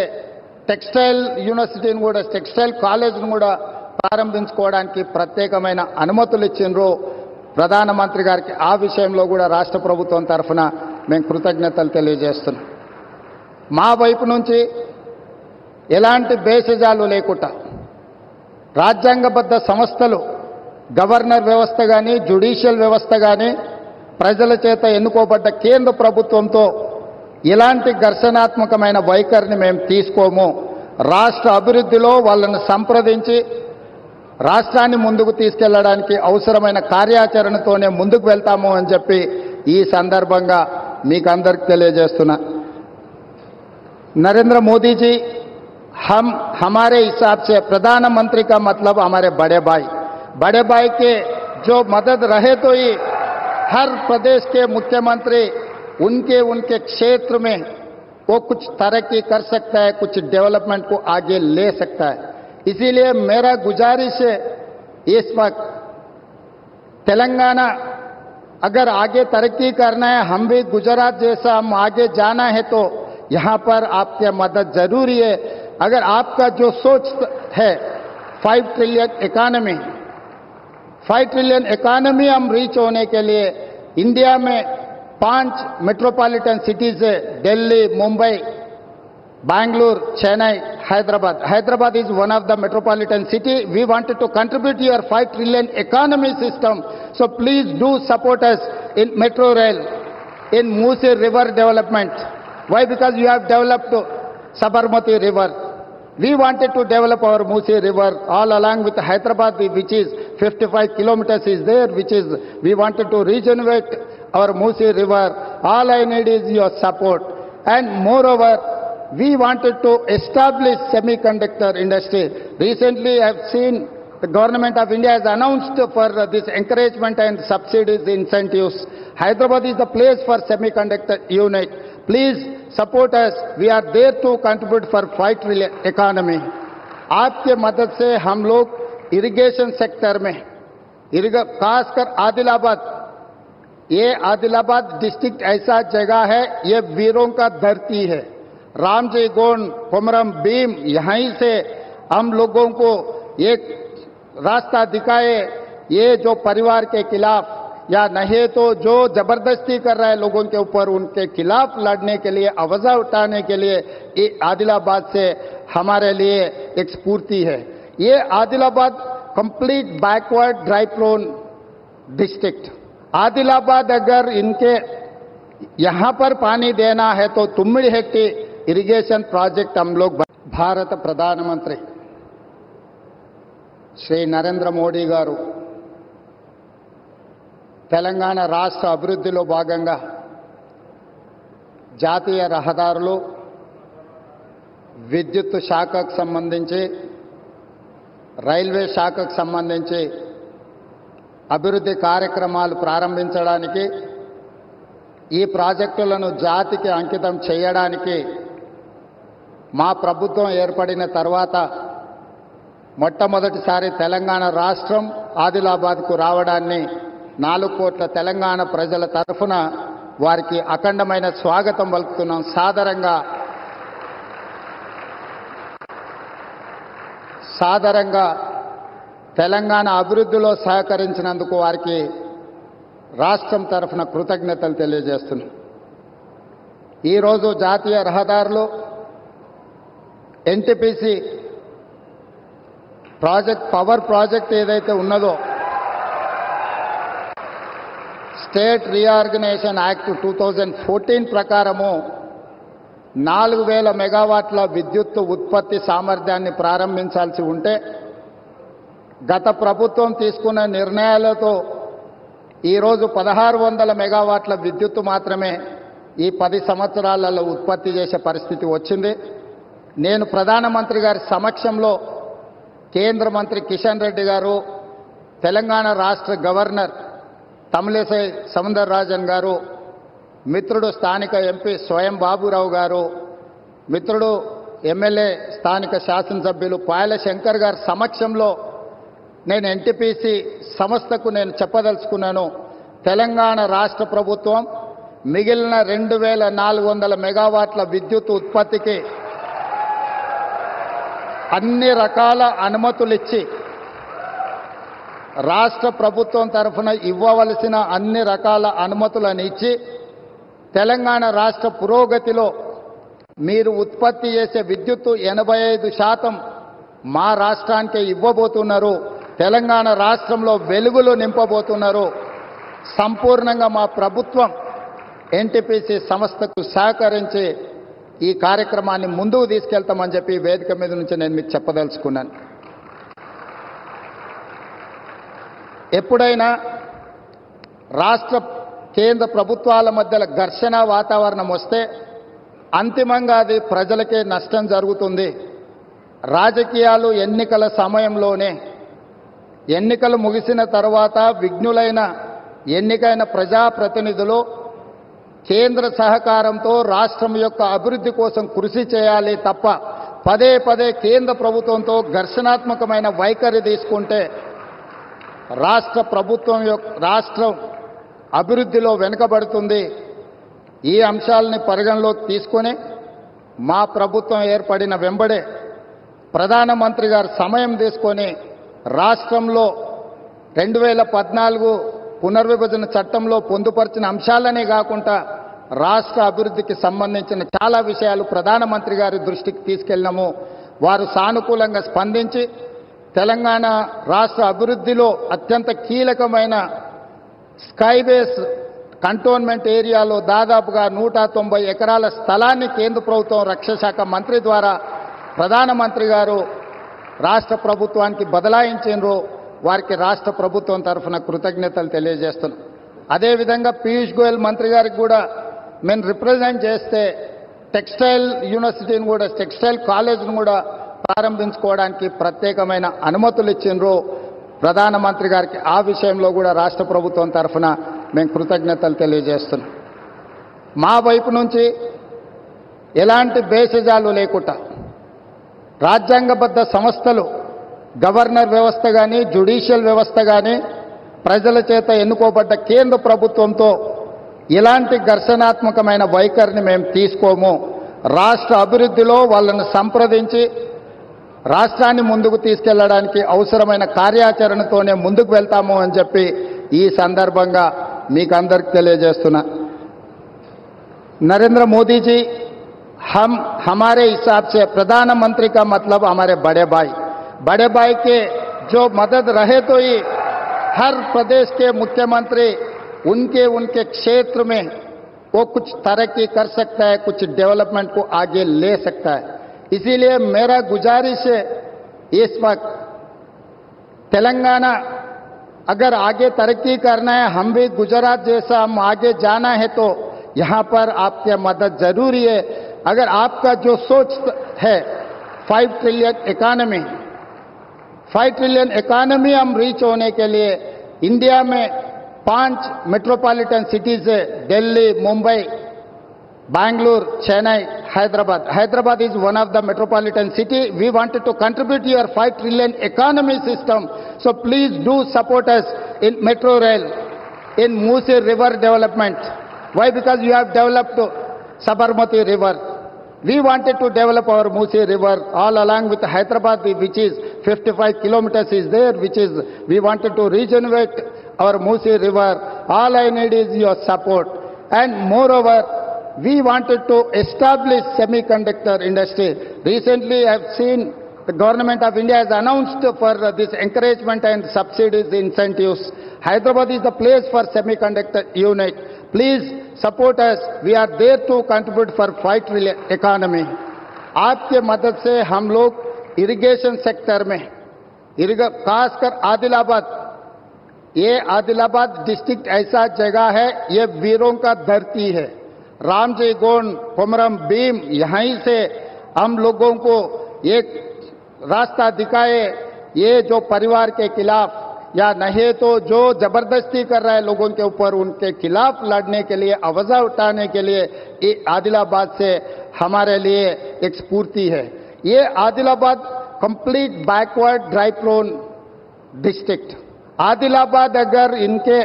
టెక్స్టైల్ యూనివర్సిటీని కూడా టెక్స్టైల్ కాలేజ్ను కూడా ప్రారంభించుకోవడానికి ప్రత్యేకమైన అనుమతులు ఇచ్చిండ్రు ప్రధానమంత్రి గారికి. ఆ విషయంలో కూడా రాష్ట్ర ప్రభుత్వం తరఫున మేము కృతజ్ఞతలు తెలియజేస్తున్నాం. మా వైపు నుంచి ఎలాంటి భేషజాలు లేకుండా రాజ్యాంగబద్ధ సంస్థలు గవర్నర్ వ్యవస్థ కానీ జ్యుడిషియల్ వ్యవస్థ కానీ ప్రజల చేత ఎన్నుకోబడ్డ కేంద్ర ప్రభుత్వంతో ఇలాంటి ఘర్షణాత్మకమైన వైఖరిని మేము తీసుకోము. రాష్ట్ర అభివృద్ధిలో వాళ్ళను సంప్రదించి రాష్ట్రాన్ని ముందుకు తీసుకెళ్లడానికి అవసరమైన కార్యాచరణతోనే ముందుకు వెళ్తాము అని చెప్పి ఈ సందర్భంగా మీకు అందరికి తెలియజేస్తున్నా. नरेंद्र मोदी जी हमारे हिसाब से प्रधानमंत्री का मतलब हमारे बड़े भाई के जो मदद रहे तो ही हर प्रदेश के मुख्यमंत्री उनके क्षेत्र में वो कुछ तरक्की कर सकता है, कुछ डेवलपमेंट को आगे ले सकता है. इसीलिए मेरा गुजारिश है इस वक्त तेलंगाना अगर आगे तरक्की करना है, हम भी गुजरात जैसा हम आगे जाना है तो यहां पर आपकी मदद जरूरी है. अगर आपका जो सोच है 5 ट्रिलियन इकोनॉमी हम रीच होने के लिए इंडिया में 5 मेट्रोपॉलिटन सिटीज है, Delhi, Mumbai, Bangalore, Chennai, Hyderabad. Hyderabad is one of the metropolitan city. We wanted to contribute to your 5 trillion economy system. So please do support us in metro rail, in Musi river development. Why? Because you have developed Sabarmati river. We wanted to develop our Musi river all along with Hyderabad, which is 55 kilometers is there, which is we wanted to regenerate our Musi river. All I need is your support. And moreover, we wanted to establish semiconductor industry. Recently, I have seen the government of India has announced for this encouragement and subsidies, incentives. Hyderabad is the place for semiconductor unit. Please support us. We are there to contribute for 5 trillion economy. आपके मदद से हम लोग irrigation sector में खासकर आदिलाबाद, ये Adilabad district ऐसा जगह है, ये वीरों का धरती है. रामजी गोंड, कोमरम भीम, यहीं से हम लोगों को एक रास्ता दिखाए. ये जो परिवार के खिलाफ या नहीं तो जो जबरदस्ती कर रहा है लोगों के ऊपर, उनके खिलाफ लड़ने के लिए, आवाज उठाने के लिए ये आदिलाबाद से हमारे लिए एक स्फूर्ति है. ये Adilabad complete backward dry prone district. Adilabad अगर इनके यहां पर पानी देना है तो तुम्मिड़ी हेक्टी इरिगेशन प्रोजेक्ट हम लोग. भारत प्रधानमंत्री श्री नरेंद्र मोदी गारू తెలంగాణ రాష్ట్ర అభివృద్ధిలో భాగంగా జాతీయ రహదారులు, విద్యుత్ శాఖకు సంబంధించి, రైల్వే శాఖకు సంబంధించి అభివృద్ధి కార్యక్రమాలు ప్రారంభించడానికి, ఈ ప్రాజెక్టులను జాతికి అంకితం చేయడానికి మా ప్రభుత్వం ఏర్పడిన తర్వాత మొట్టమొదటిసారి తెలంగాణ రాష్ట్రం ఆదిలాబాద్కు రావడాన్ని 4 కోట్ల తెలంగాణ ప్రజల తరఫున వారికి అఖండమైన స్వాగతం పలుకుతున్నాం. సాదరంగా తెలంగాణ అభివృద్ధిలో సహకరించినందుకు వారికి రాష్ట్రం తరఫున కృతజ్ఞతలు తెలియజేస్తున్నాం. ఈరోజు జాతీయ రహదారులు ఎన్టీపీసీ ప్రాజెక్ట్, పవర్ ప్రాజెక్ట్ ఏదైతే ఉన్నదో స్టేట్ రీఆర్గనైజేషన్ యాక్ట్ 2014 ప్రకారము 4000 మెగావాట్ల విద్యుత్ ఉత్పత్తి సామర్థ్యాన్ని ప్రారంభించాల్సి ఉంటే గత ప్రభుత్వం తీసుకున్న నిర్ణయాలతో ఈరోజు 1600 మెగావాట్ల విద్యుత్తు మాత్రమే ఈ 10 సంవత్సరాలలో ఉత్పత్తి చేసే పరిస్థితి వచ్చింది. నేను ప్రధానమంత్రి గారి సమక్షంలో కేంద్ర మంత్రి కిషన్ రెడ్డి గారు, తెలంగాణ రాష్ట్ర గవర్నర్ తమిళిసై సౌందరరాజన్ గారు, మిత్రుడు స్థానిక ఎంపీ స్వయం బాబురావు గారు, మిత్రుడు ఎమ్మెల్యే స్థానిక శాసనసభ్యులు పాయల శంకర్ గారి సమక్షంలో నేను ఎన్టీపీసీ సంస్థకు నేను చెప్పదలుచుకున్నాను. తెలంగాణ రాష్ట్ర ప్రభుత్వం మిగిలిన 2400 మెగావాట్ల విద్యుత్ ఉత్పత్తికి అన్ని రకాల అనుమతులిచ్చి రాష్ట్ర ప్రభుత్వం తరఫున ఇవ్వవలసిన అన్ని రకాల అనుమతులను ఇచ్చి తెలంగాణ రాష్ట్ర పురోగతిలో మీరు ఉత్పత్తి చేసే విద్యుత్తు 85% మా రాష్ట్రానికే ఇవ్వబోతున్నారు. తెలంగాణ రాష్ట్రంలో వెలుగులు నింపబోతున్నారు. సంపూర్ణంగా మా ప్రభుత్వం ఎన్టీపీసీ సంస్థకు సహకరించి ఈ కార్యక్రమాన్ని ముందుకు తీసుకెళ్తామని చెప్పి వేదిక మీద నుంచి నేను మీకు చెప్పదలుచుకున్నాను. ఎప్పుడైనా రాష్ట్ర కేంద్ర ప్రభుత్వాల మధ్యలో ఘర్షణ వాతావరణం వస్తే అంతిమంగా అది ప్రజలకే నష్టం జరుగుతుంది. రాజకీయాలు ఎన్నికల సమయంలోనే, ఎన్నికలు ముగిసిన తర్వాత విఘ్నులైన ఎన్నికైన ప్రజాప్రతినిధులు కేంద్ర సహకారంతో రాష్ట్రం యొక్క అభివృద్ధి కోసం కృషి చేయాలి తప్ప పదే పదే కేంద్ర ప్రభుత్వంతో ఘర్షణాత్మకమైన వైఖరి తీసుకుంటే రాష్ట్రం అభివృద్ధిలో వెనుకబడుతుంది. ఈ అంశాలని పరిగణలోకి తీసుకొని మా ప్రభుత్వం ఏర్పడిన వెంబడే ప్రధానమంత్రి గారు సమయం తీసుకొని రాష్ట్రంలో 2014 పునర్విభజన చట్టంలో పొందుపరిచిన అంశాలనే కాకుండా రాష్ట్ర అభివృద్ధికి సంబంధించిన చాలా విషయాలు ప్రధానమంత్రి గారి దృష్టికి తీసుకెళ్ళినాము. వారు సానుకూలంగా స్పందించి తెలంగాణ రాష్ట్ర అభివృద్ధిలో అత్యంత కీలకమైన స్కైబేస్ కంటోన్మెంట్ ఏరియాలో దాదాపుగా 190 ఎకరాల స్థలాన్ని కేంద్ర ప్రభుత్వం రక్షణ శాఖ మంత్రి ద్వారా ప్రధానమంత్రి గారు రాష్ట్ర ప్రభుత్వానికి బదలాయించారు. వారికి రాష్ట్ర ప్రభుత్వం తరఫున కృతజ్ఞతలు తెలియజేస్తున్నాం. అదేవిధంగా పీయూష్ గోయల్ మంత్రి గారికి కూడా మేము రిప్రజెంట్ చేస్తే టెక్స్టైల్ యూనివర్సిటీని కూడా, టెక్స్టైల్ కాలేజ్ను కూడా ప్రారంభించుకోవడానికి ప్రత్యేకమైన అనుమతులు ఇచ్చిండ్రు ప్రధానమంత్రి గారికి. ఆ విషయంలో కూడా రాష్ట్ర ప్రభుత్వం తరఫున మేము కృతజ్ఞతలు తెలియజేస్తున్నాం. మా వైపు నుంచి ఎలాంటి భేషజాలు లేకుండా రాజ్యాంగబద్ధ సంస్థలు, గవర్నర్ వ్యవస్థ కానీ, జ్యుడిషియల్ వ్యవస్థ కానీ, ప్రజల చేత ఎన్నుకోబడ్డ కేంద్ర ప్రభుత్వంతో ఇలాంటి ఘర్షణాత్మకమైన వైఖరిని మేము తీసుకోము. రాష్ట్ర అభివృద్ధిలో వాళ్ళను సంప్రదించి రాష్ట్రాన్ని ముందుకు తీసుకెళ్లడానికి అవసరమైన కార్యాచరణతోనే ముందుకు వెళ్తాము అని చెప్పి ఈ సందర్భంగా మీకు అందరికి తెలియజేస్తున్నా. नरेंद्र मोदी जी हमारे हिसाब से प्रधानमंत्री का मतलब हमारे बड़े भाई के जो मदद रहे तो ही हर प्रदेश के मुख्यमंत्री उनके क्षेत्र में वो कुछ तरक्की कर सकता है, कुछ डेवलपमेंट को आगे ले सकता है. इसीलिए मेरा गुजारिश है इस वक्त तेलंगाना अगर आगे तरक्की करना है, हम भी गुजरात जैसा हम आगे जाना है तो यहां पर आपकी मदद जरूरी है. अगर आपका जो सोच है 5 ट्रिलियन इकोनॉमी हम रीच होने के लिए इंडिया में 5 मेट्रोपॉलिटन सिटीज है, Delhi, Mumbai, Bangalore, Chennai, Hyderabad is one of the metropolitan city. We wanted to contribute your 5 trillion economy system. So please do support us in metro rail, in Musi river development. Why? Because you have developed Sabarmati river. We wanted to develop our Musi river all along with Hyderabad, which is 55 kilometers is there, which is we wanted to regenerate our Musi river. All I need is your support. And moreover, we wanted to establish semiconductor industry. Recently, I have seen the government of India has announced for this encouragement and subsidies, incentives, Hyderabad is the place for semiconductor unit. Please support us. We are there to contribute for fight economy. आपके मदद से हम लोग irrigation sector में खासकर आदिलाबाद, ये Adilabad district ऐसा जगह है, ये वीरों का धरती है। रामजी गोंड, कोमरम भीम, यहीं से हम लोगों को एक रास्ता दिखाए। ये जो परिवार के खिलाफ या नहीं तो जो जबरदस्ती कर रहा है लोगों के ऊपर, उनके खिलाफ लड़ने के लिए, आवाज उठाने के लिए आदिलाबाद से हमारे लिए एक स्फूर्ति है। ये Adilabad complete backward dry prone district. Adilabad अगर इनके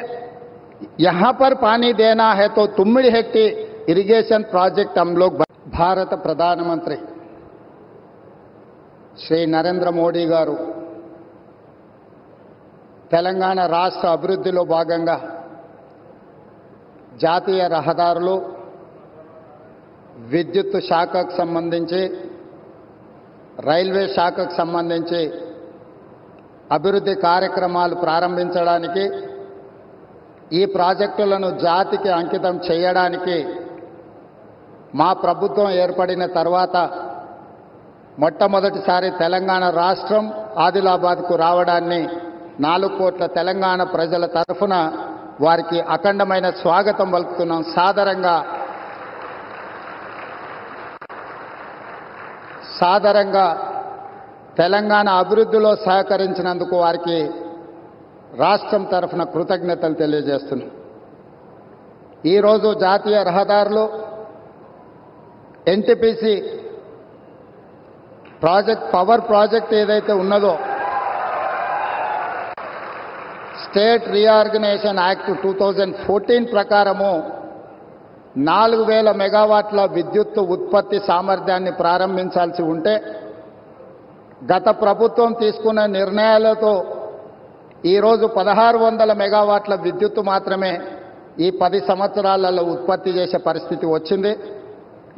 यहां पर पानी देना है तो तुम्मिड़ी हेक्टी इरिगेशन प्रोजेक्ट हम लोग। భారత ప్రధానమంత్రి శ్రీ నరేంద్ర మోడీ గారు తెలంగాణ రాష్ట్ర అభివృద్ధిలో భాగంగా జాతీయ రహదారులు, విద్యుత్ శాఖకు సంబంధించి, రైల్వే శాఖకు సంబంధించి అభివృద్ధి కార్యక్రమాలు ప్రారంభించడానికి, ఈ ప్రాజెక్టులను జాతికి అంకితం చేయడానికి మా ప్రభుత్వం ఏర్పడిన తర్వాత మొట్టమొదటిసారి తెలంగాణ రాష్ట్రం ఆదిలాబాద్కు రావడాన్ని 4 కోట్ల తెలంగాణ ప్రజల తరఫున వారికి అఖండమైన స్వాగతం పలుకుతున్నాం. సాదరంగా తెలంగాణ అభివృద్ధిలో సహకరించినందుకు వారికి రాష్ట్రం తరఫున కృతజ్ఞతలు తెలియజేస్తున్నాం. ఈరోజు జాతీయ రహదారులు, ఎన్టీపీసీ ప్రాజెక్ట్, పవర్ ప్రాజెక్ట్ ఏదైతే ఉన్నదో, స్టేట్ రీఆర్గనైజేషన్ యాక్ట్ 2014 ప్రకారము 4000 మెగావాట్ల విద్యుత్ ఉత్పత్తి సామర్థ్యాన్ని ప్రారంభించాల్సి ఉంటే, గత ప్రభుత్వం తీసుకున్న నిర్ణయాలతో ఈరోజు 1600 మెగావాట్ల విద్యుత్తు మాత్రమే ఈ 10 సంవత్సరాలలో ఉత్పత్తి చేసే పరిస్థితి వచ్చింది.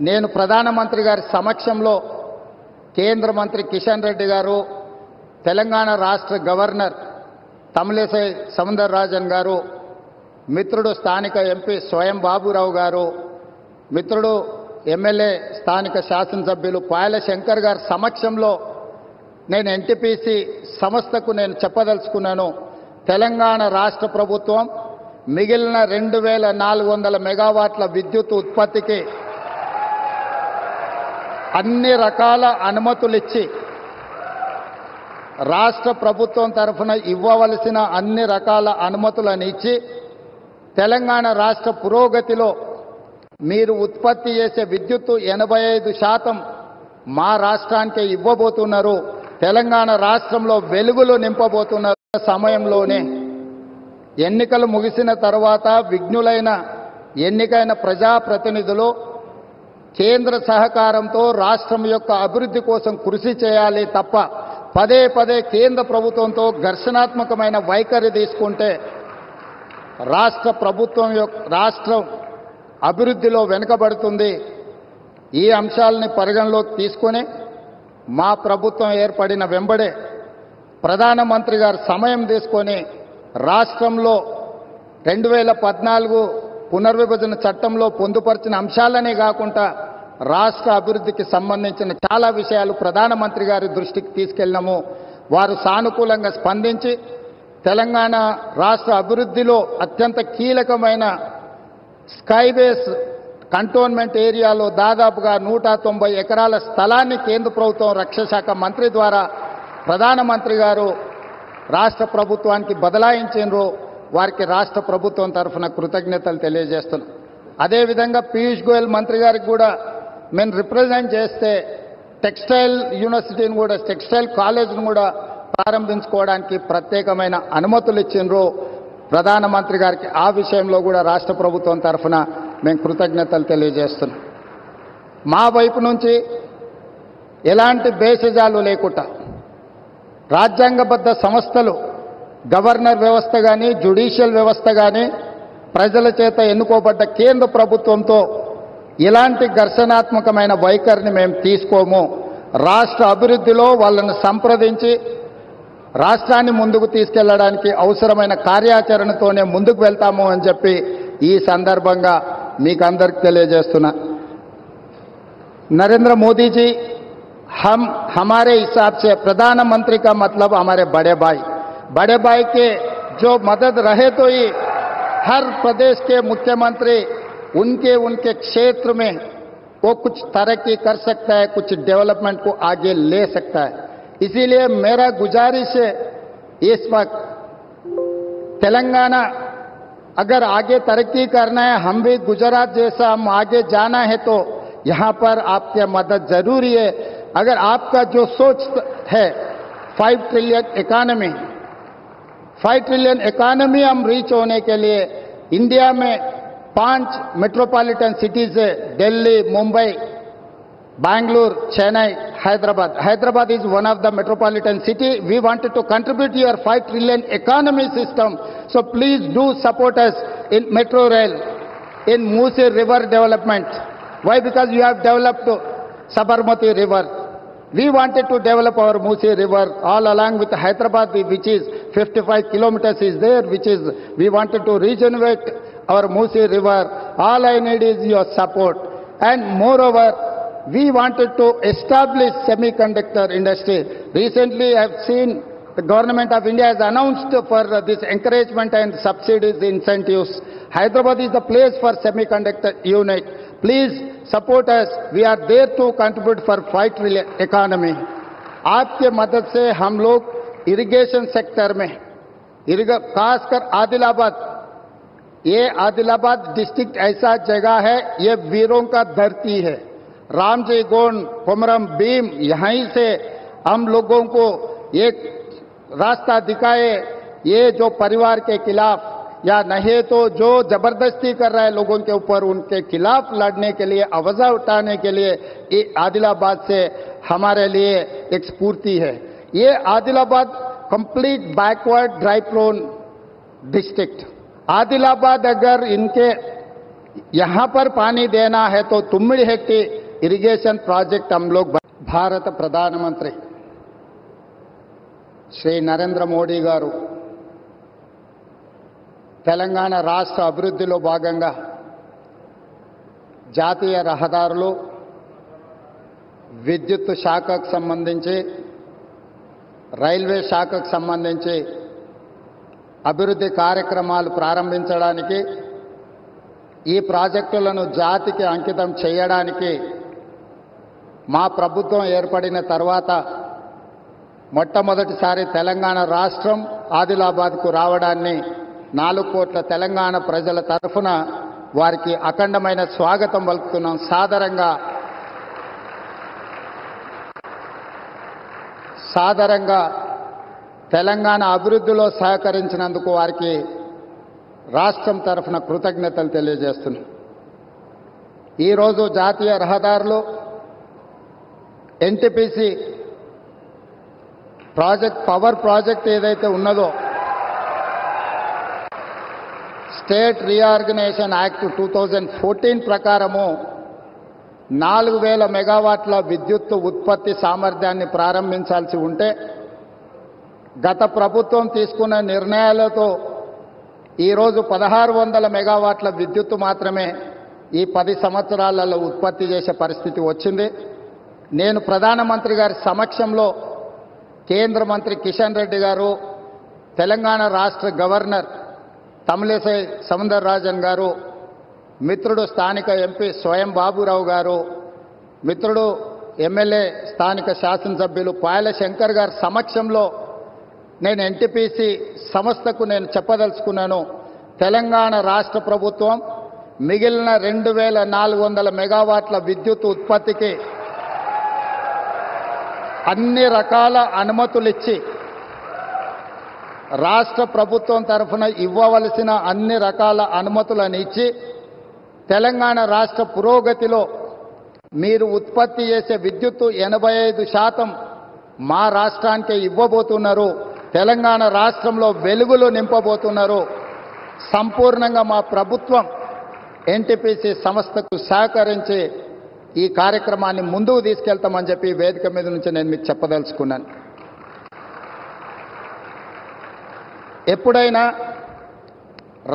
నేను ప్రధానమంత్రి గారి సమక్షంలో కేంద్ర మంత్రి కిషన్ రెడ్డి గారు, తెలంగాణ రాష్ట్ర గవర్నర్ తమిళిసై సౌందరరాజన్ గారు, మిత్రుడు స్థానిక ఎంపీ స్వయం బాబురావు గారు, మిత్రుడు ఎమ్మెల్యే స్థానిక శాసనసభ్యులు పాయల శంకర్ గారి సమక్షంలో నేను ఎన్టీపీసీ సంస్థకు నేను చెప్పదలుచుకున్నాను. తెలంగాణ రాష్ట్ర ప్రభుత్వం మిగిలిన 2400 మెగావాట్ల విద్యుత్ ఉత్పత్తికి అన్ని రకాల అనుమతులిచ్చి, రాష్ట్ర ప్రభుత్వం తరఫున ఇవ్వవలసిన అన్ని రకాల అనుమతులను ఇచ్చి, తెలంగాణ రాష్ట్ర పురోగతిలో మీరు ఉత్పత్తి చేసే విద్యుత్తు 85% మా రాష్ట్రానికి ఇవ్వబోతున్నారు. తెలంగాణ రాష్ట్రంలో వెలుగులు నింపబోతున్న సమయంలోనే ఎన్నికలు ముగిసిన తర్వాత విఘ్నులైన ఎన్నికైన ప్రజాప్రతినిధులు కేంద్ర సహకారంతో రాష్ట్రం యొక్క అభివృద్ధి కోసం కృషి చేయాలి తప్ప పదే పదే కేంద్ర ప్రభుత్వంతో ఘర్షణాత్మకమైన వైఖరి తీసుకుంటే రాష్ట్రం అభివృద్ధిలో వెనుకబడుతుంది. ఈ అంశాలని పరిగణలోకి తీసుకొని మా ప్రభుత్వం ఏర్పడిన వెంబడే ప్రధానమంత్రి గారు సమయం తీసుకొని రాష్ట్రంలో 2014 పునర్విభజన చట్టంలో పొందుపరిచిన అంశాలనే కాకుండా రాష్ట్ర అభివృద్ధికి సంబంధించిన చాలా విషయాలు ప్రధానమంత్రి గారి దృష్టికి తీసుకెళ్లాము. వారు సానుకూలంగా స్పందించి తెలంగాణ రాష్ట్ర అభివృద్ధిలో అత్యంత కీలకమైన స్కైబేస్ కంటోన్మెంట్ ఏరియాలో దాదాపుగా 190 ఎకరాల స్థలాన్ని కేంద్ర ప్రభుత్వం రక్షణ శాఖ మంత్రి ద్వారా ప్రధానమంత్రి గారు రాష్ట్ర ప్రభుత్వానికి బదలాయించారు. వారికి రాష్ట్ర ప్రభుత్వం తరఫున కృతజ్ఞతలు తెలియజేస్తున్నాం. అదేవిధంగా పీయూష్ గోయల్ మంత్రి గారికి కూడా మేము రిప్రజెంట్ చేస్తే టెక్స్టైల్ యూనివర్సిటీని కూడా, టెక్స్టైల్ కాలేజ్ను కూడా ప్రారంభించుకోవడానికి ప్రత్యేకమైన అనుమతులు ఇచ్చిండ్రు ప్రధానమంత్రి గారికి. ఆ విషయంలో కూడా రాష్ట్ర ప్రభుత్వం తరఫున మేము కృతజ్ఞతలు తెలియజేస్తున్నాం. మా వైపు నుంచి ఎలాంటి భేషజాలు లేకుండా రాజ్యాంగబద్ధ సంస్థలు, గవర్నర్ వ్యవస్థ కానీ, జ్యుడిషియల్ వ్యవస్థ కానీ, ప్రజల చేత ఎన్నుకోబడ్డ కేంద్ర ప్రభుత్వంతో ఇలాంటి రాష్ట్రాన్ని ముందుకు తీసుకెళ్లడానికి అవసరమైన కార్యాచరణతోనే ముందుకు వెళ్తాము అని చెప్పి ఈ సందర్భంగా మీకు అందరికీ తెలియజేస్తున్నా. नरेंद्र मोदी जी हम हमारे हिसाब से प्रधानमंत्री का मतलब हमारे बड़े भाई के जो मदद रहे तो ही हर प्रदेश के मुख्यमंत्री उनके क्षेत्र में वो कुछ तरक्की कर सकता है, कुछ डेवलपमेंट को आगे ले सकता है. इसीलिए मेरा गुजारिश है इस वक्त तेलंगाना अगर आगे तरक्की करना है, हम भी गुजरात जैसा हम आगे जाना है तो यहां पर आपकी मदद जरूरी है. अगर आपका जो सोच है 5 ट्रिलियन इकोनॉमी हम रीच होने के लिए इंडिया में 5 मेट्रोपॉलिटन सिटीज है, Delhi, Mumbai, Bangalore, Chennai, Hyderabad. Hyderabad is one of the metropolitan city. We wanted to contribute to your 5 trillion economy system. So please do support us in metro rail, in Musi river development. Why? Because you have developed Sabarmati river. We wanted to develop our Musi river all along with Hyderabad, which is 55 kilometers is there, which is we wanted to regenerate our Musi river. All I need is your support. And moreover, we wanted to establish semiconductor industry. Recently, I have seen the government of India has announced for this encouragement and subsidies, incentives. Hyderabad is the place for semiconductor unit. Please support us. We are there to contribute for 5 trillion economy. आपके मदद से हम लोग irrigation sector में खासकर आदिलाबाद, ये Adilabad district ऐसा जगह है, ये वीरों का धरती है. रामजी गोंड, कोमरम भीम, यहीं से हम लोगों को एक रास्ता दिखाए. ये जो परिवार के खिलाफ या नहीं तो जो जबरदस्ती कर रहा है लोगों के ऊपर, उनके खिलाफ लड़ने के लिए, आवाज उठाने के लिए ये आदिलाबाद से हमारे लिए एक स्फूर्ति है. ये Adilabad complete backward dry prone district. Adilabad अगर इनके यहां पर पानी देना है तो तुम्मिडिहेट्टी इरिगेशन प्रोजेक्ट हम लोग. भारत प्रधानमंत्री श्री नरेंद्र मोदी गारू తెలంగాణ రాష్ట్ర అభివృద్ధిలో భాగంగా జాతీయ రహదారులు, విద్యుత్ శాఖకు సంబంధించి, రైల్వే శాఖకు సంబంధించి అభివృద్ధి కార్యక్రమాలు ప్రారంభించడానికి, ఈ ప్రాజెక్టులను జాతికి అంకితం చేయడానికి మా ప్రభుత్వం ఏర్పడిన తర్వాత మొట్టమొదటిసారి తెలంగాణ రాష్ట్రం ఆదిలాబాద్కు రావడాన్ని 4 కోట్ల తెలంగాణ ప్రజల తరఫున వారికి అఖండమైన స్వాగతం పలుకుతున్నాం. సాదరంగా తెలంగాణ అభివృద్ధిలో సహకరించినందుకు వారికి రాష్ట్రం తరఫున కృతజ్ఞతలు తెలియజేస్తున్నాం. ఈరోజు జాతీయ రహదారులు ఎన్టీపీసీ ప్రాజెక్ట్, పవర్ ప్రాజెక్ట్ ఏదైతే ఉన్నదో, స్టేట్ రీఆర్గనైజేషన్ యాక్ట్ 2014 ప్రకారము 4000 మెగావాట్ల విద్యుత్ ఉత్పత్తి సామర్థ్యాన్ని ప్రారంభించాల్సి ఉంటే గత ప్రభుత్వం తీసుకున్న నిర్ణయాలతో ఈరోజు 1600 మెగావాట్ల విద్యుత్తు మాత్రమే ఈ 10 సంవత్సరాలలో ఉత్పత్తి చేసే పరిస్థితి వచ్చింది. నేను ప్రధానమంత్రి గారి సమక్షంలో కేంద్ర మంత్రి కిషన్ రెడ్డి గారు, తెలంగాణ రాష్ట్ర గవర్నర్ తమిళిసై సౌందరరాజన్ గారు, మిత్రుడు స్థానిక ఎంపీ స్వయం బాబురావు గారు, మిత్రుడు ఎమ్మెల్యే స్థానిక శాసనసభ్యులు పాయల శంకర్ గారి సమక్షంలో నేను ఎన్టీపీసీ సంస్థకు నేను చెప్పదలుచుకున్నాను. తెలంగాణ రాష్ట్ర ప్రభుత్వం మిగిలిన 2400 మెగావాట్ల విద్యుత్ ఉత్పత్తికి అన్ని రకాల అనుమతులిచ్చి, రాష్ట్ర ప్రభుత్వం తరఫున ఇవ్వవలసిన అన్ని రకాల అనుమతులను ఇచ్చి, తెలంగాణ రాష్ట్ర పురోగతిలో మీరు ఉత్పత్తి చేసే విద్యుత్తు 85% మా రాష్ట్రానికి ఇవ్వబోతున్నారు. తెలంగాణ రాష్ట్రంలో వెలుగులు నింపబోతున్నారు. సంపూర్ణంగా మా ప్రభుత్వం ఎన్టీపీసీ సంస్థకు సహకరించి ఈ కార్యక్రమాన్ని ముందుకు తీసుకెళ్తామని చెప్పి వేదిక మీద నుంచి నేను మీకు చెప్పదలుచుకున్నాను. ఎప్పుడైనా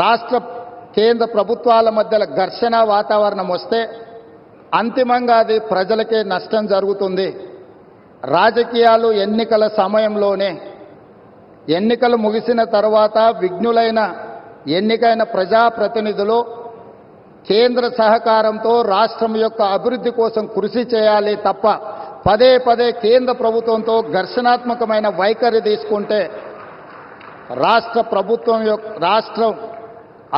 రాష్ట్ర కేంద్ర ప్రభుత్వాల మధ్యలో ఘర్షణ వాతావరణం వస్తే అంతిమంగా అది ప్రజలకే నష్టం జరుగుతుంది. రాజకీయాలు ఎన్నికల సమయంలోనే, ఎన్నికలు ముగిసిన తర్వాత విఘ్నులైన ఎన్నికైన ప్రజాప్రతినిధులు కేంద్ర సహకారంతో రాష్ట్రం యొక్క అభివృద్ధి కోసం కృషి చేయాలి తప్ప పదే పదే కేంద్ర ప్రభుత్వంతో ఘర్షణాత్మకమైన వైఖరి తీసుకుంటే రాష్ట్రం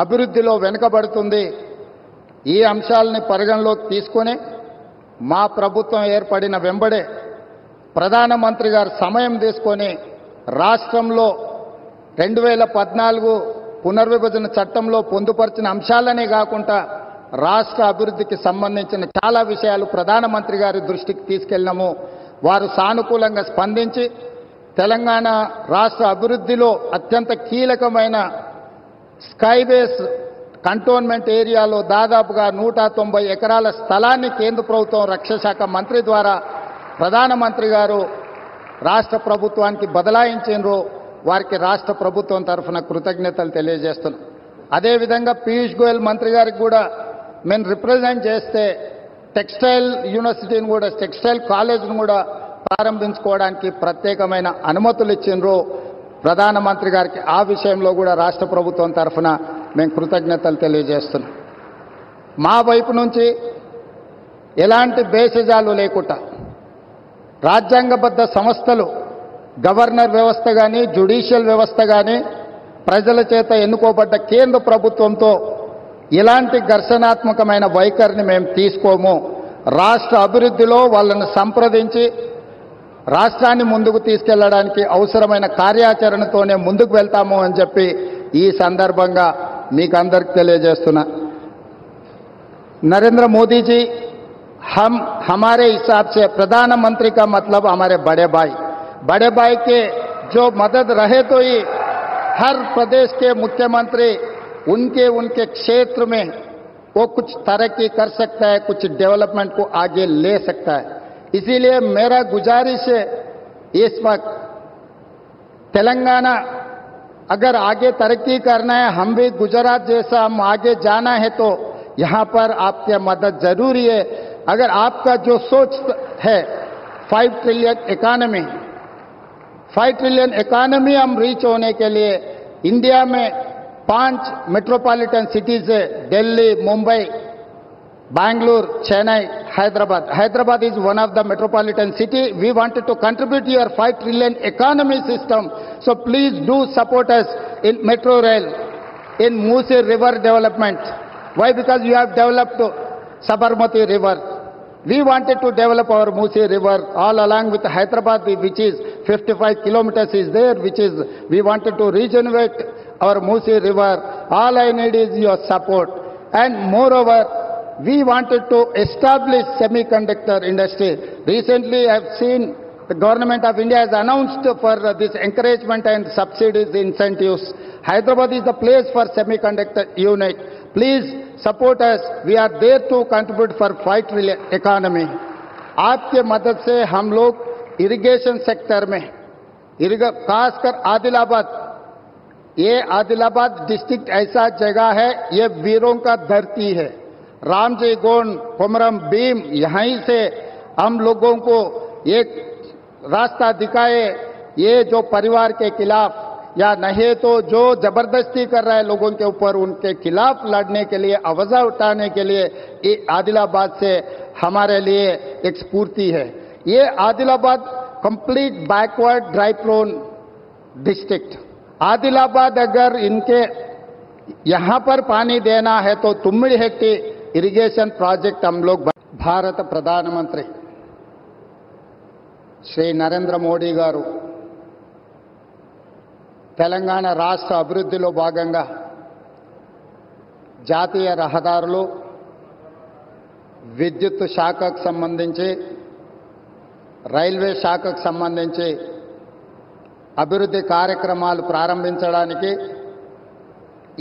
అభివృద్ధిలో వెనుకబడుతుంది. ఈ అంశాలని పరిగణలోకి తీసుకొని మా ప్రభుత్వం ఏర్పడిన వెంబడే ప్రధానమంత్రి గారు సమయం తీసుకొని రాష్ట్రంలో 2014 పునర్విభజన చట్టంలో పొందుపరిచిన అంశాలనే కాకుండా రాష్ట్ర అభివృద్ధికి సంబంధించిన చాలా విషయాలు ప్రధానమంత్రి గారి దృష్టికి తీసుకెళ్ళినాము. వారు సానుకూలంగా స్పందించి తెలంగాణ రాష్ట్ర అభివృద్ధిలో అత్యంత కీలకమైన స్కైబేస్ కంటోన్మెంట్ ఏరియాలో దాదాపుగా 190 ఎకరాల స్థలాన్ని కేంద్ర ప్రభుత్వం రక్షణ శాఖ మంత్రి ద్వారా ప్రధానమంత్రి గారు రాష్ట్ర ప్రభుత్వానికి బదలాయించారు. వారికి రాష్ట్ర ప్రభుత్వం తరఫున కృతజ్ఞతలు తెలియజేస్తున్నాం. అదేవిధంగా పీయూష్ గోయల్ మంత్రి గారికి కూడా మేము రిప్రజెంట్ చేస్తే టెక్స్టైల్ యూనివర్సిటీని కూడా, టెక్స్టైల్ కాలేజ్ను కూడా ప్రారంభించుకోవడానికి ప్రత్యేకమైన అనుమతులు ఇచ్చిండ్రు ప్రధానమంత్రి గారికి. ఆ విషయంలో కూడా రాష్ట్ర ప్రభుత్వం తరఫున మేము కృతజ్ఞతలు తెలియజేస్తున్నాం. మా వైపు నుంచి ఎలాంటి భేషజాలు లేకుండా రాజ్యాంగబద్ధ సంస్థలు, గవర్నర్ వ్యవస్థ కానీ, జ్యుడిషియల్ వ్యవస్థ కానీ, ప్రజల చేత ఎన్నుకోబడ్డ కేంద్ర ప్రభుత్వంతో ఇలాంటి ఘర్షణాత్మకమైన వైఖరిని మేము తీసుకోము. రాష్ట్ర అభివృద్ధిలో వాళ్ళను సంప్రదించి రాష్ట్రాన్ని ముందుకు తీసుకెళ్లడానికి అవసరమైన కార్యాచరణతోనే ముందుకు వెళ్తాము అని చెప్పి ఈ సందర్భంగా మీకు అందరికి తెలియజేస్తున్నా. नरेंद्र मोदी जी हमारे हिसाब से प्रधानमंत्री का मतलब हमारे बड़े भाई के जो मदद रहे तो ही हर प्रदेश के मुख्यमंत्री उनके क्षेत्र में वो कुछ तरक्की कर सकता है, कुछ डेवलपमेंट को आगे ले सकता है. इसीलिए मेरा गुजारिश है, इस वक्त तेलंगाना अगर आगे तरक्की करना है, हम भी गुजरात जैसा हम आगे जाना है तो यहां पर आपकी मदद जरूरी है. अगर आपका जो सोच है 5 ट्रिलियन इकोनॉमी हम रीच होने के लिए इंडिया में 5 मेट्रोपॉलिटन सिटीज है, Delhi, Mumbai, Bangalore, Chennai, Hyderabad is one of the metropolitan city. We wanted to contribute to your 5 trillion economy system. So please do support us in metro rail, in Musi river development. Why? Because you have developed Sabarmati river. We wanted to develop our Musi river all along with Hyderabad, which is 55 kilometers is there, which is we wanted to regenerate our Musi river. All I need is your support. And moreover, we wanted to establish semiconductor industry. Recently, I have seen the government of India has announced for this encouragement and subsidies, incentives. Hyderabad is the place for semiconductor unit. Please support us. We are there to contribute for 5 trillion economy. आपके मदद से हम लोग irrigation sector में, खासकर आदिलाबाद, ये Adilabad district ऐसा जगह है, ये वीरों का धरती है. रामजी गोंड, कोमरम भीम, यहीं से हम लोगों को एक रास्ता दिखाए. ये जो परिवार के खिलाफ या नहीं तो जो जबरदस्ती कर रहा है लोगों के ऊपर, उनके खिलाफ लड़ने के लिए, आवाज उठाने के लिए ये आदिलाबाद से हमारे लिए एक स्फूर्ति है. ये Adilabad complete backward dry prone district. Adilabad अगर इनके यहां पर पानी देना है तो तुम्मिडिहेट्टी इरिगेशन प्रोजेक्ट हम लोग. भारत प्रधानमंत्री श्री नरेंद्र मोदी गारू తెలంగాణ రాష్ట్ర అభివృద్ధిలో భాగంగా జాతీయ రహదారులు, విద్యుత్ శాఖకు సంబంధించి, రైల్వే శాఖకు సంబంధించి అభివృద్ధి కార్యక్రమాలు ప్రారంభించడానికి,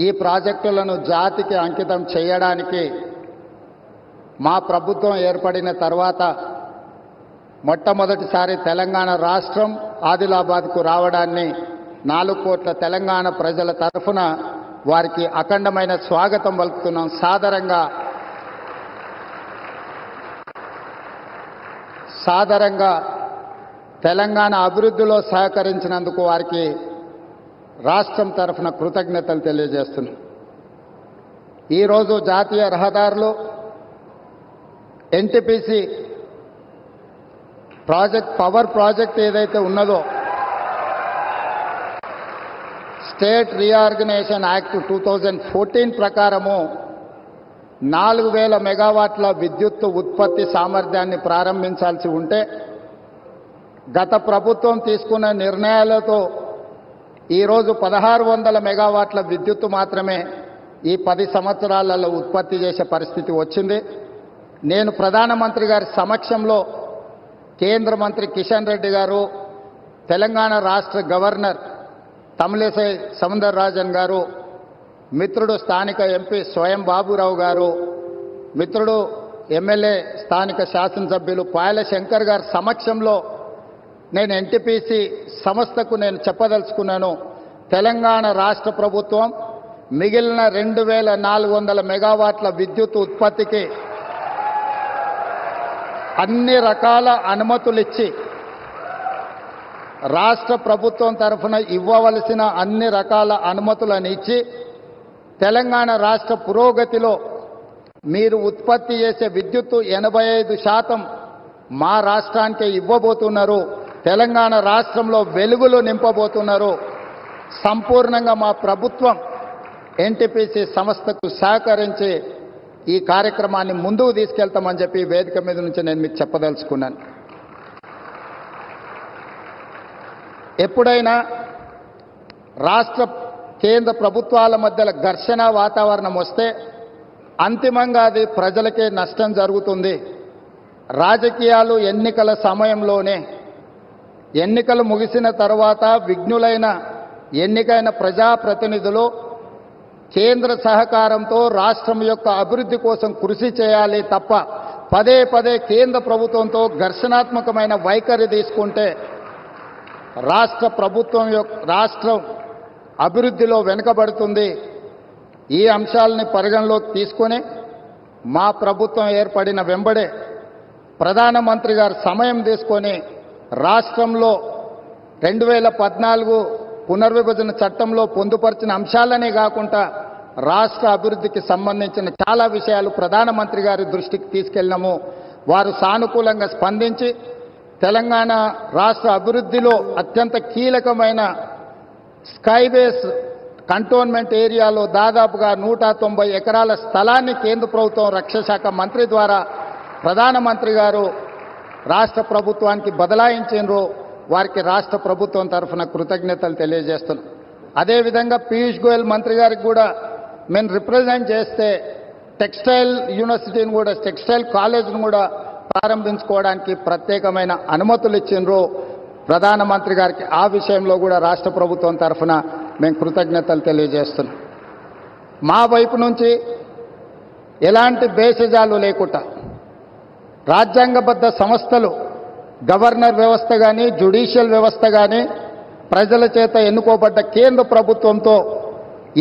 ఈ ప్రాజెక్టులను జాతికి అంకితం చేయడానికి మా ప్రభుత్వం ఏర్పడిన తర్వాత మొట్టమొదటిసారి తెలంగాణ రాష్ట్రం ఆదిలాబాద్కు రావడాన్ని 4 కోట్ల తెలంగాణ ప్రజల తరఫున వారికి అఖండమైన స్వాగతం పలుకుతున్నాం. సాదరంగా తెలంగాణ అభివృద్ధిలో సహకరించినందుకు వారికి రాష్ట్రం తరఫున కృతజ్ఞతలు తెలియజేస్తున్నాం. ఈరోజు జాతీయ రహదారులు ఎన్టీపీసీ పవర్ ప్రాజెక్ట్ ఏదైతే ఉన్నదో స్టేట్ రీఆర్గనైజేషన్ యాక్ట్ 2014 ప్రకారము 4000 మెగావాట్ల విద్యుత్ ఉత్పత్తి సామర్థ్యాన్ని ప్రారంభించాల్సి ఉంటే గత ప్రభుత్వం తీసుకున్న నిర్ణయాలతో ఈరోజు 1600 మెగావాట్ల విద్యుత్తు మాత్రమే ఈ 10 సంవత్సరాలలో ఉత్పత్తి చేసే పరిస్థితి వచ్చింది. నేను ప్రధానమంత్రి గారి సమక్షంలో కేంద్ర మంత్రి కిషన్ రెడ్డి గారు, తెలంగాణ రాష్ట్ర గవర్నర్ తమిళిసై సౌందరరాజన్ గారు, మిత్రుడు స్థానిక ఎంపీ స్వయం బాబురావు గారు, మిత్రుడు ఎమ్మెల్యే స్థానిక శాసనసభ్యులు పాయల శంకర్ గారి సమక్షంలో నేను ఎన్టీపీసీ సంస్థకు నేను చెప్పదలుచుకున్నాను. తెలంగాణ రాష్ట్ర ప్రభుత్వం మిగిలిన 2400 మెగావాట్ల విద్యుత్ ఉత్పత్తికి అన్ని రకాల అనుమతులిచ్చి రాష్ట్ర ప్రభుత్వం తరఫున ఇవ్వవలసిన అన్ని రకాల అనుమతులను ఇచ్చి తెలంగాణ రాష్ట్ర పురోగతిలో మీరు ఉత్పత్తి చేసే విద్యుత్తు 85% మా రాష్ట్రానికే ఇవ్వబోతున్నారు. తెలంగాణ రాష్ట్రంలో వెలుగులు నింపబోతున్నారు. సంపూర్ణంగా మా ప్రభుత్వం ఎన్టీపీసీ సంస్థకు సహకరించి ఈ కార్యక్రమాన్ని ముందుకు తీసుకెళ్తామని చెప్పి వేదిక మీద నుంచి నేను మీకు చెప్పదలుచుకున్నాను. ఎప్పుడైనా రాష్ట్ర కేంద్ర ప్రభుత్వాల మధ్య ఘర్షణ వాతావరణం వస్తే అంతిమంగా అది ప్రజలకే నష్టం జరుగుతుంది. రాజకీయాలు ఎన్నికల సమయంలోనే, ఎన్నికలు ముగిసిన తర్వాత విఘ్నులైన ఎన్నికైన ప్రజాప్రతినిధులు కేంద్ర సహకారంతో రాష్ట్రం యొక్క అభివృద్ధి కోసం కృషి చేయాలి తప్ప పదే పదే కేంద్ర ప్రభుత్వంతో ఘర్షణాత్మకమైన వైఖరి తీసుకుంటే రాష్ట్రం అభివృద్ధిలో వెనుకబడుతుంది. ఈ అంశాలని పరిగణలోకి తీసుకొని మా ప్రభుత్వం ఏర్పడిన వెంబడే ప్రధానమంత్రి గారు సమయం తీసుకొని రాష్ట్రంలో 2014 పునర్విభజన చట్టంలో పొందుపరిచిన అంశాలనే కాకుండా రాష్ట్ర అభివృద్ధికి సంబంధించిన చాలా విషయాలు ప్రధానమంత్రి గారి దృష్టికి తీసుకెళ్ళినాము. వారు సానుకూలంగా స్పందించి తెలంగాణ రాష్ట్ర అభివృద్ధిలో అత్యంత కీలకమైన స్కైబేస్ కంటోన్మెంట్ ఏరియాలో దాదాపుగా 190 ఎకరాల స్థలాన్ని కేంద్ర ప్రభుత్వం రక్షణ శాఖ మంత్రి ద్వారా ప్రధానమంత్రి గారు రాష్ట్ర ప్రభుత్వానికి బదలాయించారు. వారికి రాష్ట్ర ప్రభుత్వం తరఫున కృతజ్ఞతలు తెలియజేస్తున్నాం. అదేవిధంగా పీయూష్ గోయల్ మంత్రి గారికి కూడా మేము రిప్రజెంట్ చేస్తే టెక్స్టైల్ యూనివర్సిటీని కూడా, టెక్స్టైల్ కాలేజ్ను కూడా ప్రారంభించుకోవడానికి ప్రత్యేకమైన అనుమతులు ఇచ్చిండ్రు ప్రధానమంత్రి గారికి. ఆ విషయంలో కూడా రాష్ట్ర ప్రభుత్వం తరఫున మేము కృతజ్ఞతలు తెలియజేస్తున్నాం. మా వైపు నుంచి ఎలాంటి భేషజాలు లేకుండా రాజ్యాంగబద్ధ సంస్థలు, గవర్నర్ వ్యవస్థ కానీ, జ్యుడిషియల్ వ్యవస్థ కానీ, ప్రజల చేత ఎన్నుకోబడ్డ కేంద్ర ప్రభుత్వంతో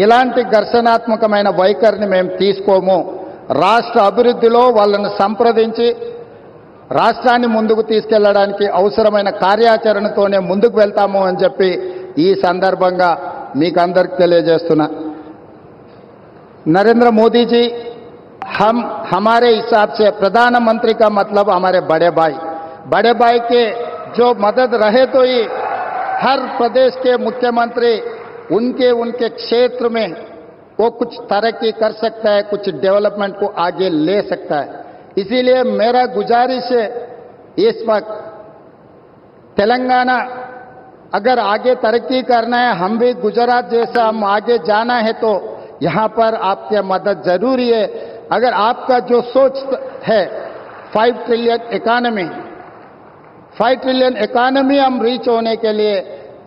ఇలాంటి ఘర్షణాత్మకమైన వైఖరిని మేము తీసుకోము. రాష్ట్ర అభివృద్ధిలో వాళ్ళను సంప్రదించి రాష్ట్రాన్ని ముందుకు తీసుకెళ్లడానికి అవసరమైన కార్యాచరణతోనే ముందుకు వెళ్తాము అని చెప్పి ఈ సందర్భంగా మీకు అందరికి తెలియజేస్తున్నా. नरेंद्र मोदी जी हमारे हिसाब से प्रधानमंत्री का मतलब हमारे बड़े भाई के जो मदद रहे तो ही हर प्रदेश के मुख्यमंत्री उनके क्षेत्र में वो कुछ तरक्की कर सकता है, कुछ डेवलपमेंट को आगे ले सकता है. इसीलिए मेरा गुजारिश है इस वक्त तेलंगाना अगर आगे तरक्की करना है, हम भी गुजरात जैसा हम आगे जाना है तो यहाँ पर आपकी मदद जरूरी है. अगर आपका जो सोच है 5 ट्रिलियन इकोनॉमी हम रीच होने के लिए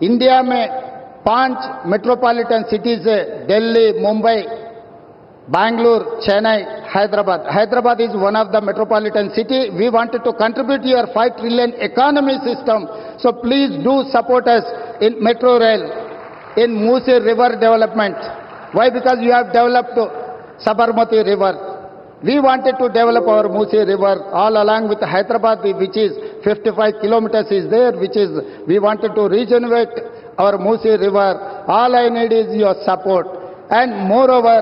इंडिया में 5 मेट्रोपॉलिटन सिटीज है, Delhi, Mumbai, Bangalore, Chennai, Hyderabad. Hyderabad is one of the metropolitan city. We wanted to contribute to your 5 trillion economy system. So please do support us in metro rail. in Musi River development. Why? Because you have developed Sabarmati River. We wanted to develop our Musi River all along with Hyderabad, which is 55 kilometers is there, which is, we wanted to regenerate our Musi River. All I need is your support. And moreover,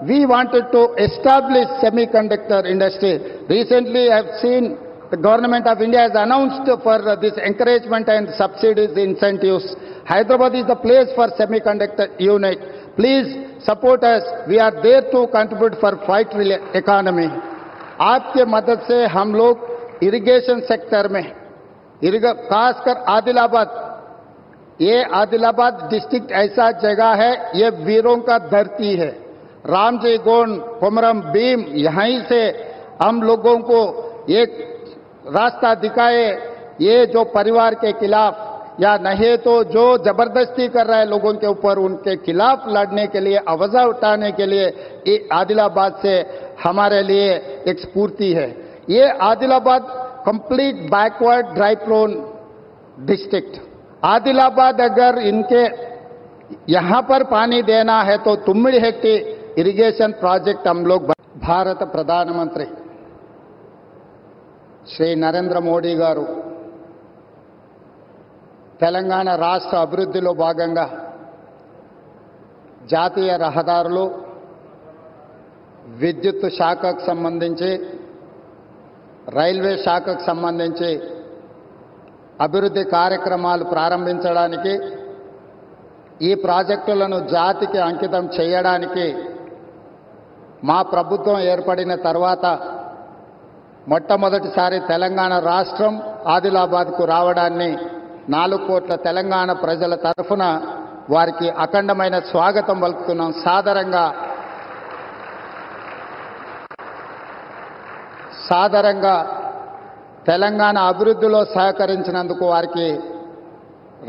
we wanted to establish semiconductor industry. Recently, I have seen the Government of India has announced for this encouragement and subsidies, incentives. Hyderabad is the place for semiconductor unit. Please support us. We are there to contribute for fight economy. आपके मदद से हम लोग irrigation sector में खासकर आदिलाबाद, ये Adilabad district ऐसा जगह है, ये वीरों का धरती है. रामजी गोंड, कोमरम भीम, यहीं से हम लोगों को एक रास्ता दिखाए. ये जो परिवार के खिलाफ या नहीं तो जो जबरदस्ती कर रहा है लोगों के ऊपर, उनके खिलाफ लड़ने के लिए, आवाज उठाने के लिए आदिलाबाद से हमारे लिए एक स्फूर्ति है. ये Adilabad complete backward dry prone district. Adilabad अगर इनके यहां पर पानी देना है तो तुम्मिड़ी हेक्टी इरिगेशन प्रोजेक्ट हम लोग. భారత ప్రధానమంత్రి శ్రీ నరేంద్ర మోడీ గారు తెలంగాణ రాష్ట్ర అభివృద్ధిలో భాగంగా జాతీయ రహదారులు, విద్యుత్ శాఖకు సంబంధించి, రైల్వే శాఖకు సంబంధించి అభివృద్ధి కార్యక్రమాలు ప్రారంభించడానికి, ఈ ప్రాజెక్టులను జాతికి అంకితం చేయడానికి మా ప్రభుత్వం ఏర్పడిన తర్వాత మొట్టమొదటిసారి తెలంగాణ రాష్ట్రం ఆదిలాబాద్కు రావడాన్ని 4 కోట్ల తెలంగాణ ప్రజల తరఫున వారికి అఖండమైన స్వాగతం పలుకుతున్నాం. సాదరంగా తెలంగాణ అభివృద్ధిలో సహకరించినందుకు వారికి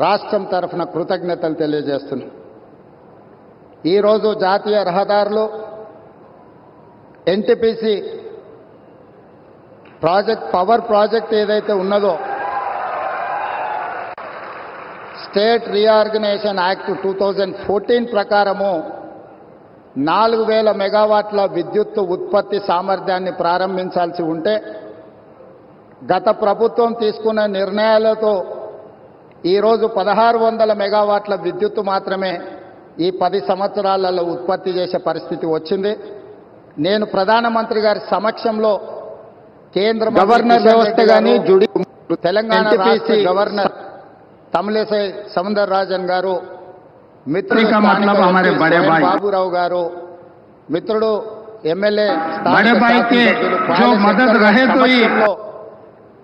రాష్ట్రం తరఫున కృతజ్ఞతలు తెలియజేస్తున్నాం. ఈరోజు జాతీయ రహదారులు, ఎన్టీపీసీ ప్రాజెక్ట్, పవర్ ప్రాజెక్ట్ ఏదైతే ఉన్నదో, స్టేట్ రీఆర్గనైజేషన్ యాక్ట్ 2014 ప్రకారము 4000 మెగావాట్ల విద్యుత్ ఉత్పత్తి సామర్థ్యాన్ని ప్రారంభించాల్సి ఉంటే, గత ప్రభుత్వం తీసుకున్న నిర్ణయాలతో ఈరోజు 1600 మెగావాట్ల విద్యుత్తు మాత్రమే ఈ 10 సంవత్సరాలలో ఉత్పత్తి చేసే పరిస్థితి వచ్చింది. నేను ప్రధానమంత్రి గారి సమక్షంలో కేంద్ర గవర్నర్ వ్యవస్థ గాని జుడి తెలంగాణ రాష్ట్ర గవర్నర్ తమిళసై సౌందరరాజన్ గారు, మిత్రుడు బాబురావు గారు, మిత్రుడు ఎమ్మెల్యే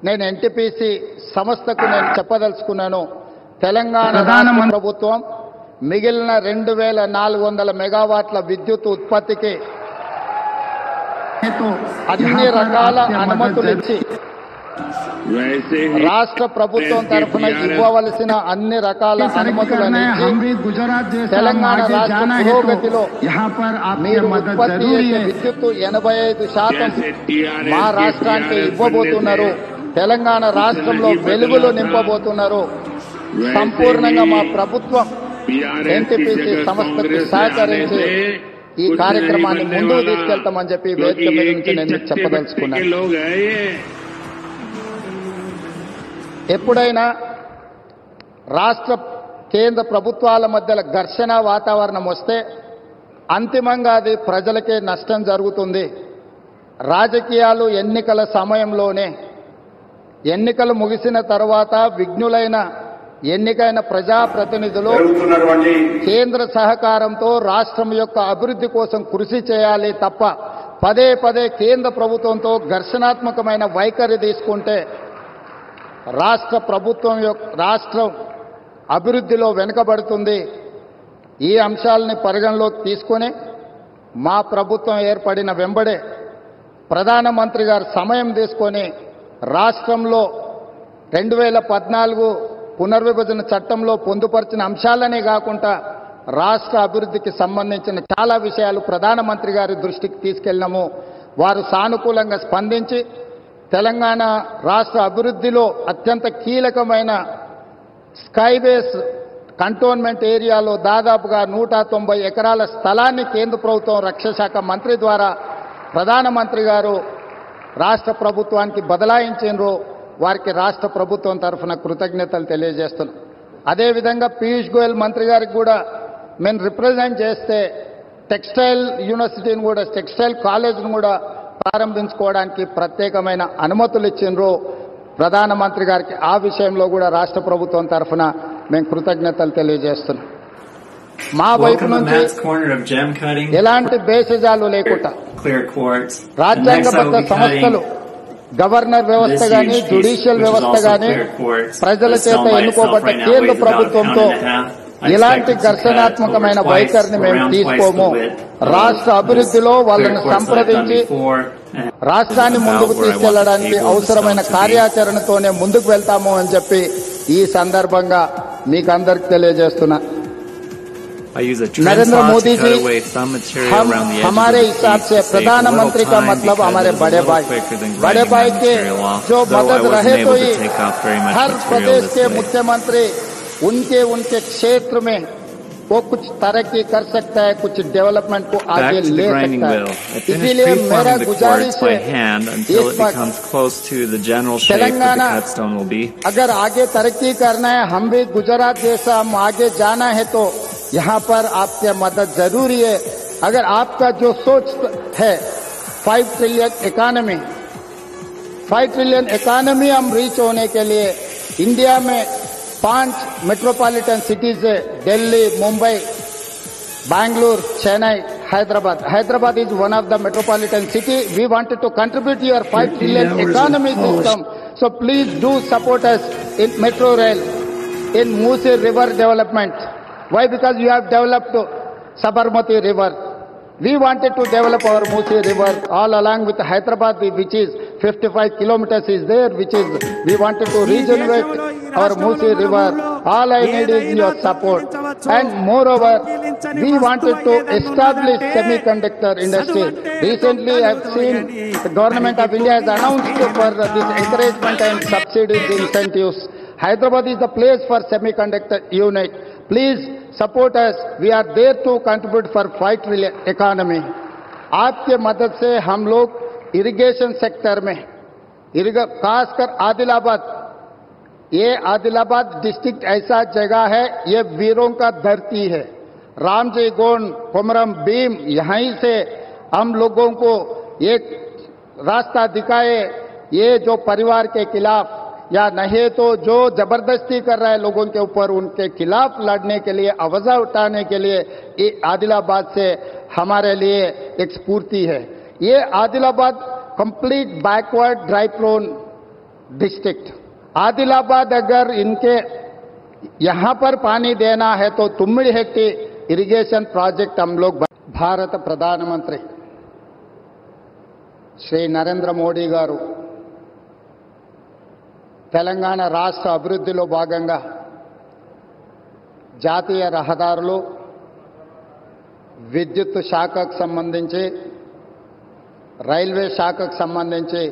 నేను ఎన్టీపీసీ సంస్థకు నేను చెప్పదలుచుకున్నాను. తెలంగాణ రాష్ట్ర ప్రభుత్వం మిగిలిన 2400 మెగావాట్ల విద్యుత్ ఉత్పత్తికి అన్ని రకాల అనుమతులు ఇచ్చి రాష్ట్ర ప్రభుత్వం తరఫున ఇవ్వవలసిన అన్ని రకాల అనుమతులను తెలంగాణ రాష్ట్ర పురోగతిలో మీరు ఉత్పత్తి చేసే విద్యుత్తు 85% మా రాష్ట్రానికి ఇవ్వబోతున్నారు. తెలంగాణ రాష్ట్రంలో వెలుగులు నింపబోతున్నారు. సంపూర్ణంగా మా ప్రభుత్వం ఎన్టీపీసీ సంస్థకు సహకరించి ఈ కార్యక్రమాన్ని ముందుకు తీసుకెళ్తామని చెప్పి వేదిక మీద నుంచి నేను చెప్పదలుచుకున్నాను. ఎప్పుడైనా రాష్ట్ర కేంద్ర ప్రభుత్వాల మధ్యలో ఘర్షణ వాతావరణం వస్తే అంతిమంగా అది ప్రజలకే నష్టం జరుగుతుంది. రాజకీయాలు ఎన్నికల సమయంలోనే, ఎన్నికలు ముగిసిన తర్వాత విఘ్నులైన ఎన్నికైన ప్రజాప్రతినిధులు కేంద్ర సహకారంతో రాష్ట్రం యొక్క అభివృద్ధి కోసం కృషి చేయాలి తప్ప పదే పదే కేంద్ర ప్రభుత్వంతో ఘర్షణాత్మకమైన వైఖరి తీసుకుంటే రాష్ట్రం అభివృద్ధిలో వెనుకబడుతుంది. ఈ అంశాలని పరిగణలోకి తీసుకొని మా ప్రభుత్వం ఏర్పడిన వెంబడే ప్రధానమంత్రి గారు సమయం తీసుకొని రాష్ట్రంలో 2014 పునర్విభజన చట్టంలో పొందుపరిచిన అంశాలనే కాకుండా రాష్ట్ర అభివృద్ధికి సంబంధించిన చాలా విషయాలు ప్రధానమంత్రి గారి దృష్టికి తీసుకెళ్లాము. వారు సానుకూలంగా స్పందించి తెలంగాణ రాష్ట్ర అభివృద్ధిలో అత్యంత కీలకమైన స్కైవేస్ కంటోన్మెంట్ ఏరియాలో దాదాపుగా 190 ఎకరాల స్థలాన్ని కేంద్ర ప్రభుత్వం రక్షణ శాఖ మంత్రి ద్వారా ప్రధానమంత్రి గారు రాష్ట్ర ప్రభుత్వానికి బదలాయించారు. వారికి రాష్ట్ర ప్రభుత్వం తరఫున కృతజ్ఞతలు తెలియజేస్తున్నాం. అదేవిధంగా పీయూష్ గోయల్ మంత్రి గారికి కూడా మేము రిప్రజెంట్ చేస్తే టెక్స్టైల్ యూనివర్సిటీని కూడా టెక్స్టైల్ కాలేజ్ను కూడా ప్రారంభించుకోవడానికి ప్రత్యేకమైన అనుమతులు ఇచ్చిండ్రు ప్రధానమంత్రి గారికి. ఆ విషయంలో కూడా రాష్ట్ర ప్రభుత్వం తరఫున మేము కృతజ్ఞతలు తెలియజేస్తున్నాం. మా వైపు నుంచి ఎలాంటి భేషజాలు లేకుండా రాజ్యాంగబద్ధ సంస్థలు గవర్నర్ వ్యవస్థ గాని జ్యుడిషియల్ వ్యవస్థ గాని ప్రజల చేత ఎన్నుకోబడ్డ కేంద్ర ప్రభుత్వంతో ఎలాంటి ఘర్షణాత్మకమైన వైఖరిని మేము తీసుకోము. రాష్ట్ర అభివృద్ధిలో వాళ్ళని సంప్రదించి రాష్ట్రాన్ని ముందుకు తీసుకెళ్లడానికి అవసరమైన కార్యాచరణతోనే ముందుకు వెళ్తాము అని చెప్పి ఈ సందర్భంగా మీకందరికి తెలియజేస్తున్నా. नरेंद्र मोदी जी हम हमारे हिसाब से प्रधानमंत्री का मतलब हमारे बड़े भाई के जो मदद रहे तो ही हर प्रदेश के मुख्यमंत्री उनके क्षेत्र में वो कुछ तरक्की कर सकता है, कुछ डेवलपमेंट को आगे ले सकता है. इसीलिए मेरा गुजारिश है तेलंगाना अगर आगे तरक्की करना है, हम भी गुजरात जैसा हम आगे जाना है तो यहाँ पर आपकी मदद जरूरी है. अगर आपका जो सोच है 5 ट्रिलियन इकोनॉमी हम रीच होने के लिए इंडिया में 5 मेट्रोपॉलिटन सिटीज है, Delhi, Mumbai, Bangalore, Chennai, Hyderabad is one of the metropolitan city. We wanted to contribute your 5 trillion economy system. So please do support us in metro rail, in Musi river development. Why? Because you have developed Sabarmati river. We wanted to develop our Musi river all along with Hyderabad, which is 55 kilometers is there, which is we wanted to regenerate our Musi river. All I need is your support. And moreover, we wanted to establish semiconductor industry. Recently, I have seen the government of India has announced for this encouragement and subsidies incentives. Hyderabad is the place for semiconductor unit. Please support us. We are there to contribute for 5 trillion economy. आपके मदद से हम लोग irrigation sector में खासकर आदिलाबाद, ये Adilabad district ऐसा जगह है, ये वीरों का धरती है. रामजी गोंड, कोमरम भीम, यहीं से हम लोगों को एक रास्ता दिखाए. ये जो परिवार के खिलाफ या नहीं तो जो जबरदस्ती कर रहा है लोगों के ऊपर, उनके खिलाफ लड़ने के लिए, आवाज उठाने के लिए ये आदिलाबाद से हमारे लिए एक स्फूर्ति है. ये Adilabad complete backward dry prone district. Adilabad अगर इनके यहां पर पानी देना है तो तुम्मिडिहेट्टी इरिगेशन प्रोजेक्ट हम लोग. भारत प्रधानमंत्री श्री नरेंद्र मोदी गारू తెలంగాణ రాష్ట్ర అభివృద్ధిలో భాగంగా జాతీయ రహదారులు, విద్యుత్ శాఖకు సంబంధించి, రైల్వే శాఖకు సంబంధించి